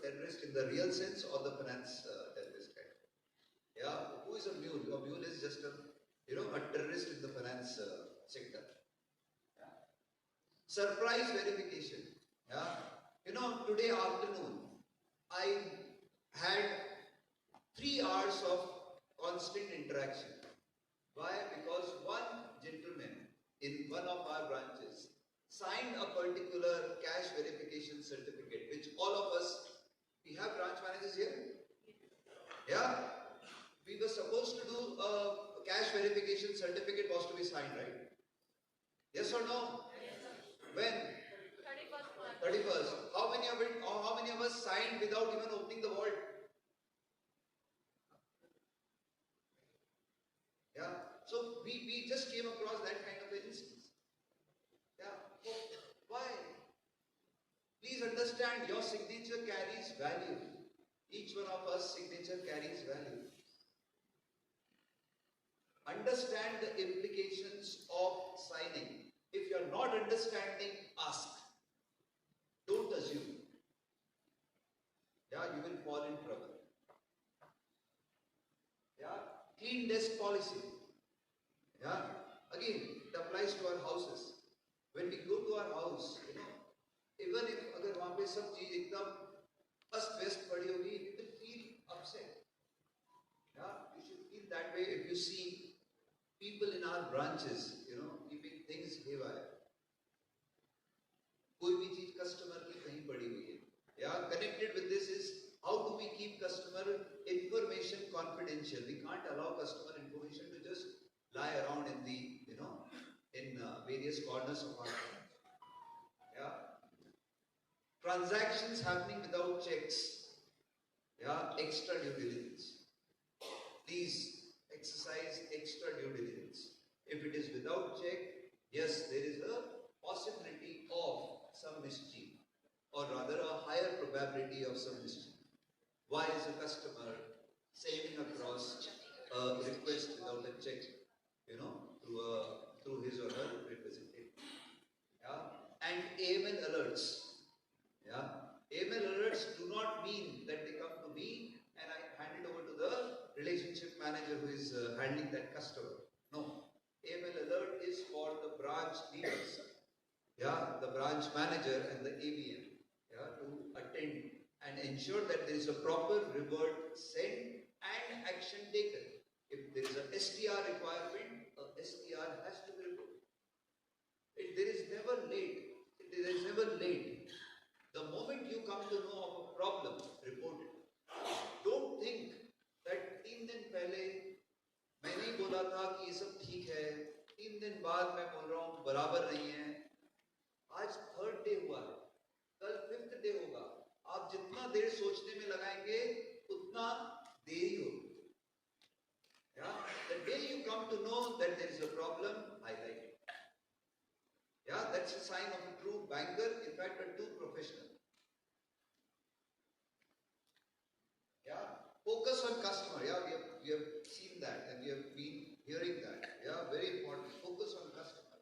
terrorist in the real sense or the finance terrorist kind. Yeah, who is a mule? A mule is just a terrorist in the finance sector. Yeah. Surprise verification. Yeah, today afternoon I had 3 hours of constant interaction. Why? Because one gentleman in one of our branches signed a particular cash verification certificate, which all of us, we have branch managers here. Yeah. We were supposed to do a cash verification certificate was to be signed, right? Yes or no? Yes, sir. When? 31st. How many of us signed without even opening the vault? Yeah. So we just came across that kind of an instance. Yeah. So why? Please understand, your signature carries value. Each one of us signature carries value. Understand the implications of signing. If you are not understanding, ask. Don't assume. Yeah, you will fall in trouble. clean desk policy. Yeah. Again, it applies to our houses. When we go to our house, even if अगर वहाँ पे सब चीज एकदम अस्त व्यस्त पड़ी होगी, you will feel upset. Yeah, you should feel that way if you see people in our branches, keeping things haywire. कोई भी चीज customer की कहीं पड़ी हुई है. Yeah, connected with this is how do we keep customer information confidential? We can't allow customer information to just lie around in the, in various corners of our life. Yeah. Transactions happening without checks. Yeah, extra due diligence. Please exercise extra due diligence. If it is without check, yes, there is a possibility of some mischief, or rather a higher probability of some mischief. Why is a customer sending across a request without a check, through his or her representative? Yeah, and AML alerts. Yeah, AML alerts do not mean that they come to me and I hand it over to the relationship manager who is handling that customer. No, AML alert is for the branch leaders. Yeah, the branch manager and the ABM. Yeah, to attend and ensure that there is a proper reward sent and action taken. If there is a STR requirement, a STR has to be reported. There is never late. There is never late. The moment you come to know of a problem, report it. Don't think that 3 दिन पहले मैंने ही बोला था कि ये सब ठीक है, 3 दिन बाद मैं बोल रहा हूँ बराबर नहीं है. आज 3rd डे हुआ है, कल 5th डे होगा. आप जितना देर सोचने में लगाएंगे उतना देरी होगी. Yeah, the day you come to know that there is a problem, highlight it. Yeah, that's a sign of a true banker, in fact a true professional. Yeah, focus on customer. Yeah, we have seen that and we have been hearing that. Yeah, very important. Focus on customer.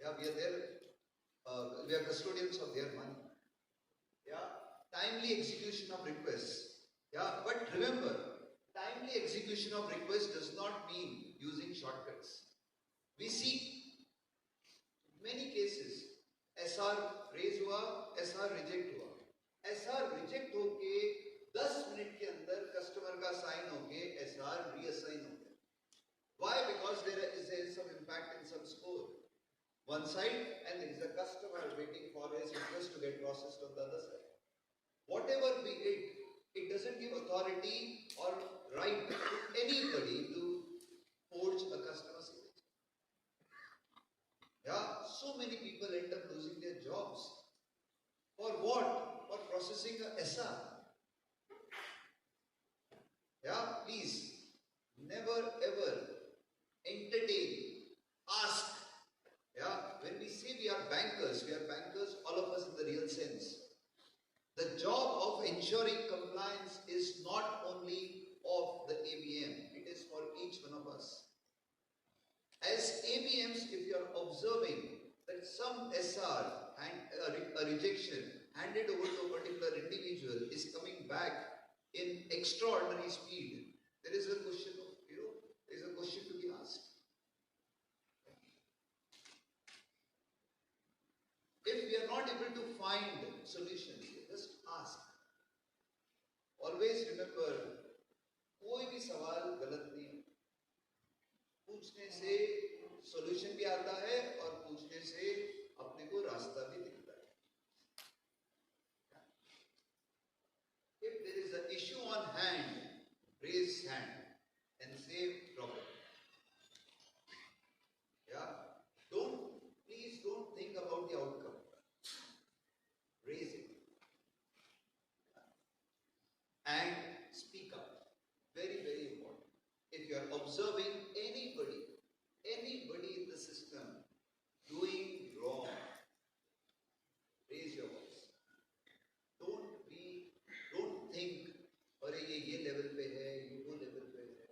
Yeah, we are there. We are custodians of their money. Yeah, timely execution of requests. Yeah, but remember, timely execution of requests does not mean using shortcuts. We see many cases SR raise हुआ, SR reject हुआ. SR reject होके 10 minute के अंदर customer का sign होके SR reassign हो गया. Why? Because there is some impact in some score. One side, and there is a customer waiting for his request to get processed on the other side. Whatever be it doesn't give authority or right to anybody to forge a customer signature. Yeah, so many people end up losing their jobs. For what? For processing a SR. Yeah, please, never ever entertain, ask. Yeah, when we say we are bankers, all of us in the real sense. The job of ensuring compliance is not only of the ABM, it is for each one of us. As ABMs, if you are observing that some SR and a rejection handed over to a particular individual is coming back in extraordinary speed, there is a question of, there is a question to be asked. If we are not able to find solutions, just ask. Always remember, कोई भी सवाल गलत नहीं है. पूछने से solution भी आता है और पूछने से अपने को रास्ता भी दिखता है. If there is an issue on hand, raise hand and say problem. Yeah, please don't think about the outcome. Raise it and speak up. Very, very important. If you are observing anybody in the system doing wrong, raise your voice. Don't think, अरे ये level पे है, ये वो level पे है.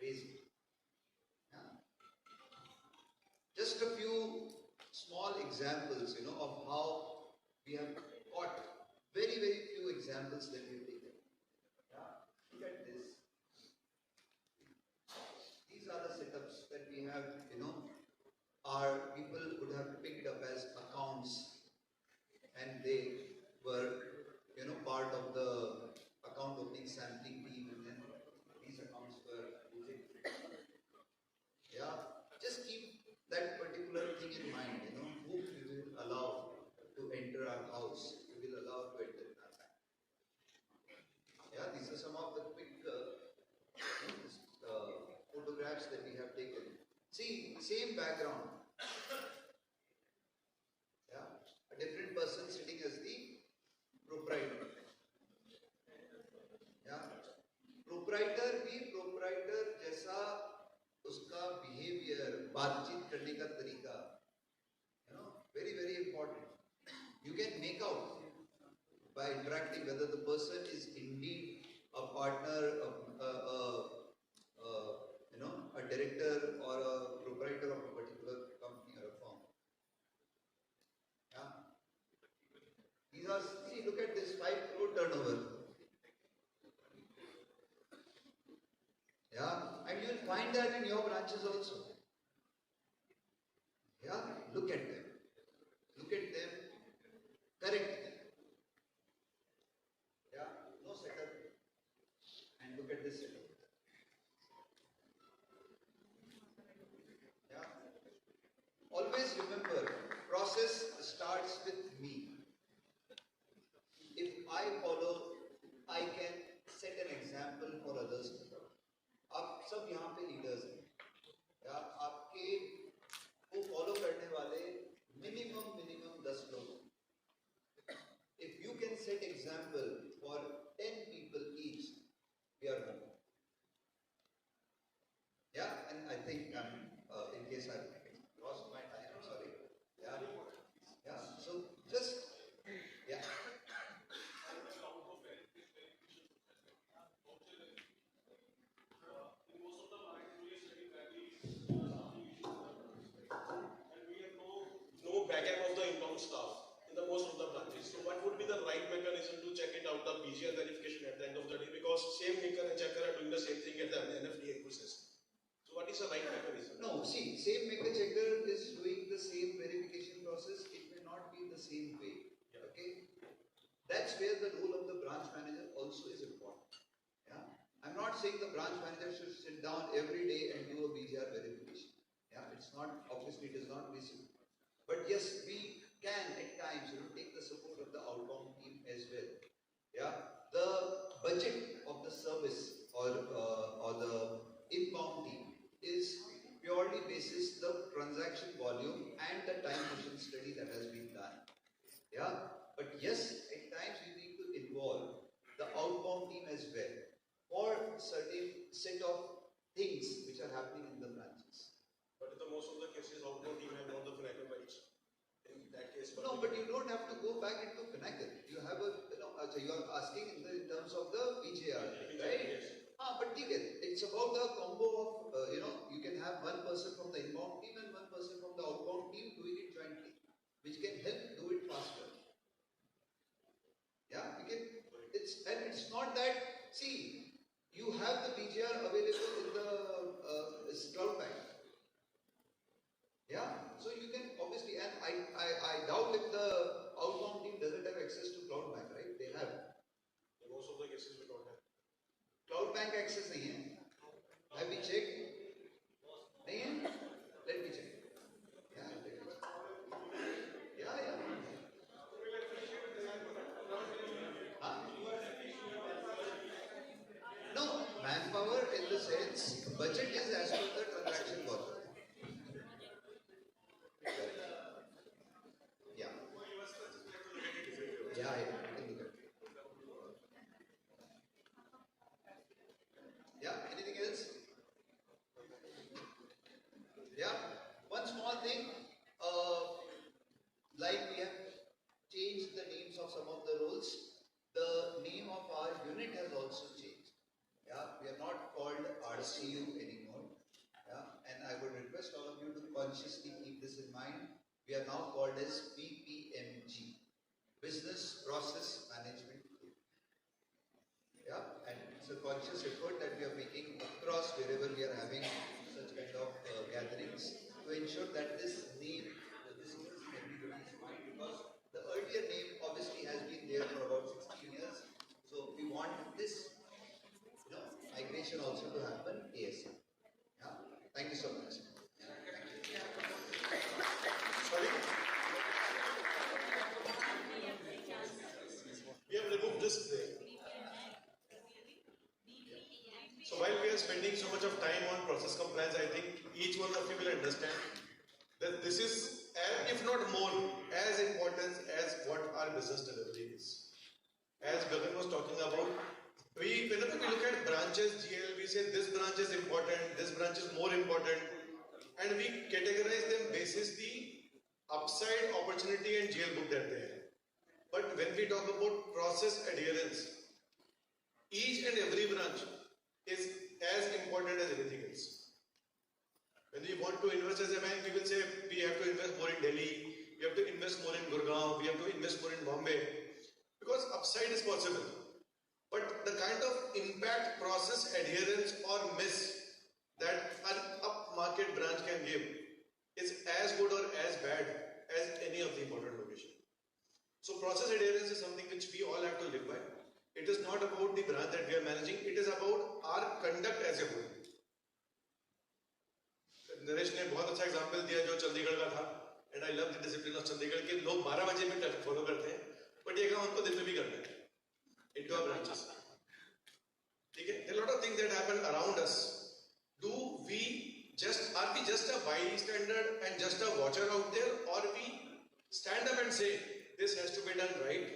Raise it. Yeah. Just a few small examples, of how we have got very, very few examples that we have taken. Yeah. Look at this. our people would have picked up as accounts, and they were, part of the account opening sampling team, and then these accounts were using. Yeah, just keep that particular thing in mind, who we will allow to enter our house, we will allow to enter in our bank. Yeah, these are some of the quick photographs that we have taken. See, same background. Yeah, a different person sitting as the proprietor. Yeah, proprietor जैसा उसका behavior, बातचीत करने का तरीका, very very important. You can make out by interacting whether the person is indeed a partner, a director or a proprietor of a particular company or a firm. Yeah. See, look at this 5 crore turnover. Yeah, and you'll find that in your branches also. Yeah, look at them. Look at them. Correct them. Yeah, no setup. And look at this setup. Yeah. Always remember, process starts with me. If I follow, I can set an example for others to follow. आप सब यहाँ पे leaders हैं, या आपके को follow करने वाले मिनिमम 10 लोग. If you can set example for 10 people each, we are done. Yeah, and I think in case I lost my time, I'm sorry. Yeah. So just yeah. Backup of the inbound staff in the most of the branches. So what would be the right mechanism to check it out, the BGR verification at the end of the day? Because same maker and checker are doing the same thing at the NFDA process. So what is the right mechanism? No, see, same maker checker is doing the same verification process. It may not be the same way. Yeah. Okay, that's where the role of the branch manager also is important. Yeah, I'm not saying the branch manager should sit down every day and do a BGR verification. Yeah, it's not, obviously it is not visible. But yes, we can at times, take the support of the outbound team as well. Yeah, the budget of the service or the inbound team is purely basis the transaction volume and the time machine study that has been done. Yeah, but yes, at times we need to involve the outbound team as well for certain set of things which are happening in the branches. But in the most of the cases, outbound team have not the financial rights. In that case, no, but you don't have to go back into Pinnacle. You have a, you are asking in terms of the BJR, right? Yes. But it's about the combo of, you can have one person from the inbound team and one person from the outbound team doing it jointly, which can help do it faster. Yeah, it's not that, see, you have the BJR available in the cloud bank. Yeah, so you can obviously, and I doubt if the outbound team doesn't have access to cloud bank, right? They have. In most of the cases we don't have. Cloud bank access nahi hai. Have we checked? Nahi hai? Let me check. Yeah, let me check. Yeah. Huh? No, manpower in the sense, budget is as per the transaction volume. Yeah, anything else? Yeah, one small thing, like we have changed the names of some of the roles, the name of our unit has also changed. Yeah, we are not called RCU anymore. Yeah, and I would request all of you to consciously keep this in mind. We are now called as BPMG, Business Process Management Group. Yeah, and it's a conscious effort that we are making across wherever we are having such kind of gatherings. to ensure that this name registers in everybody's mind, because the earlier name obviously has been there for about 16 years. So we want this, migration also to happen ASAP. Yeah. Thank you so much. Sorry? We have removed this there. So while we are spending so much of time on process compliance, I think each one of you will understand that this is, if not more, as important as what our business delivery is. As Gagan was talking about, whenever we look at branches, GL, we say this branch is important, this branch is more important, and we categorize them basis the upside, opportunity and GL book that they have. But when we talk about process adherence, each and every branch is as important as anything else. When we want to invest as a bank, we will say we have to invest more in Delhi, we have to invest more in Gurgaon, we have to invest more in Bombay, because upside is possible. But the kind of impact, process adherence or miss that an up-market branch can give is as good or as bad as any of the important location. So process adherence is something which we all have to live by. It is not about the branch that we are managing, it is about our conduct as a whole. Naresh ने बहुत अच्छा example दिया जो चंडीगढ़ का था, and I love the discipline of Chandigarh के लोग 12 बजे में ट्रैफिक फॉलो करते हैं, बट ये काम हमको दिन में भी करना है into our branches. ठीक है? There are a lot of things that happen around us. Are we just a bystander and just a watcher out there, or we stand up and say this has to be done right?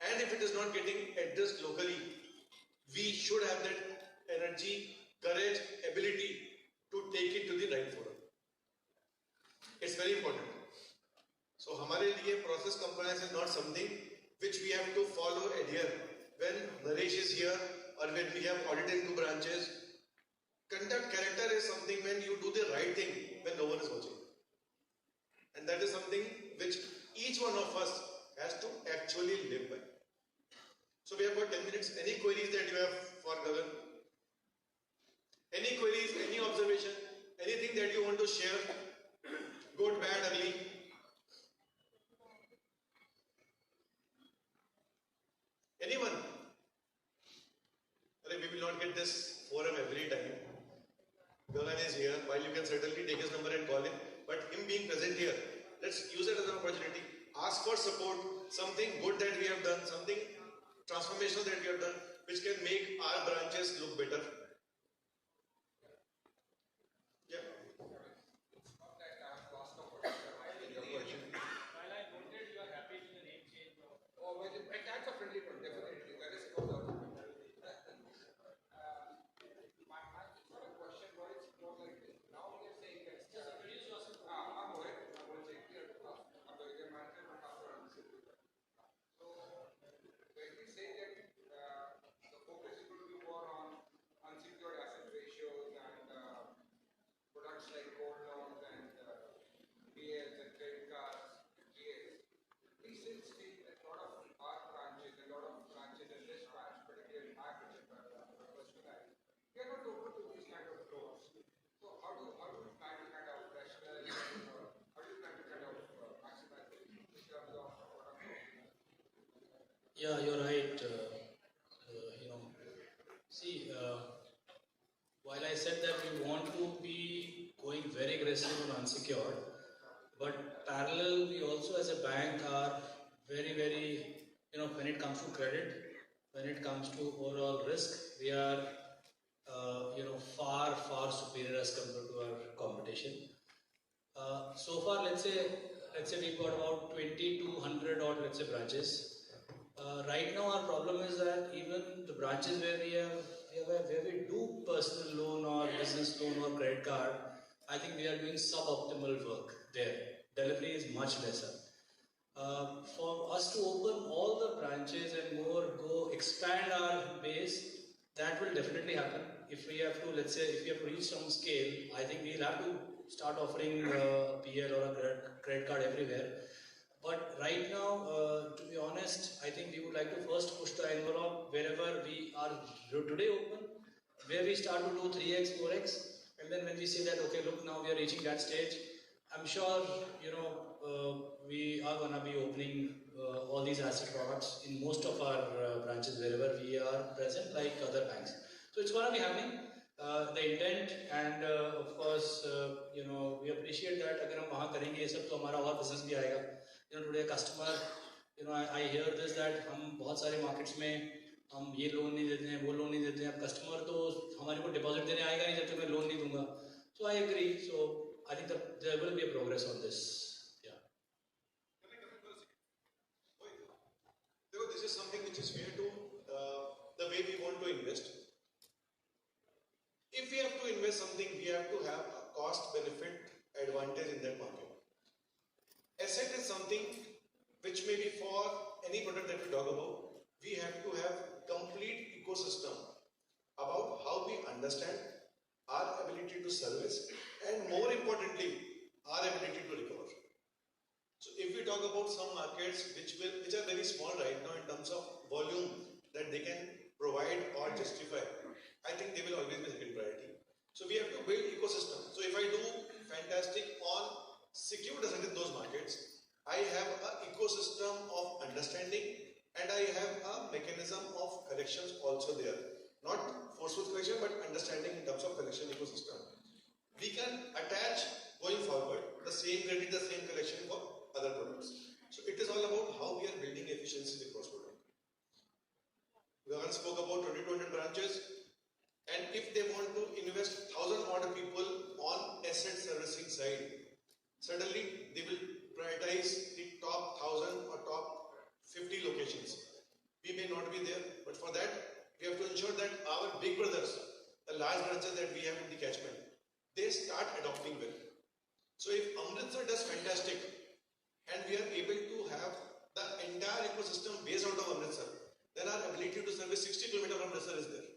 And if it is not getting addressed locally, we should have that energy, courage, ability to take it to the right forum. It's very important. So, हमारे लिए process compliance is not something which we have to follow, adhere. When Naresh is here or when we have audited 2 branches, conduct character is something when you do the right thing when no one is watching. And that is something which each one of us has to actually live by. So we have got 10 minutes. Any queries that you have for Gagan? Any queries, any observation, anything that you want to share? Good, bad, ugly? Anyone? We will not get this forum every time. Gagan is here. While you can certainly take his number and call him, but him being present here, let's use it as an opportunity. Ask for support, something good that we have done, something transformational that we have done, which can make our branches look better. Yeah. While I noted you are happy with the name change. Oh, well, that's a friendly one, definitely. That is no doubt. My sort of question was more like this. Now we are saying that. I'm worried. I'm going to take care of the manager. So, when we say that the focus is going to be more on unsecured asset ratios and products like gold loans and BLs and credit cards, GAs, we still see that a lot of our branches, a lot of branches in this branch, particularly my particular personal, we are not open to these kind of doors. So how do you plan to kind of rationalize, how do you plan to kind of maximize it in terms of product? Yeah, you're right. While I said that we want to be going very aggressive on unsecured, but parallel, we also as a bank are very, very, when it comes to credit, when it comes to overall risk, we are, far, far superior as compared to our competition. So far, let's say we've got about 2,200 odd, branches. Right now, our problem is that even the branches where we do personal loan or business loan or credit card, I think we are doing suboptimal work there. Delivery is much lesser. For us to open all the branches and more expand our base, that will definitely happen. If we have to, let's say, if we have to reach some scale, I think we'll have to start offering PL or a credit card everywhere. But right now, to be honest, I think we would like to first push the envelope wherever we are today open, where we start to do 3x, 4x, and then when we say that, okay, look, now we are reaching that stage, I'm sure we are gonna be opening all these asset products in most of our branches wherever we are present, like other banks. So it's gonna be happening. The intent and of course we appreciate that. अगर हम वहाँ करेंगे ये सब तो हमारा और business भी आएगा. Today customer, I hear this that हम बहुत सारे markets में हम ये लोन नहीं देते हैं, वो लोन नहीं देते हैं. अब customer तो हमारे को deposit देने आएगा नहीं जब तक मैं लोन नहीं दूंगा. So I agree. So I think that there will be a progress on this. Yeah. This is something which is fair to the way we want to invest. If we have to invest something, we have to have a cost-benefit advantage in that market. Asset is something which may be for any product that we talk about. We have to have complete ecosystem about how we understand our ability to service and more importantly, our ability to recover. So if we talk about some markets which are very small right now in terms of volume that they can provide or justify, I think they will always be second priority. So we have to build ecosystem. So if I do fantastic on secured asset in those markets, I have an ecosystem of understanding and I have a mechanism of collections also there. Not forceful collection but understanding in terms of collection ecosystem. We can attach going forward the same credit, the same collection for other products. So it is all about how we are building efficiencies across product. We once spoke about 2200 branches. And if they want to invest 1,000 odd people on asset servicing side, suddenly they will prioritize the top 1,000 or top 50 locations. We may not be there, but for that, we have to ensure that our big brothers, the large branches that we have in the catchment, they start adopting well. So if Amritsar does fantastic, and we are able to have the entire ecosystem based out of Amritsar, then our ability to service 60 km from Amritsar is there.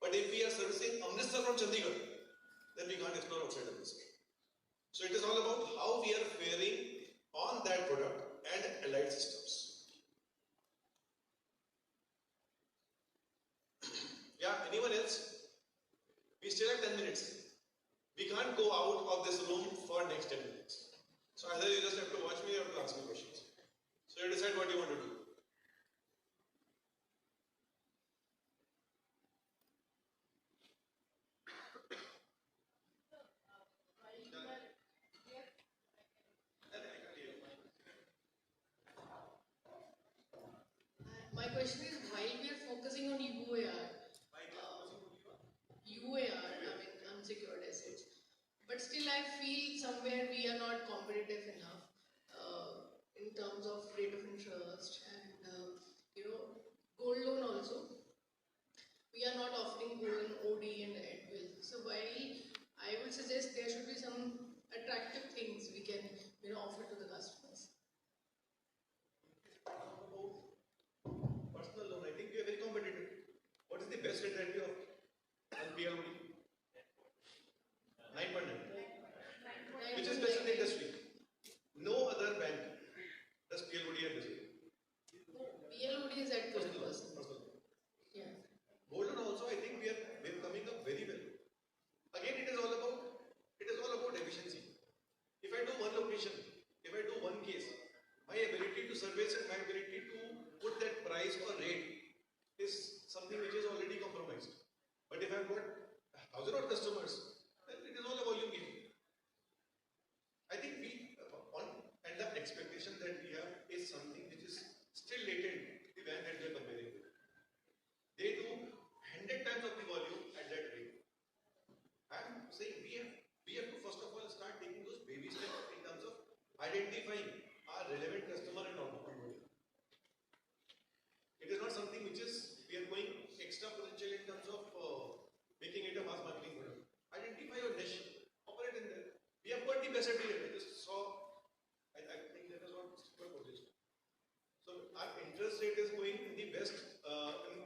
But if we are servicing Amritsar from Chandigarh, then we can't explore outside Amritsar. So it is all about how we are faring on that product and allied systems. Yeah, anyone else? We still have 10 minutes. We can't go out of this room for next 10 minutes. So either you just have to watch me or to ask me questions. So you decide what you want to do. My question is, while we are focusing on UAR, unsecured assets, but still I feel somewhere we are not competitive enough in terms of rate of interest and gold loan also. We are not offering gold loan OD and Edwill. So while I would suggest there should be some attractive things we can offer to the customers. Personal loan, I think we are very competitive. What is the best rate that we offer? On PLOD? 9.9. Which is best in the industry. No other bank does PLOD at this rate. PLOD is at 30%. Yeah. Gold loan also, I think we are coming up very well. Again, it is all about efficiency. If I do one location, if I do one case, my ability to service and my ability to put that price or rate is something which is already compromised. But if I've got 1,000 odd customers, then it is all a volume game. I think and the expectation that we have is something which is still latent to the bank that we are comparing with. They do 100 times of the volume at that rate. I'm saying we have to first of all start taking those baby steps in terms of identifying our relevant customer and onboarding. It is not something which is we are going exponential in terms of making it a mass marketing product. Identify your niche, operate in there. We have got the best at it. I just saw. I think that is what super published. So our interest rate is going in the best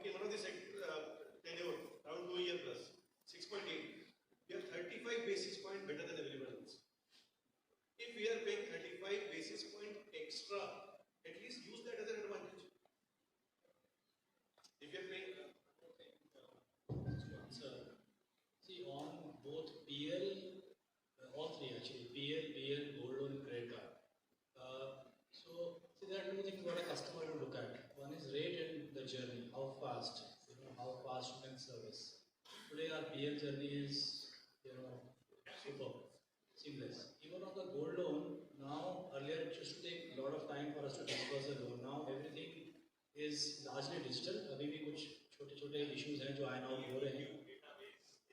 in one of the tenure around 2 years plus 6.8. We are 35 basis point better than everyone else. If we are paying 35 basis point extra, at least use that as an advantage. If you are paying. See, on both PL, all three actually, PL, gold things what a customer will look at. One is rate and the journey, how fast, how fast you can service. Today our PL journey is, super seamless. Even on the gold loan, now earlier it used to take a lot of time for us to disburse the loan. Now everything is largely digital. अभी भी कुछ छोटे-छोटे issues हैं जो iron out हो रहे हैं.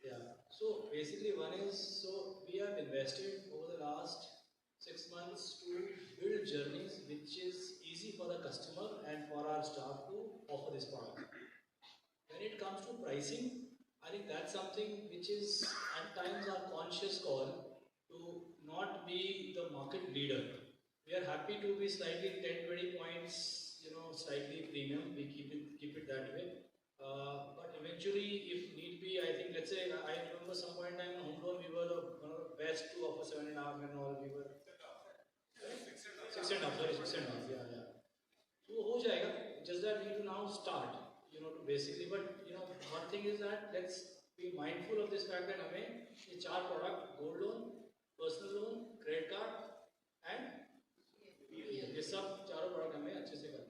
Yeah. So basically one is, so we have invested over the last 6 months to build journeys which is easy for the customer and for our staff to offer this product. When it comes to pricing, I think that's something which is at times our conscious call to not be the market leader. We are happy to be slightly 10-20 points, slightly premium. We keep it that way. But eventually, if need be, I think, let's say, I remember some point in time in home loan, we were one of the best to offer 7.5 and all. We were 6.5, yeah. So, ho jayega. Just that we need to now start, to basically, but, one thing is that let's be mindful of this fact that हमें ये 4 product, gold loan, personal loan, credit card, and ये सब चारों product हमें अच्छे से करना है.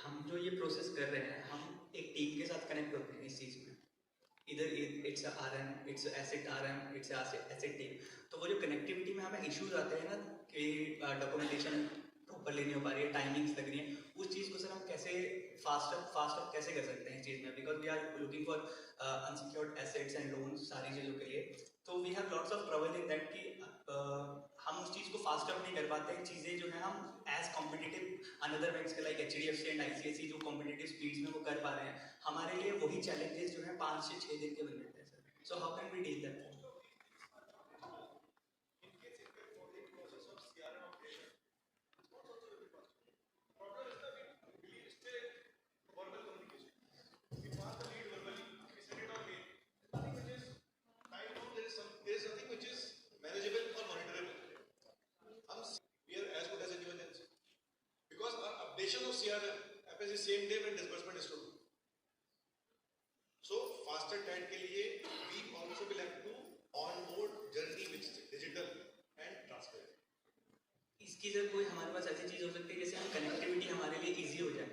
हम जो ये प्रोसेस कर रहे हैं, हम एक टीम के साथ कनेक्ट होते हैं इस चीज़ में. इधर it's RM, it's asset RM, it's asset team. तो वो जो कनेक्टिविटी में हमें इश्यूज आते हैं ना कि डॉक्यूमेंटेशन प्रॉपर नहीं हो पा रही है, टाइमिंग्स लग रही हैं, उस चीज़ को सर हम कैसे फास्ट कैसे कर सकते हैं इस चीज़ में, because we are looking for unsecured assets and loans सारी चीज़ों के लिए. तो we have lots of trouble in that कि हम उस चीज़ को फास्ट अप नहीं कर पाते. चीज़ें जो है हम एज कॉम्पिटिटिव अनदर बैंक्स के लाइक HDFC एंड ICICI जो कॉम्पिटिटिव स्पीड्स में वो कर पा रहे हैं, हमारे लिए वही चैलेंजेस जो है 5 से 6 दिन के बन जाते हैं sir. So how can we deal that? Of CRM happens the same day when disbursement is to do. So faster time के लिए we also will have to onboard journey which is digital and transparent. इसकी जब कोई हमारे पास ऐसी चीज हो सकती है जैसे हम कनेक्टिविटी हमारे लिए इजी हो जाए.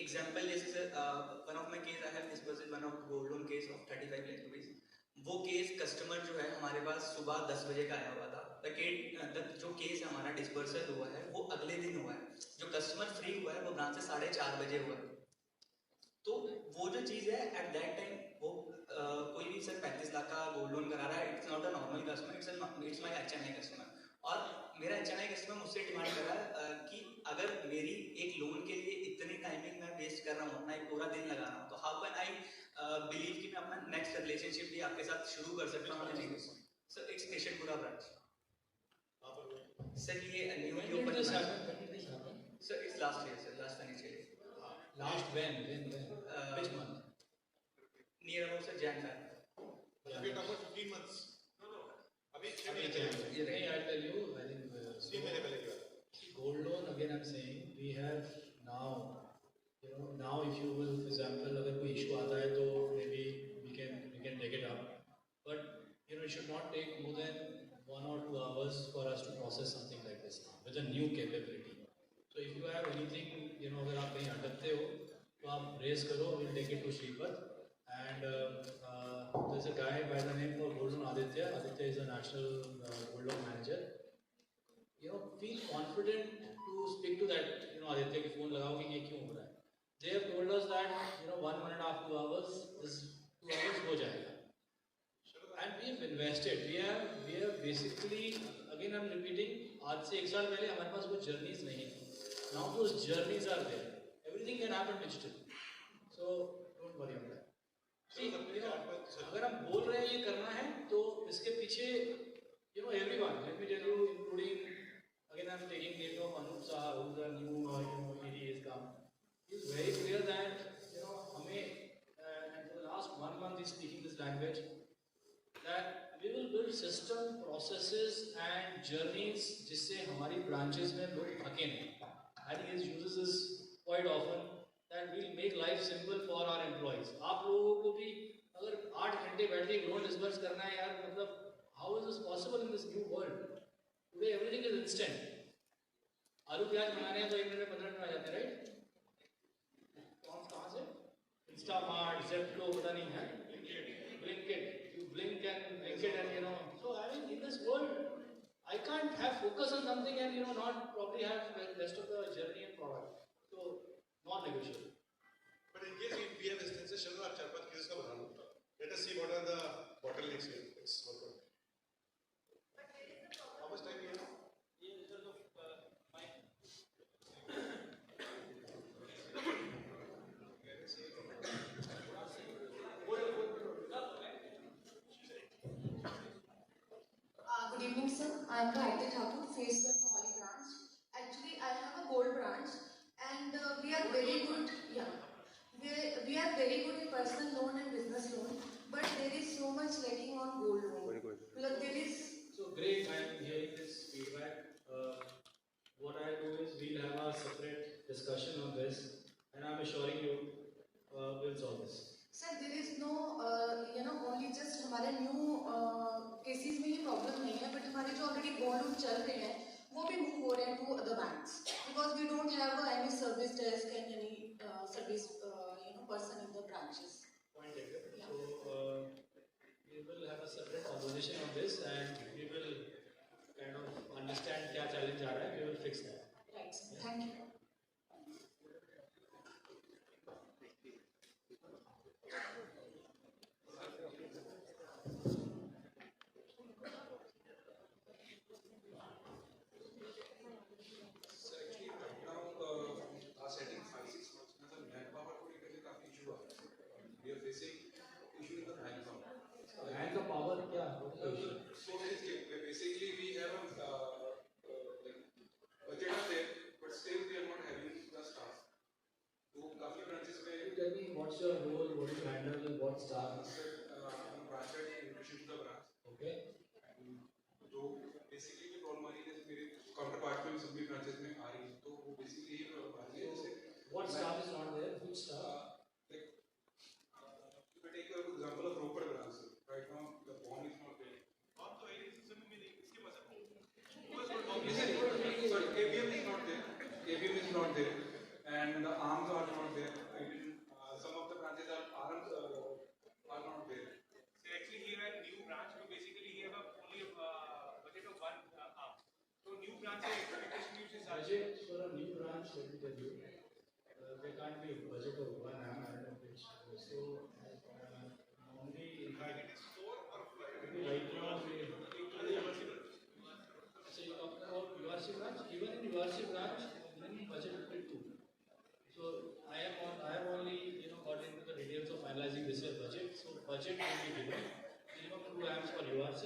एग्जाम्पल जैसे sir one of my case I have disbursed one of gold loan case of 35 lakh rupees. वो केस कस्टमर जो है हमारे पास सुबह 10 बजे का आया हुआ था. जो केस हमारा डिस्पर्सल हुआ है वो अगले दिन हुआ है. जो कस्टमर फ्री हुआ है वो ब्रांच से 4:30 बजे हुआ है. तो वो जो चीज़ है एट दैट टाइम वो कोई भी सर 35 लाख का गोल्ड लोन करा रहा है. It's not a normal customer, it's my HNI customer. और मेरा HNI कस्टमर मुझसे डिमांड कर रहा है कि अगर मेरी एक लोन के लिए इतनी टाइमिंग मैं वेस्ट कर रहा हूँ, अपना एक पूरा दिन लगा रहा हूँ, तो हाउ कैन आई बिलीव कि मैं अपना नेक्स्ट रिलेशनशिप भी आपके साथ शुरू कर सकता हूँ. Sir it's Keshanpura branch. Sir ये new open sir it's last year sir, last financial year. Last when? Which month? Near about sir Jan. We are talking about 15 months. No. अभी 6 महीने चले. I'll tell you. I think 3 महीने पहले की बात. Gold loan again I'm saying we have now. Now if you will, for example, अगर कोई issue आता है तो maybe we can take it up. But it should not take more than 1 or 2 hours for us to process something like this now with a new capability. So if you have anything, अगर आप कहीं अटकते हो तो आप race करो, we'll take it to Shripad. And there's a guy by the name of Gold Loan Aditya. Aditya is a national gold loan manager. Feel confident to speak to that. Aditya के phone लगाओ कि ये क्यों हो रहा है. They have told us that 1.5 to 2 hours, this 2 hours हो जाएगा. And we have invested. We have basically, again I'm repeating, आज से 1 साल पहले हमारे पास वो journeys नहीं थी. Now those journeys are there. Everything can happen digital. So don't worry on that. See, अगर हम बोल रहे हैं ये करना है तो इसके पीछे everyone. Let me tell you, including again I'm taking name of Anup Saha, who's a new ED is come. He's very clear that हमें and for the last 1 month he's speaking this language that we will will build system, processes and journeys जिससे हमारी branches में लोग थके नहीं. I think his uses this quite often that we'll make life simple for our employees. आप लोगों को भी अगर 8 घंटे बैठ के loan disburse करना है यार, मतलब how is this possible in this new world? Today everything is instant. आलू प्याज बनाने हैं तो 1 मिनट में 15 मिनट में आ जाते हैं, right? कहाँ से? Instamart, Zepto, पता नहीं है. Blinkit. You blink and blink it and So I mean, in this world, I can't have focus on something and not probably have the rest of the journey and product. So non-negotiable. But in case we have instances, चलो आप 4-5 cases का बना लो. Let us see what are the bottlenecks here. Let's work on. How much time we have? Good evening, sir. I am Gayatri Thakur, Phase 1 Mohali branch. Actually, I have a gold branch, and we are very good. Yeah, we are very good in personal loan and business loan, but there is so much lacking on gold loan. Look, there is. So great. I am hearing this feedback. What I do is we'll have a separate discussion on this, and I'm assuring you, we'll solve this. Sir, there is no, only just हमारे new cases में ये problem नहीं है, but हमारे जो already gold loan चल रहे हैं, वो भी move हो रहे हैं to other banks because we don't have any service desk and any service person in the branches. Point taken. Yeah. So we will have a separate conversation on this, and we will kind of understand क्या challenge आ रहा है. We will fix that. Right. Yeah. Thank you. Basically, we have a budget are there, but still we are not having the staff. So, काफी branches में. Tell me what's your role, what do you handle, what staff? I'm branch head in addition to the branch. Okay. जो basically की problem आ रही है, जैसे मेरे counterpart में सभी branches में आ रही है, तो वो basically ये problem आ रही है. जैसे what staff is not there? Which staff? Like, if I take an example of Ropar branch, right now the bomb is not there. आप तो एक system में नहीं, इसके पास है. Sorry, ABM is not there. ABM is not there, and the arms are not there. I mean, some of the branches are not there. So actually, here at new branch, so basically here have only a budget of one arm. So new branch expectation uses Budget for a new branch, let me tell you, there can't be a budget of one arm. I don't know which. So only it is 4 or 5. right now we. So you talking about URC branch? Even in URC branch, minimum budget will be 2. So I have only got into the details of finalizing this year's budget. So budget will be given. Minimum 2 amps for URC,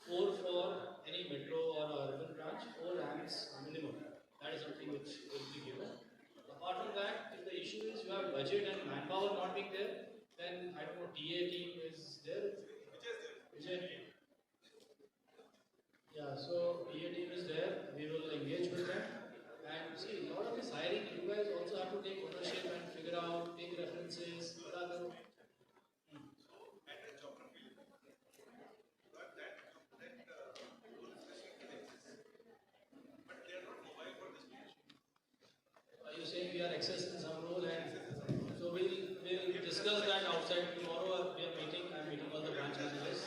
4 for any metro or urban branch, 4 amps minimum. That is something which will be given. Apart from that, if the issue is you have budget and manpower not being there, then I don't know, TA team is there. Which is there? Yeah, so TA team is there. We will engage with them. And see, a lot of this hiring, you guys also have to take ownership and figure out, take references. Are you saying we are accessing some role, and so we'll discuss that outside tomorrow. We are meeting. I'm meeting all the branch managers.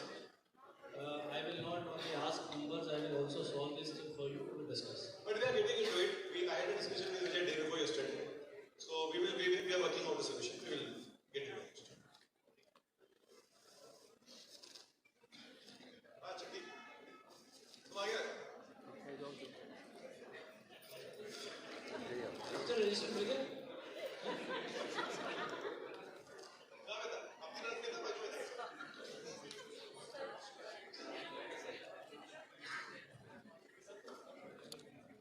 I will not only ask numbers. I will also solve this thing for you to discuss. But we are getting into it. I had a discussion with Vijay day before yesterday. So we are working out the solution. We will get into it. Chakti. तुम आ गया? Register मिल गया?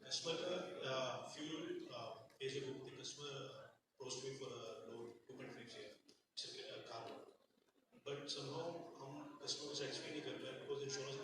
Customer few days ago, the customer approached me for a loan, 2.5 share car loan. But somehow हम customer को satisfy नहीं कर पाए because insurance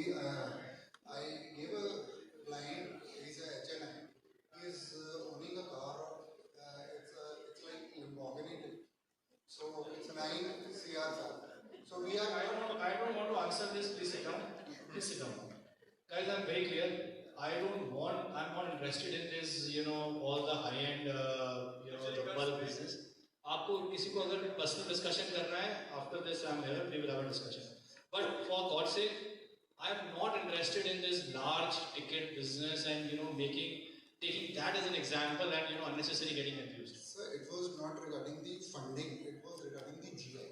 See, I gave a client, he's a HNI. He is owning a car of, it's like Lamborghini. So it's 9 CR. So we are. I don't want to answer this. Please sit down. Please sit down. Guys, I'm very clear. I'm not interested in this, all the high-end, the bulk business. आपको किसी को अगर personal discussion करना है, after this I'm here, we will have a discussion. But for God's sake, I'm not interested in this large ticket business and taking that as an example and unnecessarily getting confused. Sir, it was not regarding the funding. It was regarding the GI.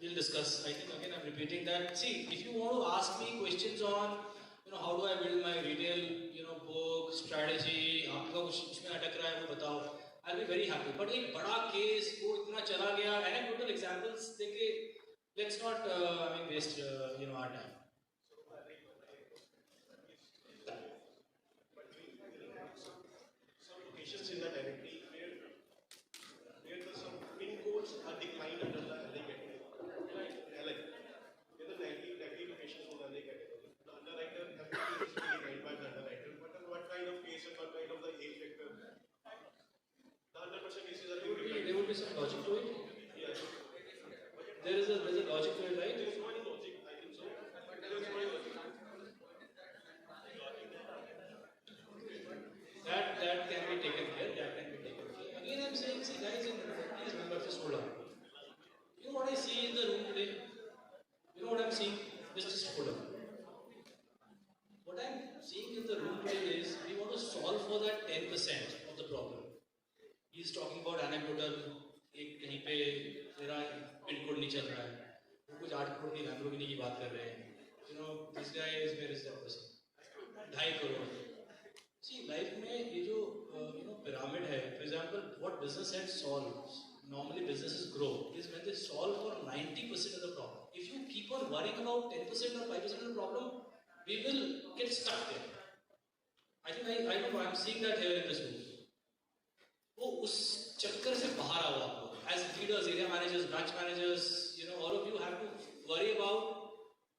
We'll discuss. I think again I'm repeating that. See, if you want to ask me questions on, how do I build my retail, book, strategy, आपका कुछ उसमें अटक रहा है वो बताओ. I'll be very happy. But एक बड़ा case वो इतना चला गया, anecdotal examples देके let's not waste our time. Some locations in the territory where some pin codes are declined under the LA category. LA. There are 90 locations in the LA category. The underwriter, everything is declined by the underwriter. What kind of case and what kind of the age factor? The 100% cases are There would be some logic to it. Yes. There's a logic to it, right? There is no any logic, I think so. But there is no any logic. That can be taken here. That can be taken here. Again, I'm saying, see, guys, please remember, just hold on. You know what I see in the room today? You know what I'm seeing? Just hold on. What I'm seeing in the room today is we want to solve for that 10% of the problem. He's talking about anecdotal. एक कहीं पे मेरा pin code नहीं चल रहा है, वो कुछ 8 करोड़ की लैम्बोर्गिनी की बात कर रहे हैं. This guy is very person. 2.5 crore. See, life में ये जो pyramid है, for example, what business heads solve, normally businesses grow, is when they solve for 90% of the problem. If you keep on worrying about 10% or 5% of the problem, we will get stuck there. I know I'm seeing that here in this room. वो उस चक्कर से बाहर आओ आपको. As leaders, area managers, branch managers, all of you have to worry about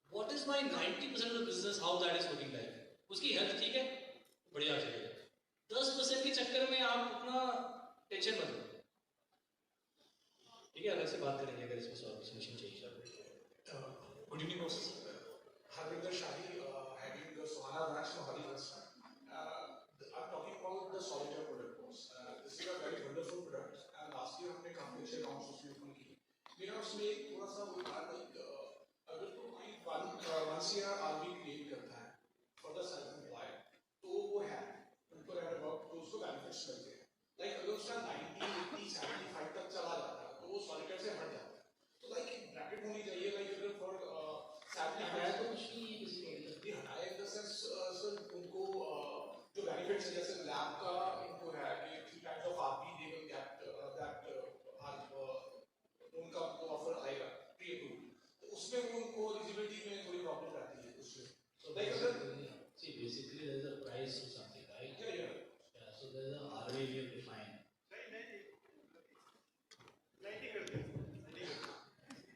what is my 90% of the business, how that is looking like. उसकी health ठीक है, बढ़िया चलेगा. 10% के चक्कर में आप अपना टेंशन मत लो. ठीक है, अलग से बात करेंगे अगर इसमें सॉल्यूशन चाहिए. Good evening, boss. Harvinder Shahi, heading the Sohana branch for Haridas. I'm talking about the solitaire product, boss. This is a very wonderful product. And last year हमने काफी अच्छे अकाउंट्स उसमें ओपन किए. मेरा उसमें एक थोड़ा सा वो था लाइक अगर तो कोई 1 CR RV क्लेम करता है फॉर द सेल्फ एम्प्लॉयड, तो वो है उनको एट अबाउट तो उसको बेनिफिट्स मिलते हैं. लाइक अगर उसका 90, 80, 75 तक चला जाता है तो वो सॉलिटेयर से हट जाता है. तो लाइक एक ब्रैकेट होनी चाहिए लाइक अगर फॉर सैलरी हटाया तो कुछ नहीं हटाया इन द सेंस सर उनको जो बेनिफिट्स जैसे लैब का इनको है कि 3 times of RP they will get that उनका ऑफर आएगा प्री अप्रूव, तो उसमें वो उनको एलिजिबिलिटी में थोड़ी प्रॉब्लम रहती है उसमें. So like see, basically there is a price to something, right? Yeah. So there is a RV we have defined.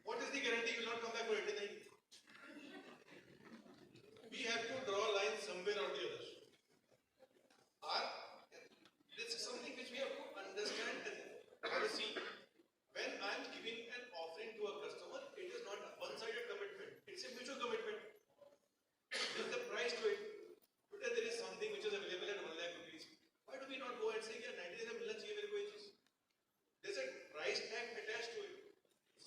What is the guarantee you will not come back for 89? We have to draw a line somewhere or the other. This is something which we have to understand as a policy. When I am giving an offering to a customer, it is not a one-sided commitment. It's a mutual commitment. There is a price to it. Today there is something which is available at 1 lakh rupees. Why do we not go and say, yeah, 90 से मिलना चाहिए मेरे को ये चीज? There is a price tag attached to it.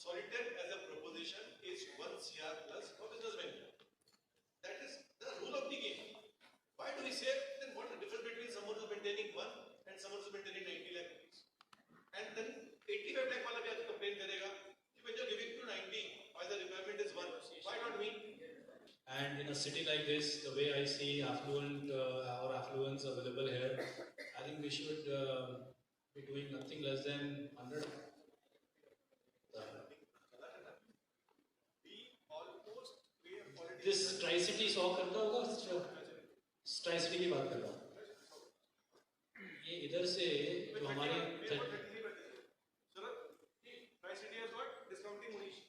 Solitaire as a proposition is 1 CR plus for businessmen. That is the rule of the game. Why do we say then what is the difference between someone who is maintaining 1 and someone who is maintaining 90 lakh rupees? And then 85 lakh वाला भी आके complain करेगा कि when you are giving to 90, why the requirement is 1? Why not me? And in a city like this, the way I see affluence available here, I think we should be doing nothing less than 100. This Tri-City 100 करता होगा, Tri-City की बात कर रहा हूँ. ये इधर से जो हमारी Tri-City has got discounting Manish.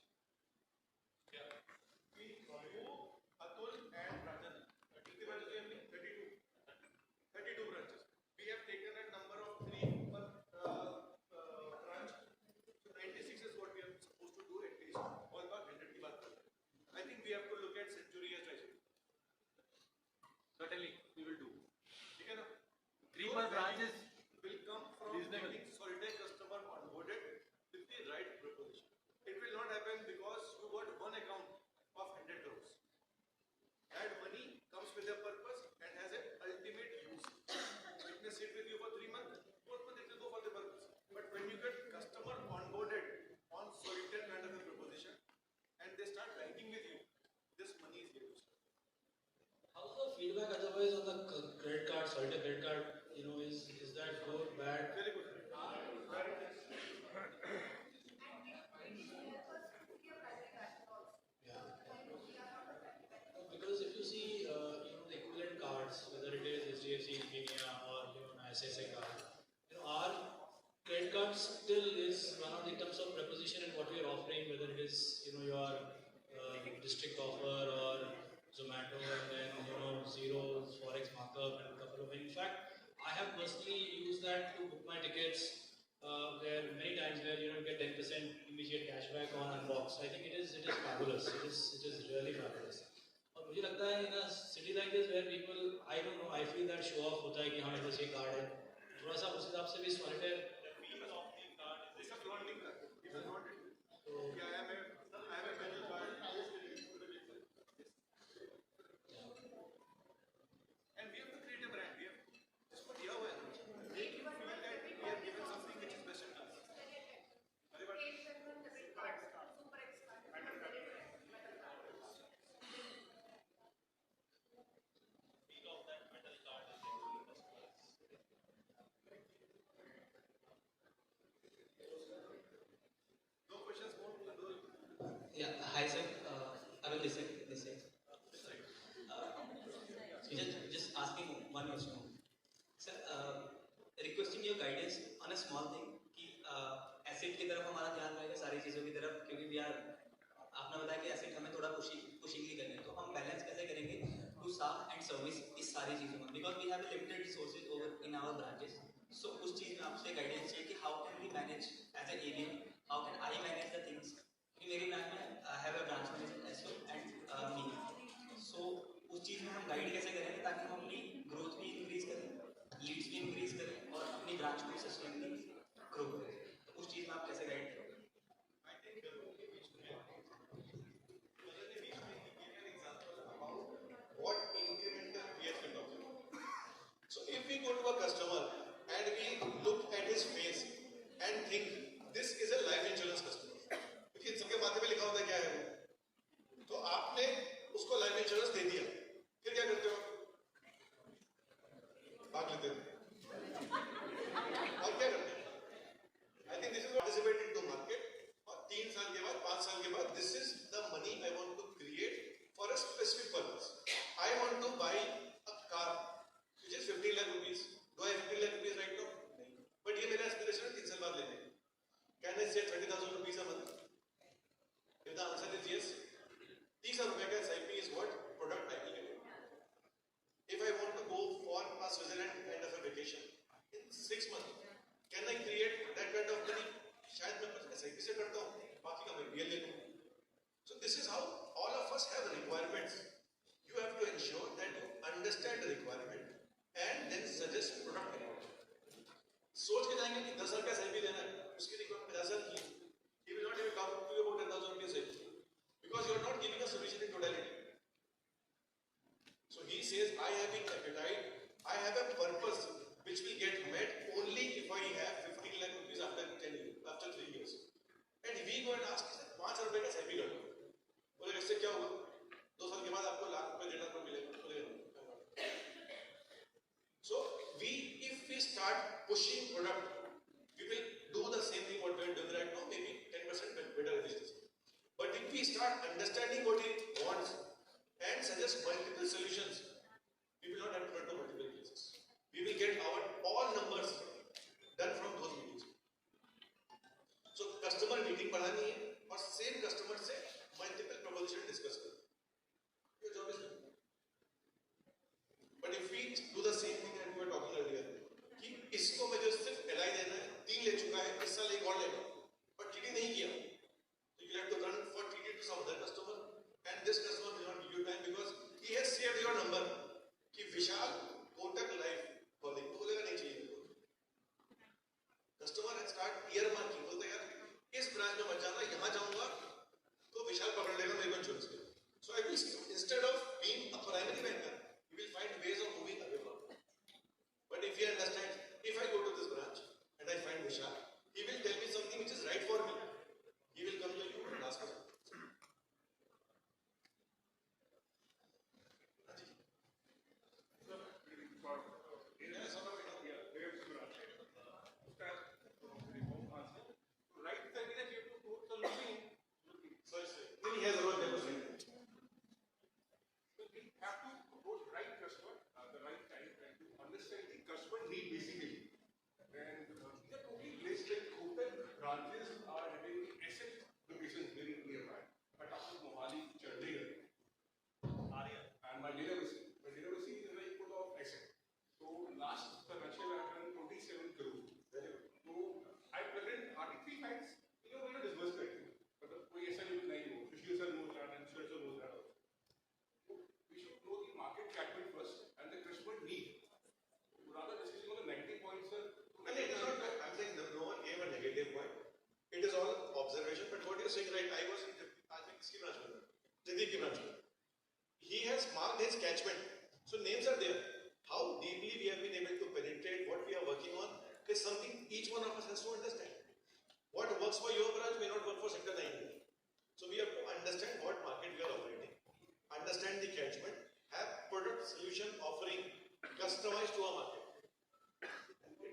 always on the credit card, solitaire credit card, you know, is that good, bad? Very good. Because if you see, you know, the equivalent cards, whether it is HDFC, Punia, or you know, ICICI card, you know, our credit card still is one of the terms of proposition in what we are offering, whether it is, you know, your district offer or Zomato, and then you know, zero forex markup and a couple of. In fact, I have personally used that to book my tickets. Where many times where you know you get 10% immediate cashback on unbox. I think it is fabulous. It is really fabulous. और मुझे लगता है in a city like this where people, I don't know, I feel that show off होता है कि हाँ मेरे पास ये कार्ड है. थोड़ा सा उस हिसाब से भी solitaire. Yeah, hi sir. I will listen. Just asking one question. Sir, requesting your guidance on a small thing कि asset की तरफ हमारा ध्यान रहेगा सारी चीज़ों की तरफ क्योंकि we are आपने बताया कि asset हमें थोड़ा pushingly करना है तो हम balance कैसे करेंगे to staff and service इस सारी चीज़ों में because we have limited resources over in our branches. So उस चीज़ में आपसे guidance चाहिए कि how can we manage as an AVM, how can I manage the things कि मेरी ब्रांच में I have a branch manager as well and me. So उस चीज़ में हम गाइड कैसे करेंगे ताकि हम अपनी ग्रोथ भी इंक्रीज करें, लीड्स भी इंक्रीज करें और अपनी ब्रांच को सस्टेनेबली ग्रो करें. तो उस चीज़ में आप कैसे गाइड करेंगे? What incremental we have been talking about. So if we go to a customer and we look at his face and think this is a life insurance customer, क्योंकि सबके माथे पे लिखा होता है क्या है वो, तो आपने उसको लाइफ इंश्योरेंस दे दिया, फिर क्या करते हो? भाग लेते हो और क्या करते हो? I think this is participate into market और 3 साल के बाद 5 साल के बाद this is the money I want to create for a specific purpose. I want to buy a car which is 15 lakh rupees. Do I have 15 lakh rupees right now? But ये मेरा aspiration है 3 साल बाद लेने. Can I save 30,000 rupees a month? If the answer is yes, 30,000 रुपए का SIP is what product I will get. If I want to go for a Switzerland kind of a vacation in 6 months, can I create that kind of money? शायद मैं SIP से करता हूँ, बाकी का मैं BL ले लूँ. So this is how all of us have requirements. You have to ensure that you understand the requirement and then suggest product. सोच के जाएंगे कि 10 साल का SIP लेना है, उसकी रिक्वायरमेंट 50,000 की. He will not even come to you about 10,000 rupees SIP because you are not giving a solution in totality. So he says, I have an appetite, I have a purpose which will get met only if I have 15 lakh rupees after 10 years, after 3 years. And we go and ask, 5 रुपए का SIP कर दो. बोले इससे क्या होगा? 2 साल के बाद आपको लाख रुपए 1.5 लाख मिलेगा. So if we start pushing product, we will do the same thing what we are doing right now, maybe 10% better efficiency. But if we start understanding what he wants and suggest multiple solutions, we will not have to run to multiple places. We will get our all numbers done from those meetings. So customer meeting बढ़ानी है और same customer से multiple proposition discuss करो. Your job is done. But if we do the same thing that we were talking earlier, कि इसको मुझे सिर्फ LI देना है, 3 ले चुका है, इस साल एक और लेगा, but TD नहीं किया, so you have to run for TD to some other customer, and this customer will not give you time because he has saved your number. कि विशाल कोटक लाइफ कॉलिंग तो बोलेगा नहीं चाहिए मेरे को. Customer start earmarking, बोलते यार इस ब्रांच में मत जाना, यहाँ जाऊँगा तो विशाल पकड़ लेगा मेरे को इंश्योरेंस के. So I will instead of being a primary banker, you will find ways of moving away from it. But if you understand, if I go to this branch and I find Vishal, he will tell me something which is right for me. He will come to you and ask us. you're saying right. I was in Kiski branch में, Jagdeep की branch में. He has marked his catchment. So names are there. How deeply we have been able to penetrate what we are working on is something each one of us has to understand. What works for your branch may not work for sector 9. So we have to understand what market we are operating, understand the catchment, have product solution offering customized to our market.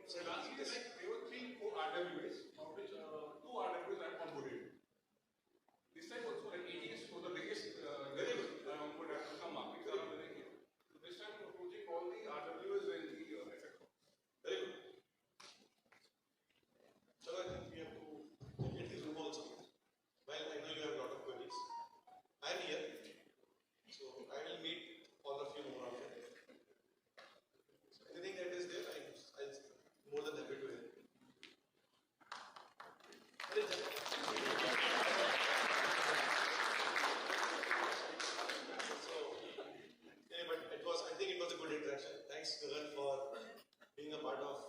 So last year, like, there were 3 RWAs, of which 2 RWAs are onboarded. This time also, like, ATS was the biggest market. This time approaching all the RWAs in the sector. Very good. So I think we have to get this room also. Well, I know you have a lot of queries. I am here, so I will meet all of you more often. So anything that is there, I'll more than happy to help. So, yeah, but I think it was a good interaction. Thanks, Gagan, for being a part of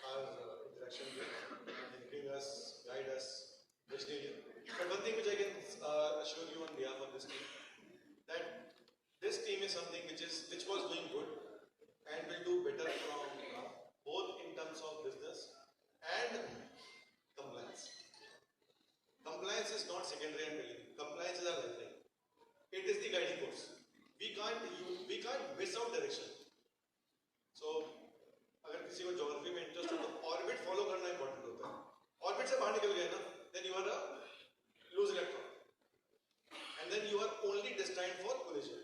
our interaction here, helping us, guide us, visionary. But one thing which I can assure you on behalf of this team, that this team is something which was doing good and will do better from both in terms of business and compliance. Compliance is not secondary, I'm telling you. Compliance is our lifeline. It is the guiding force. We can't miss out direction. So, अगर किसी को geography में interest हो तो orbit follow करना important होता है. Orbit से बाहर निकल गए ना, then you are a loose electron, and then you are only destined for collision.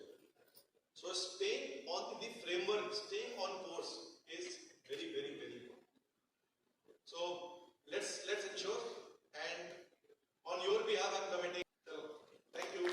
So staying on the framework, staying on course is very, very, very important. So let's ensure, and on your behalf, I'm committing. So, thank you.